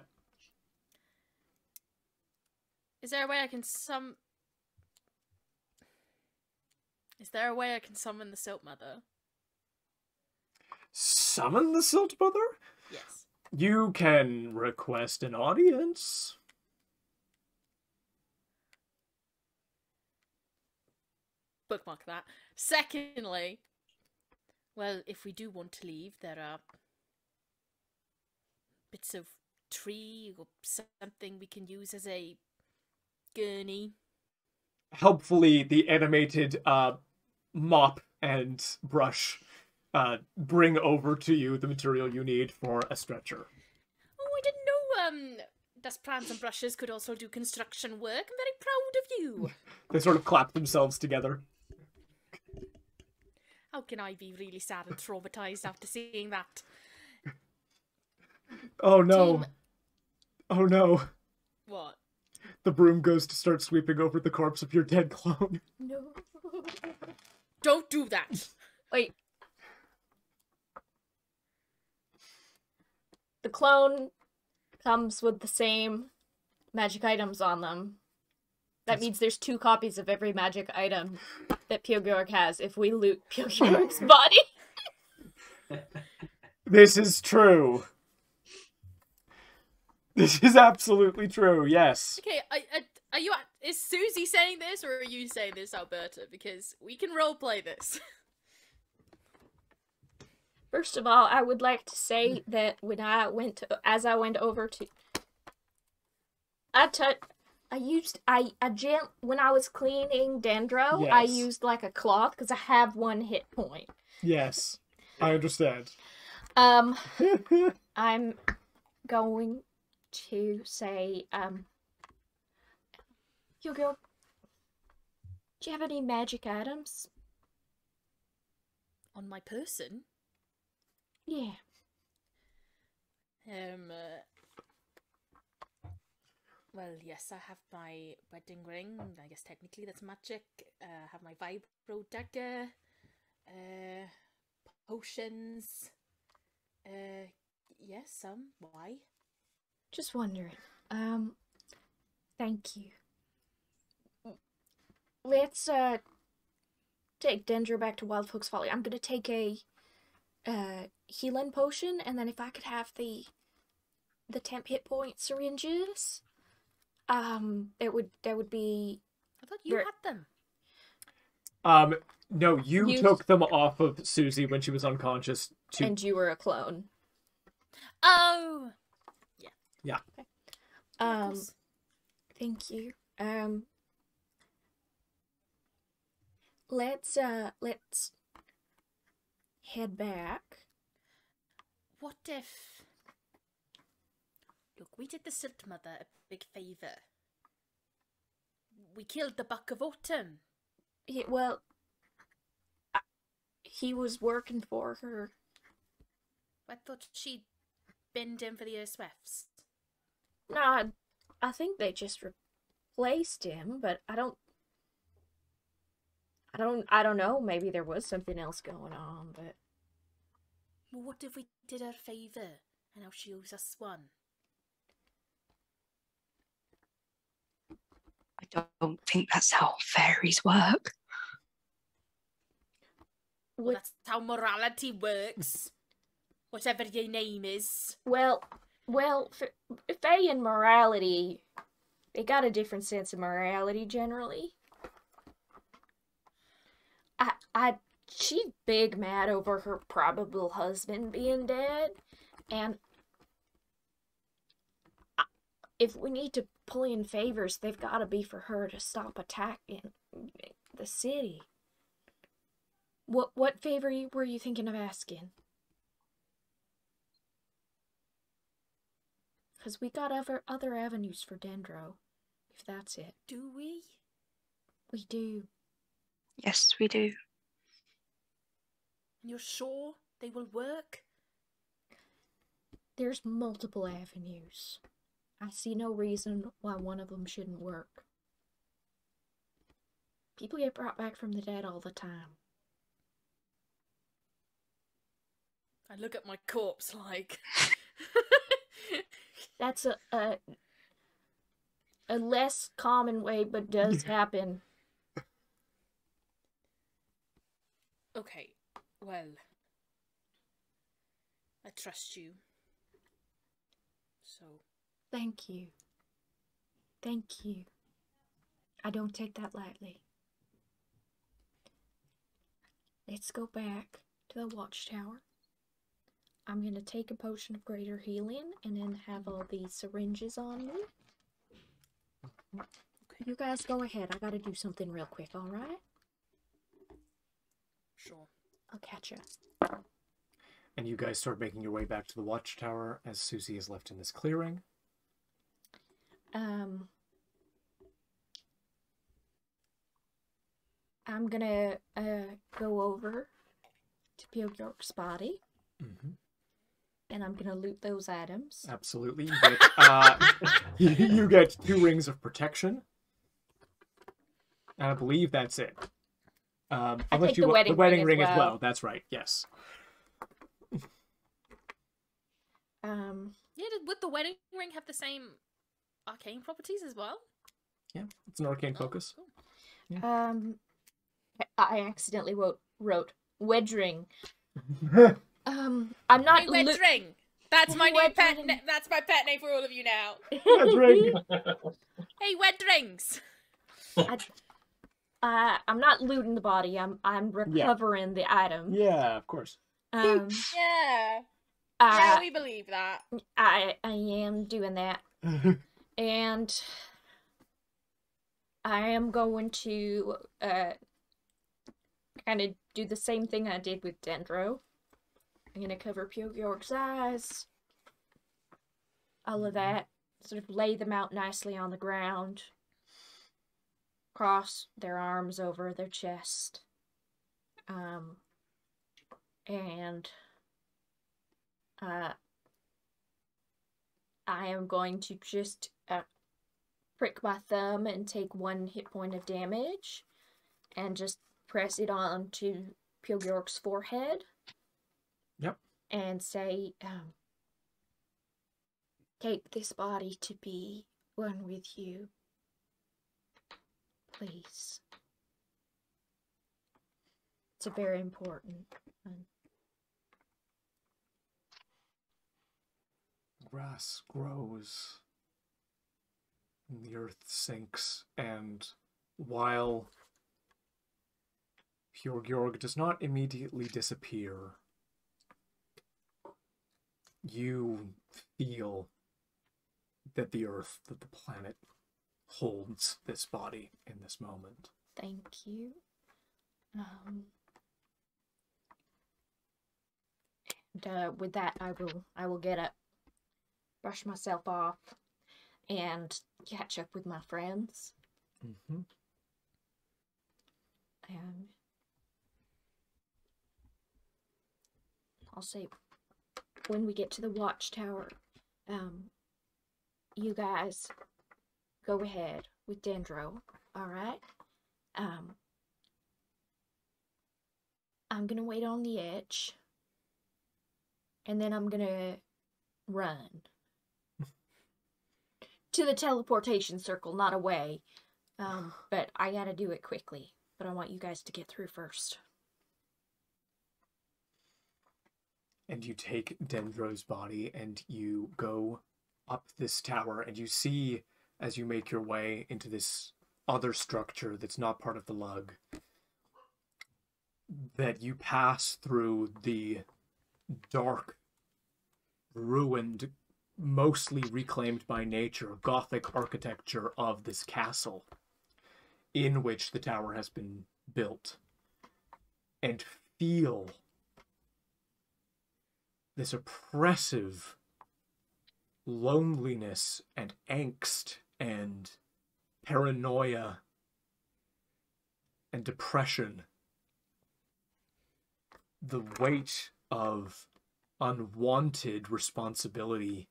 is there a way I can summon the Silt Mother? Summon the Silt Mother? Yes. You can request an audience. Bookmark that. Secondly, well, if we do want to leave, there are bits of tree or something we can use as a gurney. Helpfully, the animated mop and brush bring over to you the material you need for a stretcher. Oh, I didn't know dust plans and brushes could also do construction work. I'm very proud of you. They sort of clap themselves together. How can I be really sad and traumatized after seeing that? Oh no. Team... Oh no. What? The broom goes to start sweeping over the corpse of your dead clone. No. Don't do that. Wait. The clone comes with the same magic items on them. That means there's 2 copies of every magic item that Piuwhgieawrg has if we loot Piuwhgieawrg's body. This is true. This is absolutely true, yes. Okay, is Suzie saying this or are you saying this, Alberta? Because we can roleplay this. First of all, I would like to say that when I went over to, when I was cleaning Dendro, Yes. I used like a cloth because I have 1 hit point. Yes, I understand. I'm going to say, Piuwhgieawrg, do you have any magic items? On my person? Yeah. Well, yes, I have my wedding ring. I guess technically that's magic. I have my vibro dagger. Potions. Yes, some. Why? Just wondering. Thank you. Let's take Dendro back to Wild Folks Folly. I'm gonna take a healing potion, and then if I could have the temp hit point syringes, that would be. I thought you had them. No, you took them off of Suzie when she was unconscious. And you were a clone. Oh. Yeah. Okay. Thank you. Let's head back. What if... Look, we did the Silt Mother a big favour. We killed the Buck of Autumn. Yeah, well, he was working for her. I thought she'd binned him for the Swifts. Nah, I think they just replaced him, but I don't know. Maybe there was something else going on, but... Well, what if we did her a favour, and now she owes us one? I don't think that's how fairies work. Well, that's how morality works. Whatever your name is. Well, Fae and morality, they got a different sense of morality generally. She's big mad over her probable husband being dead, and if we need to pull in favors, they've got to be for her to stop attacking the city. What favor were you thinking of asking? Because we got other avenues for Dendro, if that's it. Do we? We do. Yes, we do. And you're sure they will work? There's multiple avenues. I see no reason why one of them shouldn't work. People get brought back from the dead all the time. I look at my corpse like... That's a less common way, but does happen. Okay, well... I trust you. So... Thank you. Thank you. I don't take that lightly. Let's go back to the watchtower. I'm going to take a potion of greater healing and then have all these syringes on me. Okay. You guys go ahead. I got to do something real quick, alright? Sure. I'll catch you. And you guys start making your way back to the watchtower as Suzie is left in this clearing. I'm gonna go over to Piuwhgieawrg's body, and I'm gonna loot those items. Absolutely. You get 2 rings of protection. And I believe that's it. I take the wedding ring as well. That's right, yes. Yeah, would the wedding ring have the same arcane properties as well? Yeah, it's an arcane focus. Cool. Yeah. I accidentally wrote wedge ring. I'm not. Hey, wedge ring. That's my new pet. That's my pet name for all of you now. Wedge ring. Hey, wedge rings. I'm not looting the body. I'm recovering the item. Yeah, of course. Yeah. Yeah, we believe that. I am doing that. And I am going to kind of do the same thing I did with Dendro. I'm going to cover Piuwhgieawrg's eyes. All of that. Sort of lay them out nicely on the ground. Cross their arms over their chest. And I am going to just prick my thumb and take 1 hit point of damage and just press it onto Piuwhgieawrg's forehead. Yep. And say, take this body to be one with you. Please. It's a very important one. Grass grows, and the earth sinks, and while Piuwhgieawrg does not immediately disappear, you feel that the earth, that the planet, holds this body in this moment. Thank you. And with that, I will get up, brush myself off, and catch up with my friends. Mm-hmm. And I'll say, when we get to the watchtower, you guys go ahead with Dendro, alright? I'm gonna wait on the edge, and then I'm gonna run to the teleportation circle, not away. But I gotta do it quickly. But I want you guys to get through first. And you take Dendro's body and you go up this tower, and you see, as you make your way into this other structure that's not part of the lug, that you pass through the dark, ruined, mostly reclaimed by nature, Gothic architecture of this castle in which the tower has been built, and feel this oppressive loneliness and angst and paranoia and depression. The weight of unwanted responsibility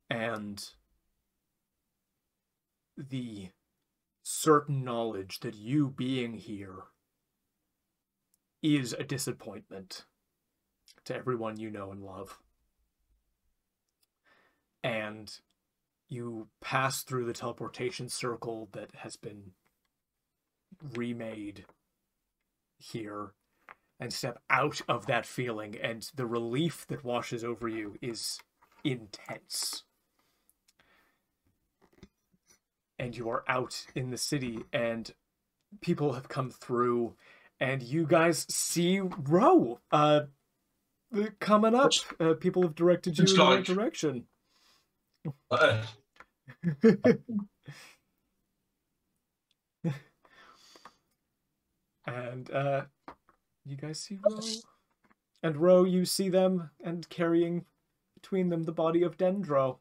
and the certain knowledge that you being here is a disappointment to everyone you know and love. And you pass through the teleportation circle that has been remade here and step out of that feeling, and the relief that washes over you is intense. And you are out in the city, and people have come through, and you guys see Ro coming up. People have directed you in the right direction. And you guys see Ro. And Ro, you see them, and carrying between them the body of Dendro.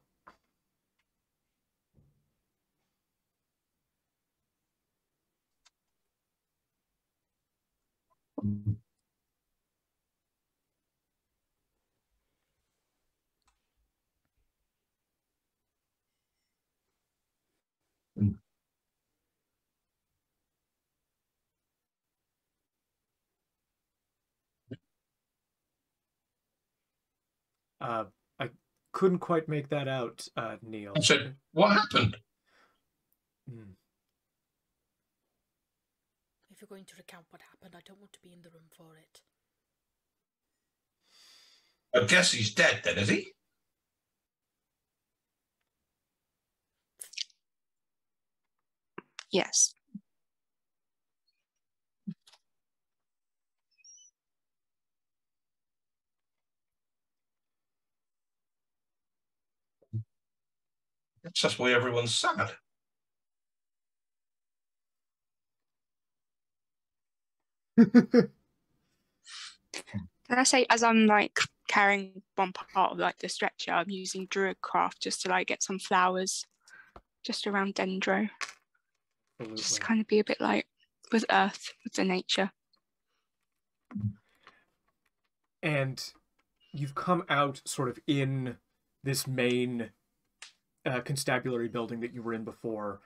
I couldn't quite make that out, Neil. I said, what happened? If you're going to recount what happened, I don't want to be in the room for it. I guess he's dead then, is he? Yes. That's why everyone's sad. Can I say, as I'm like carrying one part of like the stretcher, I'm using Druidcraft just to like get some flowers just around Dendro. Absolutely. Just kind of be a bit like with earth, with the nature. And you've come out sort of in this main constabulary building that you were in before,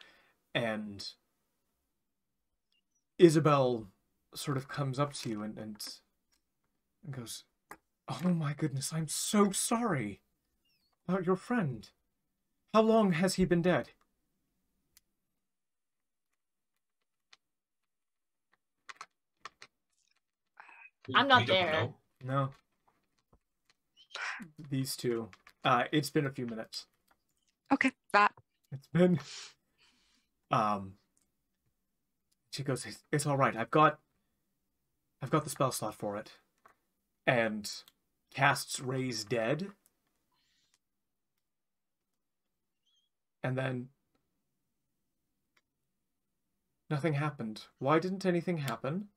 and Isabel sort of comes up to you and goes, "Oh my goodness, I'm so sorry about your friend. How long has he been dead?" I'm not We don't there. know. No. These two. It's been a few minutes. Okay, that. It's been... She goes, it's all right. I've got the spell slot for it. And casts Raise Dead. And then nothing happened. Why didn't anything happen?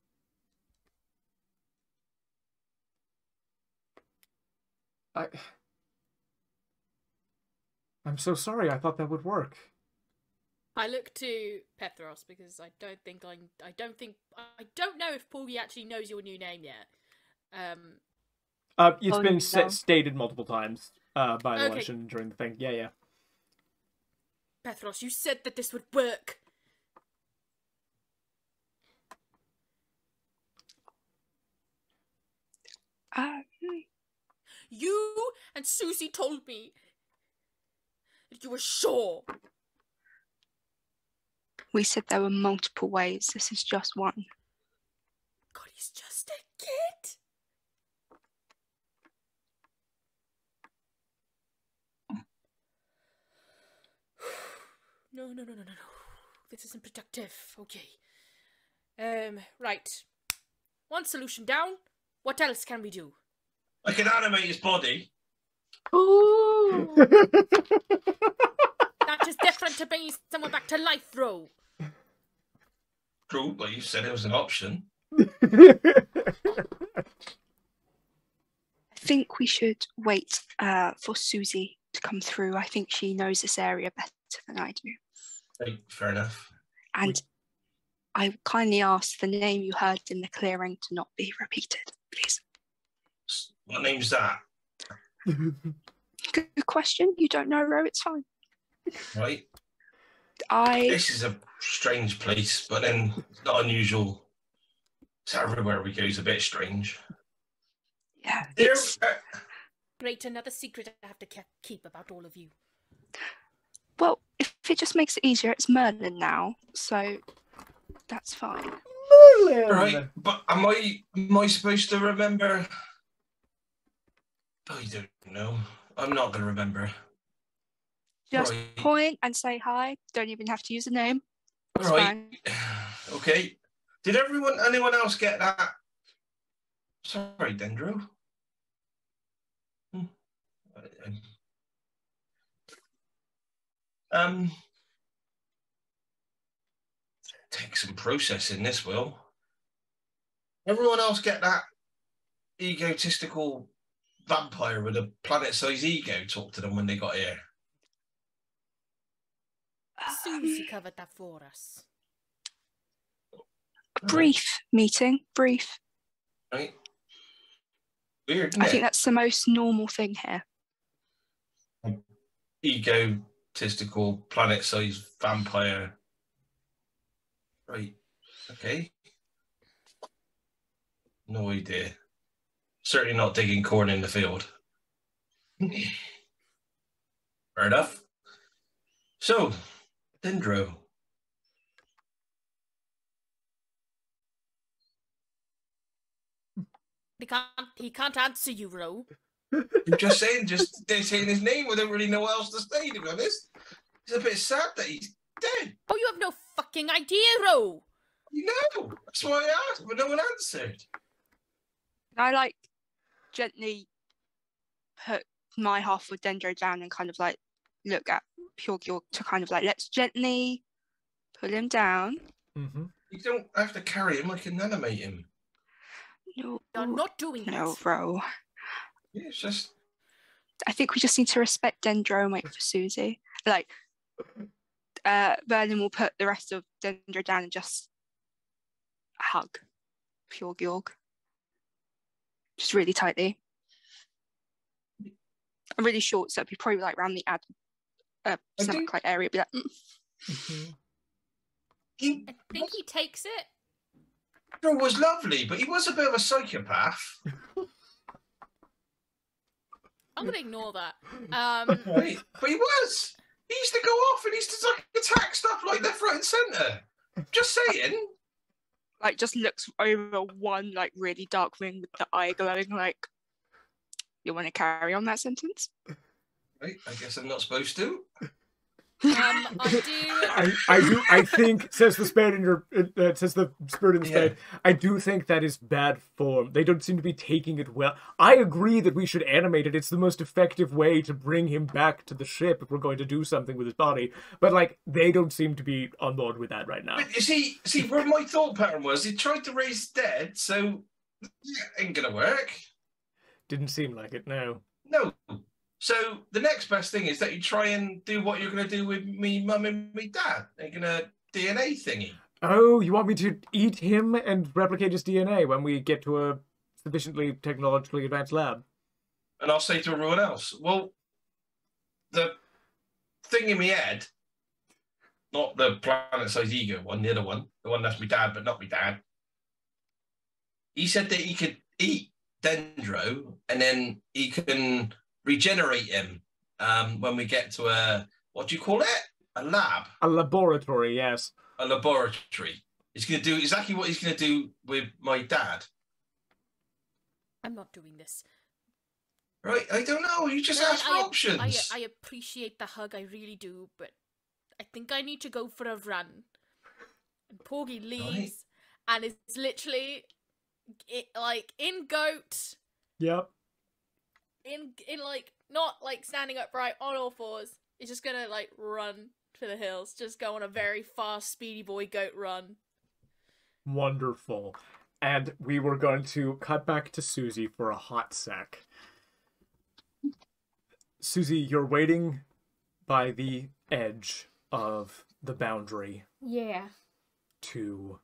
I'm so sorry. I thought that would work. I look to Pethros because I don't know if Porgy actually knows your new name yet. It's Oh, been no. stated multiple times by the Okay. legend during the thing. Yeah. Pethros, you said that this would work. You and Suzie told me that you were sure. We said there were multiple ways. This is just one. God, he's just a kid. No. This isn't productive. Okay. Right. One solution down. What else can we do? I can animate his body. Ooh. That is different to bringing someone back to life, bro. True, but you said it was an option. I think we should wait for Suzie to come through. I think she knows this area better than I do. Right, fair enough. And I kindly ask the name you heard in the clearing to not be repeated, please. What name's that? Good question. You don't know, Ro. It's fine. Right. I This is a strange place, but then it's not unusual. It's everywhere we go is a bit strange. yeah. There, It's Great, another secret I have to keep about all of you. well, if it just makes it easier, it's Merlin now, so that's fine. right, but am I supposed to remember? I don't know. I'm not going to remember. Just Right. point and say hi. Don't even have to use a name. It's Right. fine. Okay. Did anyone else get that? Sorry, Dendro. Take some processing, this will. Everyone else get that egotistical vampire with a planet-sized ego talk to them when they got here? Suzie covered that for us. Brief meeting. Brief. Right. Weird, isn't I think it? that's the most normal thing here. Egotistical planet-sized vampire. Right. Okay. No idea. Certainly not digging corn in the field. Fair enough. So, Dendro. He can't answer you, Ro. I'm just saying, they're saying his name. We don't really know what else to say, to be honest. It's a bit sad that he's dead. Oh, you have no fucking idea, Ro. You know, that's why I asked, but no one answered. I gently put my half of Dendro down and kind of look at Piuwhgieawrg to kind of let's gently put him down. Mm-hmm. You don't have to carry him. I can animate him. No, You're not doing that. no, Ro. Yeah, it's just. I think we just need to respect Dendro and wait for Suzie. Vernon will put the rest of Dendro down and just hug Piuwhgieawrg. Just really tightly. I'm really short, so it'd be probably like around the stomach like area. Be like, I think he takes it. Dendro was lovely, but he was a bit of a psychopath. I'm gonna ignore that. Right? But he was. He used to go off and he used to like attack stuff like left, right, and centre. Just saying. like just looks over one like really dark room with the eye glowing. Like, you want to carry on that sentence? Right? I guess I'm not supposed to. I do. I think says the spirit in your says the spirit in the spirit. I do think that is bad form. They don't seem to be taking it well. I agree that we should animate it. It's the most effective way to bring him back to the ship if we're going to do something with his body. But like, they don't seem to be on board with that right now. But you see where my thought pattern was. He tried to raise dead, so ain't gonna work. Didn't seem like it. No. No. So the next best thing is that you try and do what you're going to do with me mum and me dad. They're going to DNA thingy. Oh, you want me to eat him and replicate his DNA when we get to a sufficiently technologically advanced lab? And I'll say to everyone else, well, the thing in my head, not the planet-sized ego one, the other one, the one that's my dad but not my dad, he said that he could eat Dendro and then he can regenerate him when we get to a, what do you call it? A lab? A laboratory, yes. A laboratory. He's going to do exactly what he's going to do with my dad. I'm not doing this. Right, I don't know. You just asked for options. I appreciate the hug, I really do, but I think I need to go for a run. And Porgy leaves and is literally like in goat. Yep. In like not like standing upright on all fours. He's just gonna like run for the hills, just go on a very fast, speedy boy goat run. Wonderful. And we were going to cut back to Suzie for a hot sec. Suzie, you're waiting by the edge of the boundary. Yeah. To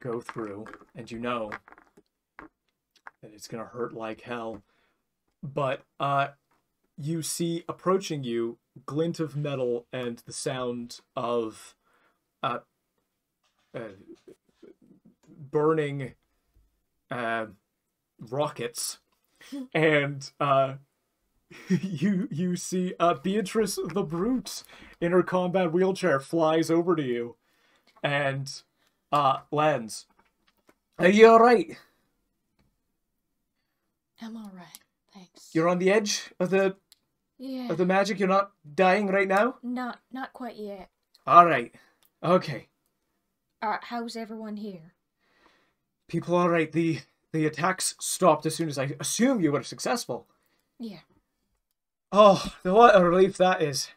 go through, and you know that it's gonna hurt like hell. But you see approaching you glint of metal and the sound of burning rockets, and you see Beatrice the Brute in her combat wheelchair flies over to you and lands. Are you all right? I'm all right, thanks. You're on the edge of the magic. You're not dying right now. Not quite yet. All right. Okay. How's everyone here? People all right. The attacks stopped as soon as I assume you were successful. Yeah. Oh, what a relief that is.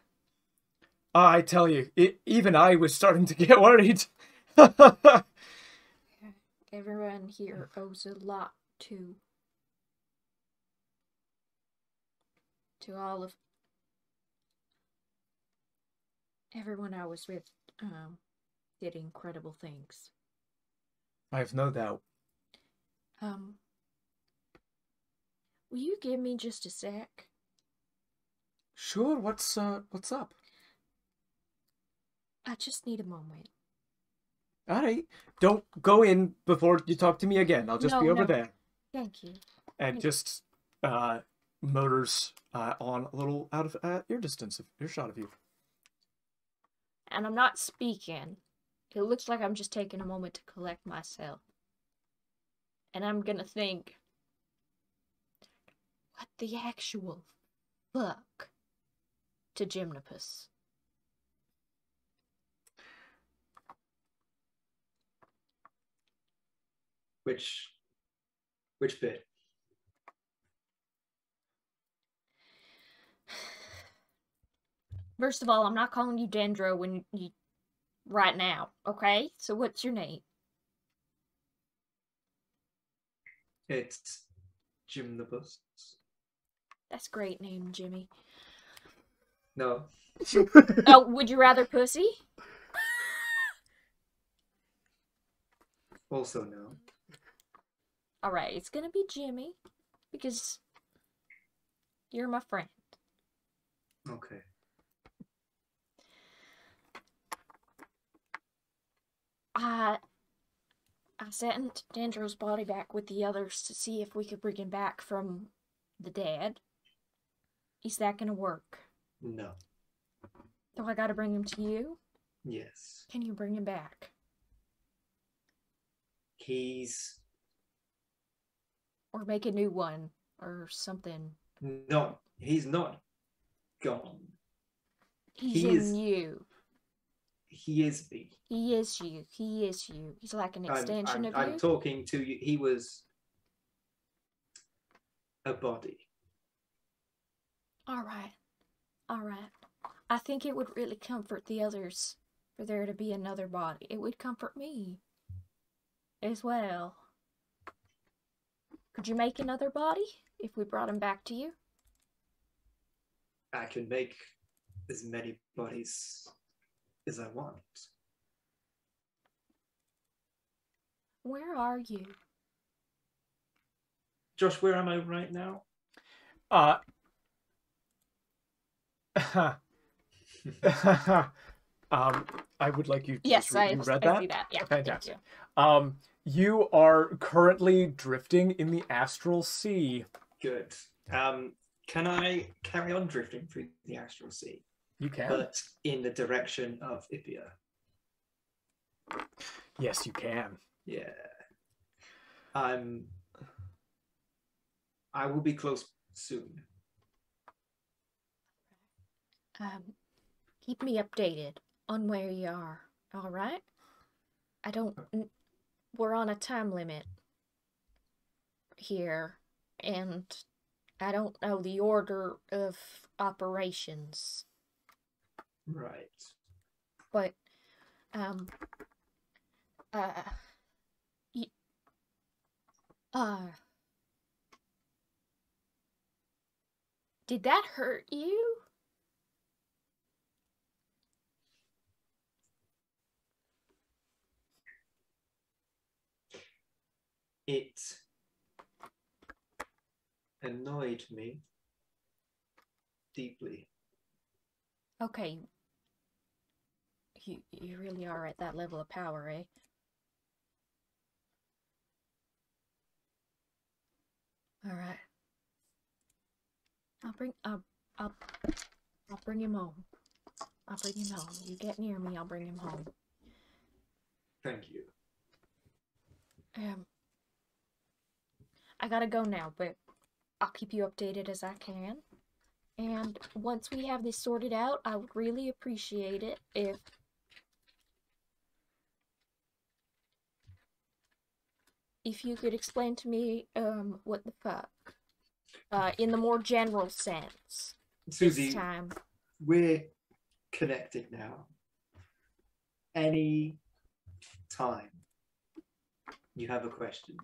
I tell you, even I was starting to get worried. Everyone here owes a lot to all of everyone I was with. Did incredible things. I have no doubt. Will you give me just a sec? Sure. What's up? I just need a moment. All right. Don't go in before you talk to me again. I'll just be over there. Thank you. And just motors on a little out of earshot of you. And I'm not speaking. It looks like I'm just taking a moment to collect myself. And I'm gonna think, what the actual fuck to Gymnopus? Which bit? First of all, I'm not calling you Dendro right now, okay? So what's your name? It's Jim the Bus. That's a great name, Jimmy. No. Oh, would you rather pussy? Also no. Alright, it's gonna be Jimmy. Because You're my friend. Okay. I sent Dendro's body back with the others to see if we could bring him back from the dead. Is that gonna work? No. So I gotta bring him to you? Yes. Can you bring him back? He's Or make a new one or something. not. He's not gone. He's He in is- you. He is me. He is you. He is you. He's like an extension of you. I'm talking to you. He was a body. All right. All right. I think it would really comfort the others for there to be another body. It would comfort me as well. Could you make another body if we brought him back to you? I can make as many bodies as I want. Where are you? Josh, where am I right now? I would like you to Yes, just read, you read that? I see that. Yeah, Fantastic. thank you. You are currently drifting in the astral sea. Good. Can I carry on drifting through the astral sea, You can. but in the direction of Ipia? Yes, you can. Yeah. I will be close soon. Keep me updated on where you are, all right? We're on a time limit here, and I don't know the order of operations, Right. but, did that hurt you? It annoyed me deeply. Okay. You really are at that level of power, eh? All right. I'll bring him home. I'll bring him home. You get near me, I'll bring him home. Thank you. I gotta go now, but I'll keep you updated as I can. And once we have this sorted out, I would really appreciate it if you could explain to me what the fuck in the more general sense this Suzie, time. we're connected now. Any time you have a question,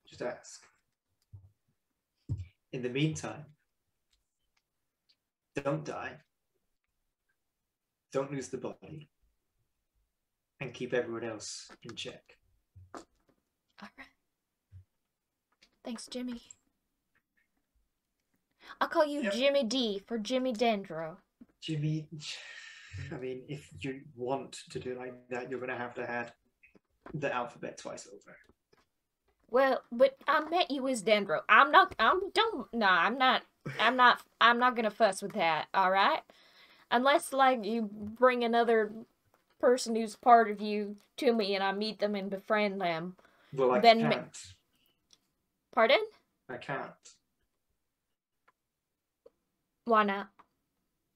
just ask. In the meantime, don't die, don't lose the body, and keep everyone else in check. All right. Thanks, Jimmy. I'll call you Yep. Jimmy D for Jimmy Dendro. Jimmy, I mean, if you want to do it like that, you're going to have the alphabet twice over. Well, but I met you as Dendro. I'm not gonna fuss with that, alright? Unless, like, you bring another person who's part of you to me and I meet them and befriend them. Well, I Then can't. Pardon? I can't. Why not?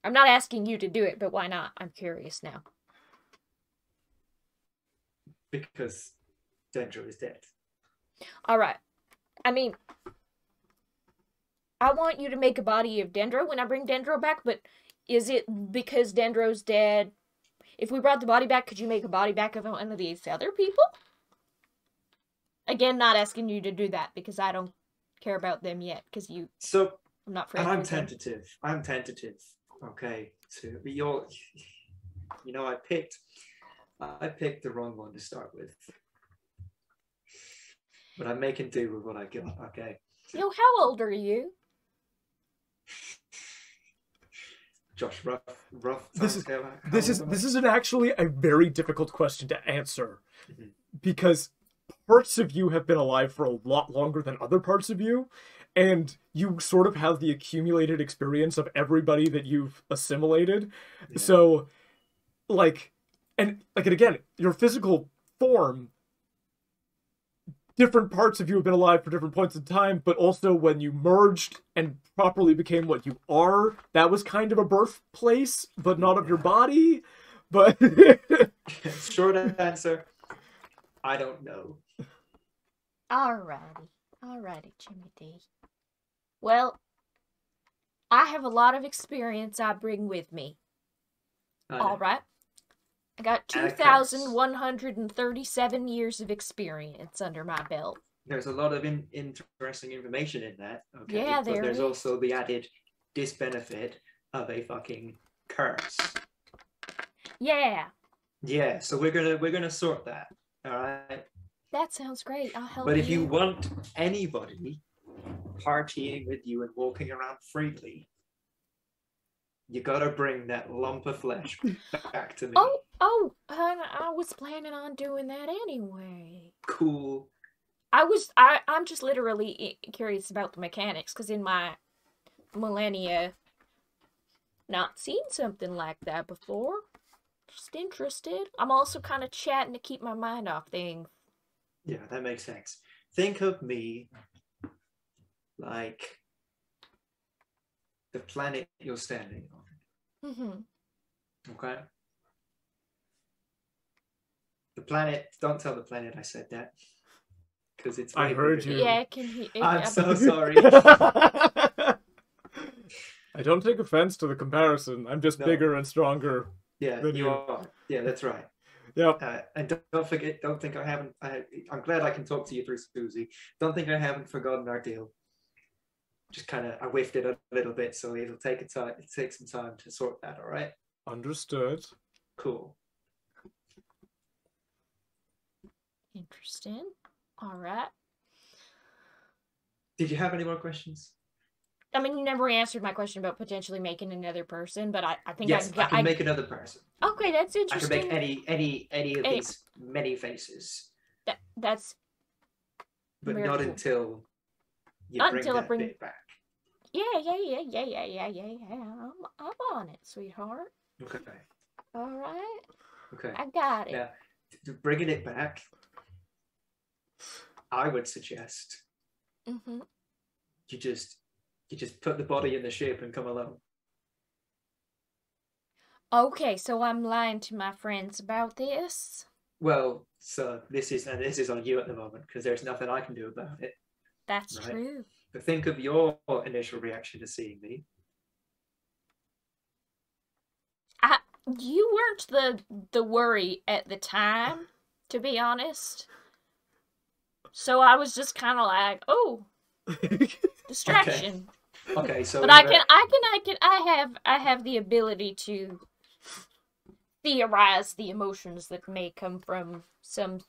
I'm not asking you to do it, but why not? I'm curious now. Because Dendro is dead. Alright. I mean, I want you to make a body of Dendro when I bring Dendro back, but is it because Dendro's dead? If we brought the body back, could you make a body back of one of these other people? Again, not asking you to do that because I don't care about them yet, because I'm not friends And I'm with them. tentative. I'm tentative. Okay. But I picked the wrong one to start with. But I'm making do with what I got. Okay. Yo, how old are you? Josh, rough This is timescale? this is actually a very difficult question to answer Mhm. because parts of you have been alive for a lot longer than other parts of you, and you sort of have the accumulated experience of everybody that you've assimilated. Yeah. So, and again, your physical form, different parts of you have been alive for different points in time, but also when you merged and properly became what you are, that was kind of a birthplace, but not of your body. But Short answer, I don't know. Alrighty, Jimmy D. Well, I have a lot of experience I bring with me. I know. Alright. I got And it counts. 2,137 years of experience under my belt. There's a lot of interesting information in that. Okay, Yeah, but there there's is. also the added disbenefit of a fucking curse. Yeah, Yeah, so we're gonna sort that. All right. that sounds great. I'll help But if you you. want anybody partying with you and walking around freely, you gotta bring that lump of flesh back to me. I was planning on doing that anyway. Cool. I'm just literally curious about the mechanics, because in my millennia, not seen something like that before. Just interested. I'm also kind of chatting to keep my mind off things. Yeah, that makes sense. Think of me like the planet you're standing on. Mm-hmm. Okay? The planet, don't tell the planet I said that. Because it's I way heard bigger you. than Yeah, can he? I'm so sorry. sorry. I don't take offense to the comparison. I'm just No. bigger and stronger. Yeah, Than you you. are. Yeah, that's right. Yep. And don't forget, don't think I haven't, I'm glad I can talk to you through Suzie. Don't think I haven't forgotten our deal. Just kind of, I whiffed it a little bit, so it'll take some time to sort that, all right? Understood. Cool. Interesting. All right. Did you have any more questions? I mean, you never answered my question about potentially making another person, but I think Yes, I can make another person. Okay, that's I can interesting. make any of these many faces, That's but very not cool. until you Not bring until I that bring- bit back. yeah. I'm on it, sweetheart. Okay. All right, Okay. I got it. Now, bringing it back, I would suggest Mm-hmm. you just put the body in the ship and come along. Okay, so I'm lying to my friends about this. Well, so this is on you at the moment because there's nothing I can do about it. That's Right. true. But think of your initial reaction to seeing me. You weren't the worry at the time, to be honest. So I was just kind of like, oh, distraction. Okay, so But I have the ability to theorize the emotions that may come from some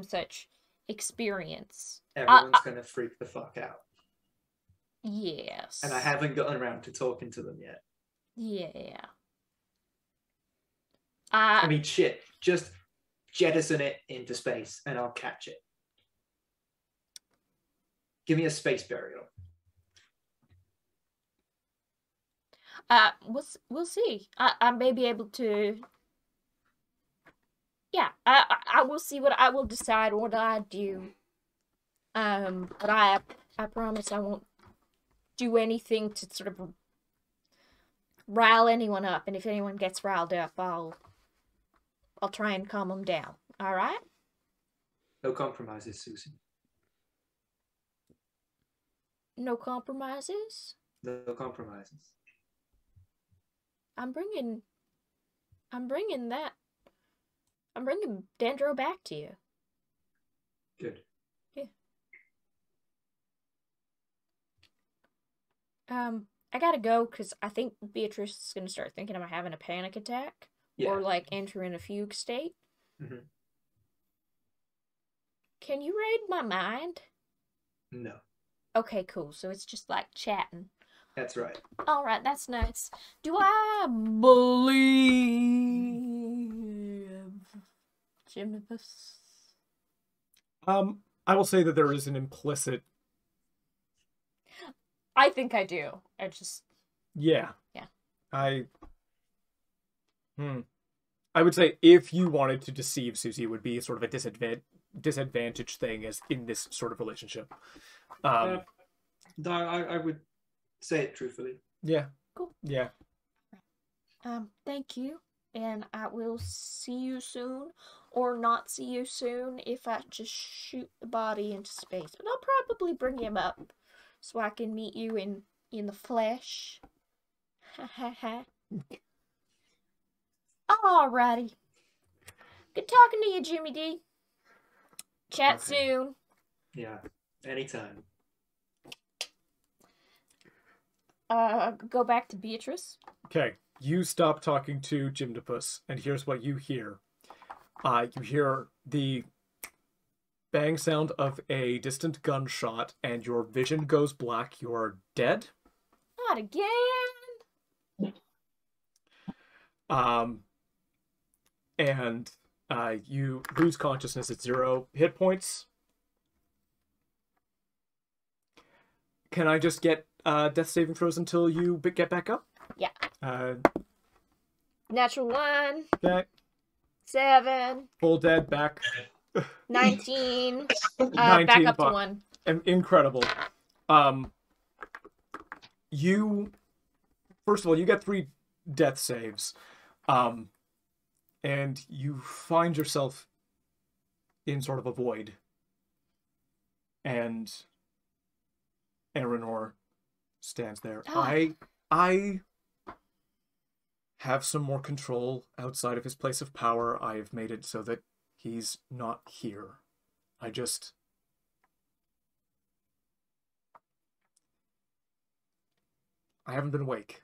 such experience. everyone's gonna freak the fuck out, Yes. and I haven't gotten around to talking to them yet. Yeah. I mean, shit, just jettison it into space, and I'll catch it. Give me a space burial. We'll see. I may be able to. Yeah, I will see what I will decide what I do. But I promise I won't do anything to sort of rile anyone up, and if anyone gets riled up, I'll try and calm them down. All right? No compromises, Susie. No compromises. No compromises. I'm bringing Dendro back to you. Good. I gotta go because I think Beatrice is gonna start thinking I'm having a panic attack or like entering a fugue state. Mm-hmm. Can you read my mind? No. Okay, cool. So it's just like chatting. That's right. All right, that's nice. Do I believe Gymnopus? I will say that there is an implicit. I think I do. I just Yeah. Yeah. I would say if you wanted to deceive Suzie, it would be sort of a disadvantage thing as in this sort of relationship. No, I would say it truthfully. Yeah. Cool. Yeah. Thank you, and I will see you soon, or not see you soon if I just shoot the body into space. But I'll probably bring him up so I can meet you in the flesh. Ha ha ha. Alrighty. Good talking to you, Jimmy D. Chat Okay. soon. Yeah, anytime. Go back to Beatrice. Okay. You stop talking to Gymnopus, and here's what you hear. You hear the bang sound of a distant gunshot, and your vision goes black. You're dead. Not again. And you lose consciousness at 0 hit points. Can I just get death saving throws until you get back up? Yeah. Okay. Natural 1. 7. Full dead, back. 19. 19 Back up to 1. Incredible. You, first of all, you get 3 death saves. And you find yourself in sort of a void. And Arinor stands there. Ah. I have some more control outside of his place of power. I have made it so that he's not here. I haven't been awake.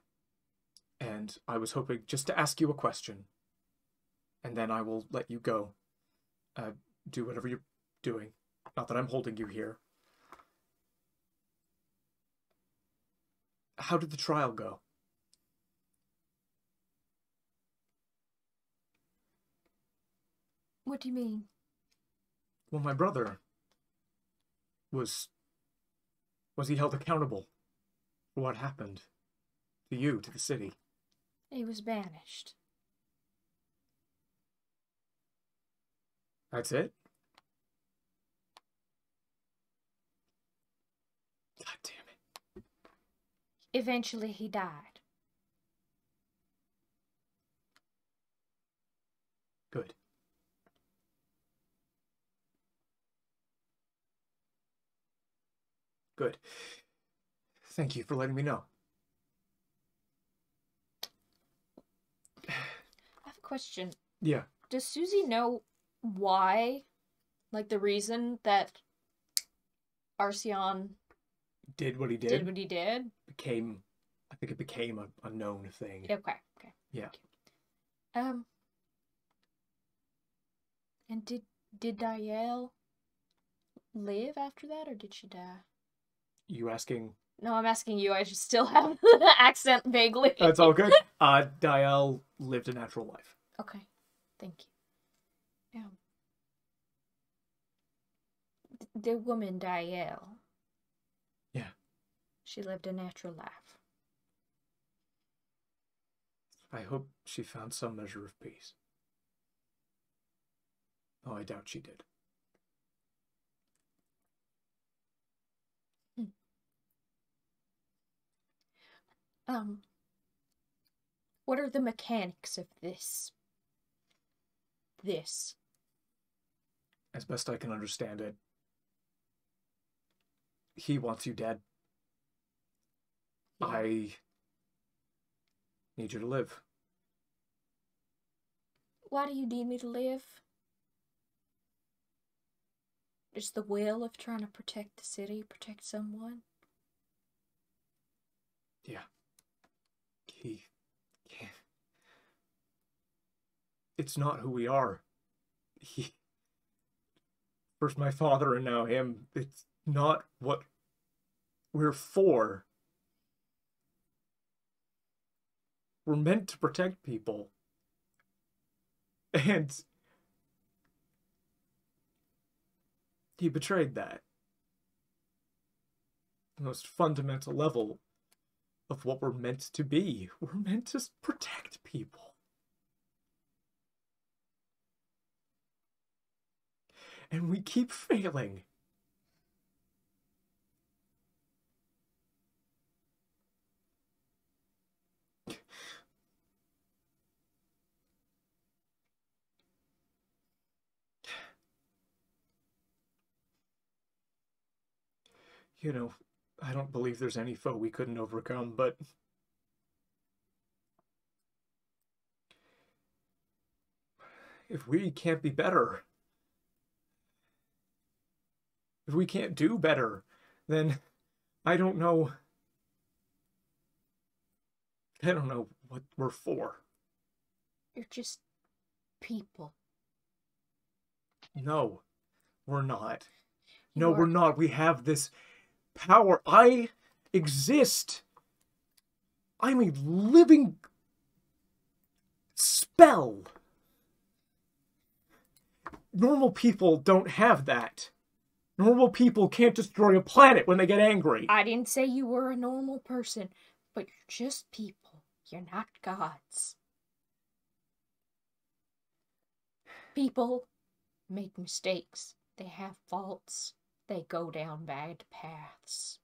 And I was hoping just to ask you a question. And then I will let you go. Do whatever you're doing. Not that I'm holding you here. How did the trial go? What do you mean? Well, my brother was he held accountable for what happened to you, to the city? He was banished. That's it? God damn it. Eventually he died. Good. Good. Thank you for letting me know. I have a question. Yeah. Does Suzie know why? Like the reason that Arceon Did what he did. did what he did? I think it became a known thing. Okay. Yeah. And did Diel live after that, or did she die? You asking? No, I'm asking you. I just still have the accent vaguely. That's all good. Diel lived a natural life. Okay, thank you. The woman Diel. Yeah. She lived a natural life. I hope she found some measure of peace. Oh, I doubt she did. What are the mechanics of this? As best I can understand it, he wants you dead. Yeah. I need you to live. Why do you need me to live? Just the will of trying to protect the city, protect someone? Yeah. He can't. It's not who we are. First my father and now him. It's not what we're for. We're meant to protect people. And he betrayed that. The most fundamental level of what we're meant to be. We're meant to protect people. And we keep failing. You know, I don't believe there's any foe we couldn't overcome, but if we can't be better, if we can't do better, then I don't know what we're for. You're just people. No, we're not. You No, are- we're not. We have this power. I exist. I'm a living spell. Normal people don't have that. Normal people can't destroy a planet when they get angry. I didn't say you were a normal person, but you're just people. You're not gods. People make mistakes. They have faults. They go down bad paths.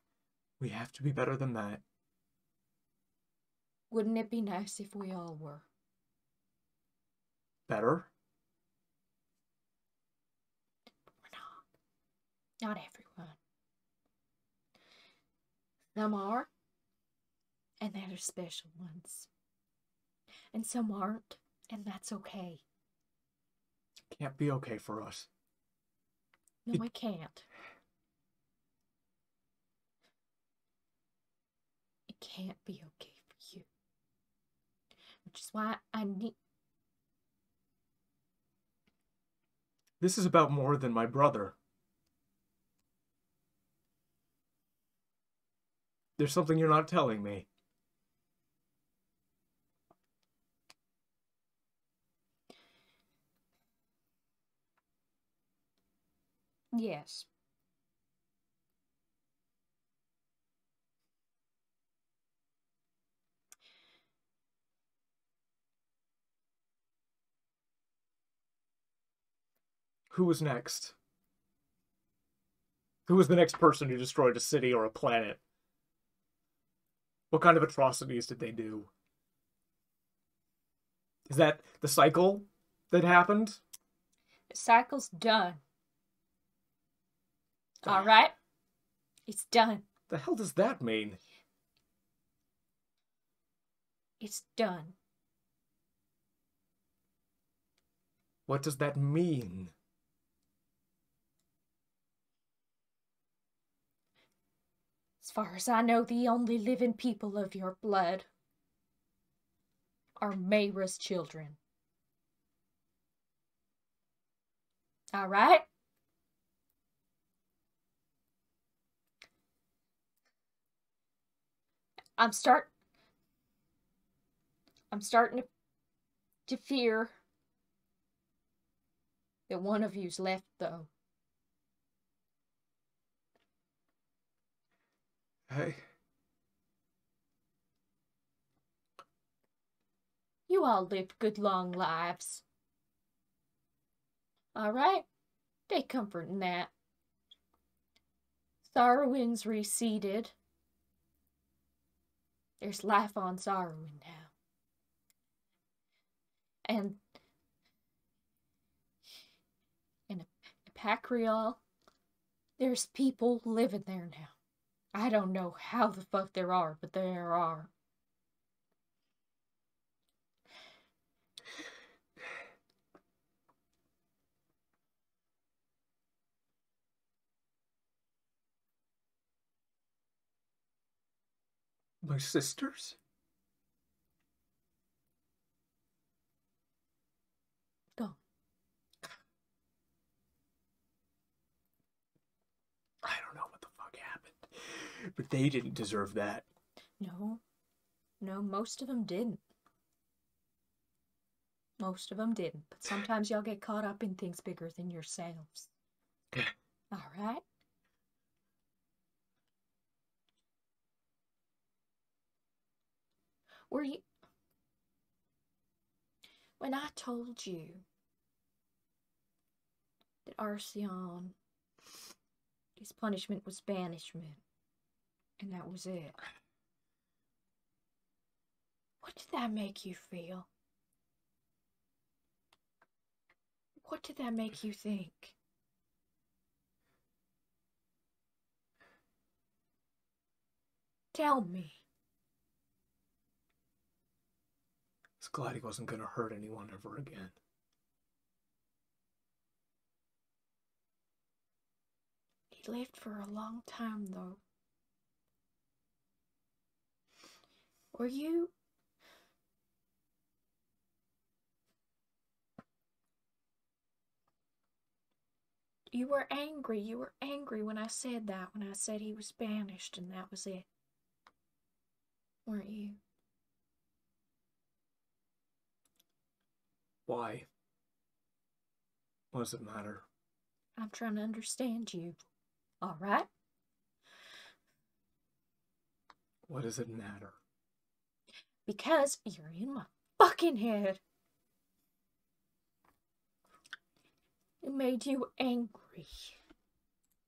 We have to be better than that. Wouldn't it be nice if we all were? Better? We're not. Not everyone. Some are, and they're the special ones. And some aren't, and that's okay. Can't be okay for us. No, I can't. It can't be okay for you. Which is why I need... This is about more than my brother. There's something you're not telling me. Yes. Who was next? Who was the next person who destroyed a city or a planet? What kind of atrocities did they do? Is that the cycle that happened? The cycle's done. All right? It's done. The hell does that mean? It's done. What does that mean? As far as I know, the only living people of your blood are Mayra's children. All right? I'm starting to fear that one of you's left, though. Hey. You all lived good long lives. All right? Take comfort in that. Sorrowing's receded. There's life on Sorrowing now. And in Pacreol, there's people living there now. I don't know how the fuck there are, but there are. My sisters? Go. I don't know what the fuck happened. But they didn't deserve that. No. No, most of them didn't. Most of them didn't, but sometimes y'all get caught up in things bigger than yourselves. All right? Were you... When I told you that Arceon, his punishment was banishment, and that was it, what did that make you feel? What did that make you think? Tell me. I was glad he wasn't going to hurt anyone ever again. He lived for a long time, though. Were you... You were angry. You were angry when I said that, when I said he was banished and that was it. Weren't you? Why? What does it matter? I'm trying to understand you. All right? What does it matter? Because you're in my fucking head. It made you angry.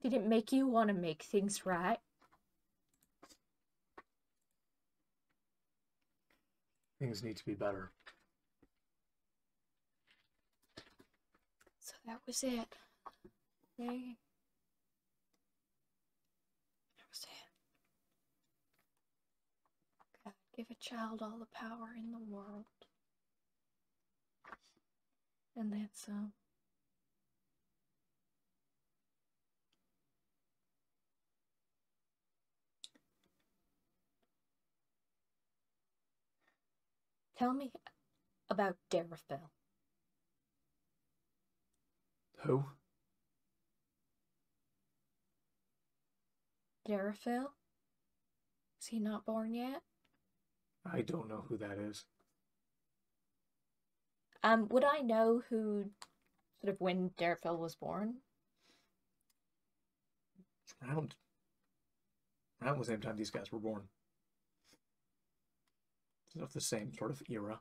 Did it make you want to make things right? Things need to be better. So that was it. Okay. That was it. God, give a child all the power in the world. And then some. Tell me about Darafel. Who? Darafel? Is he not born yet? I don't know who that is. Would I know who, sort of when Darafel was born? Around the same time these guys were born. Of the same sort of era.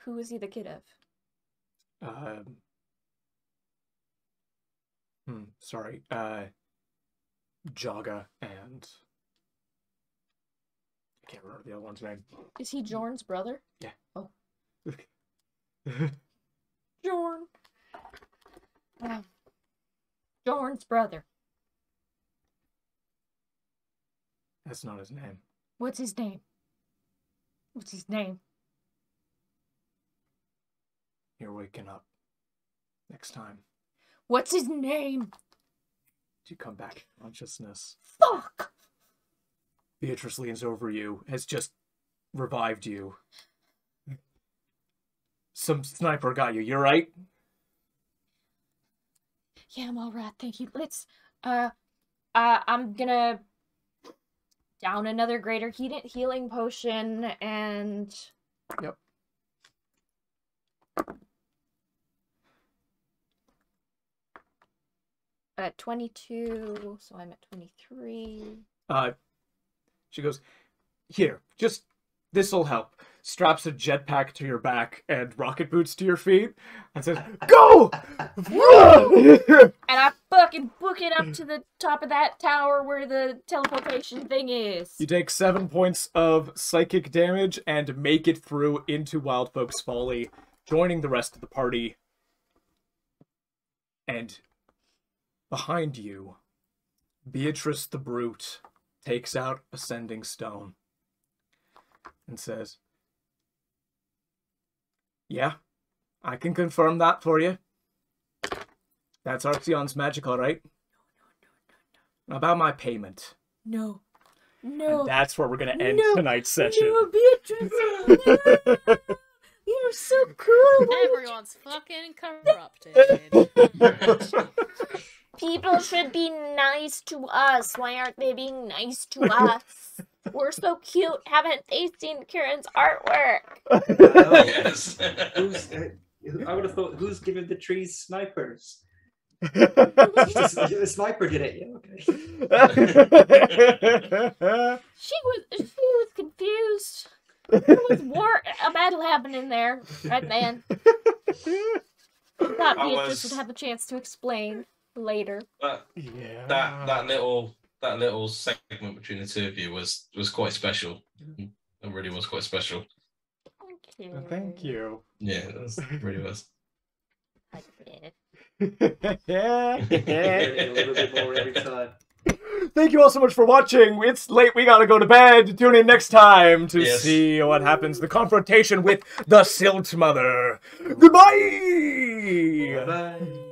Who is he the kid of? Sorry. Jaga and I can't remember the other one's name. Is he Jorn's brother? Yeah. Oh. Jorn. Jorn's brother. That's not his name. What's his name? What's his name? You're waking up. Next time. What's his name? You come back to consciousness. Fuck! Beatrice leans over you, has just revived you. Some sniper got you. You're right? Yeah, I'm alright, thank you. Let's, I'm gonna down another greater healing potion and... Yep. 22, so I'm at 23. She goes, here, just, this'll help. Straps a jetpack to your back and rocket boots to your feet and says, go! And I fucking book it up to the top of that tower where the teleportation thing is. You take 7 points of psychic damage and make it through into Wild Folk's Folly, joining the rest of the party. And behind you, Beatrice the Brute takes out a sending stone and says, yeah, I can confirm that for you. That's Arceon's magic, all right? No. About my payment. No. No. And that's where we're going to end tonight's session. No, Beatrice. No. You're so cool. Everyone's fucking corrupted. People should be nice to us. Why aren't they being nice to us? We're so cute. Haven't they seen Kieran's artwork? Yes. I would have thought, who's giving the trees snipers? The sniper did it. Yeah, okay. She was confused. There was a battle happening there right then. Thought me just would have a chance to explain later. That little segment between the two of you was quite special. It really was quite special. Thank you. Thank you. Yeah, it really was. I did. A little bit more every time. Thank you all so much for watching. It's late. We gotta go to bed. Tune in next time to see what happens. The confrontation with the Silt Mother. Goodbye. Bye.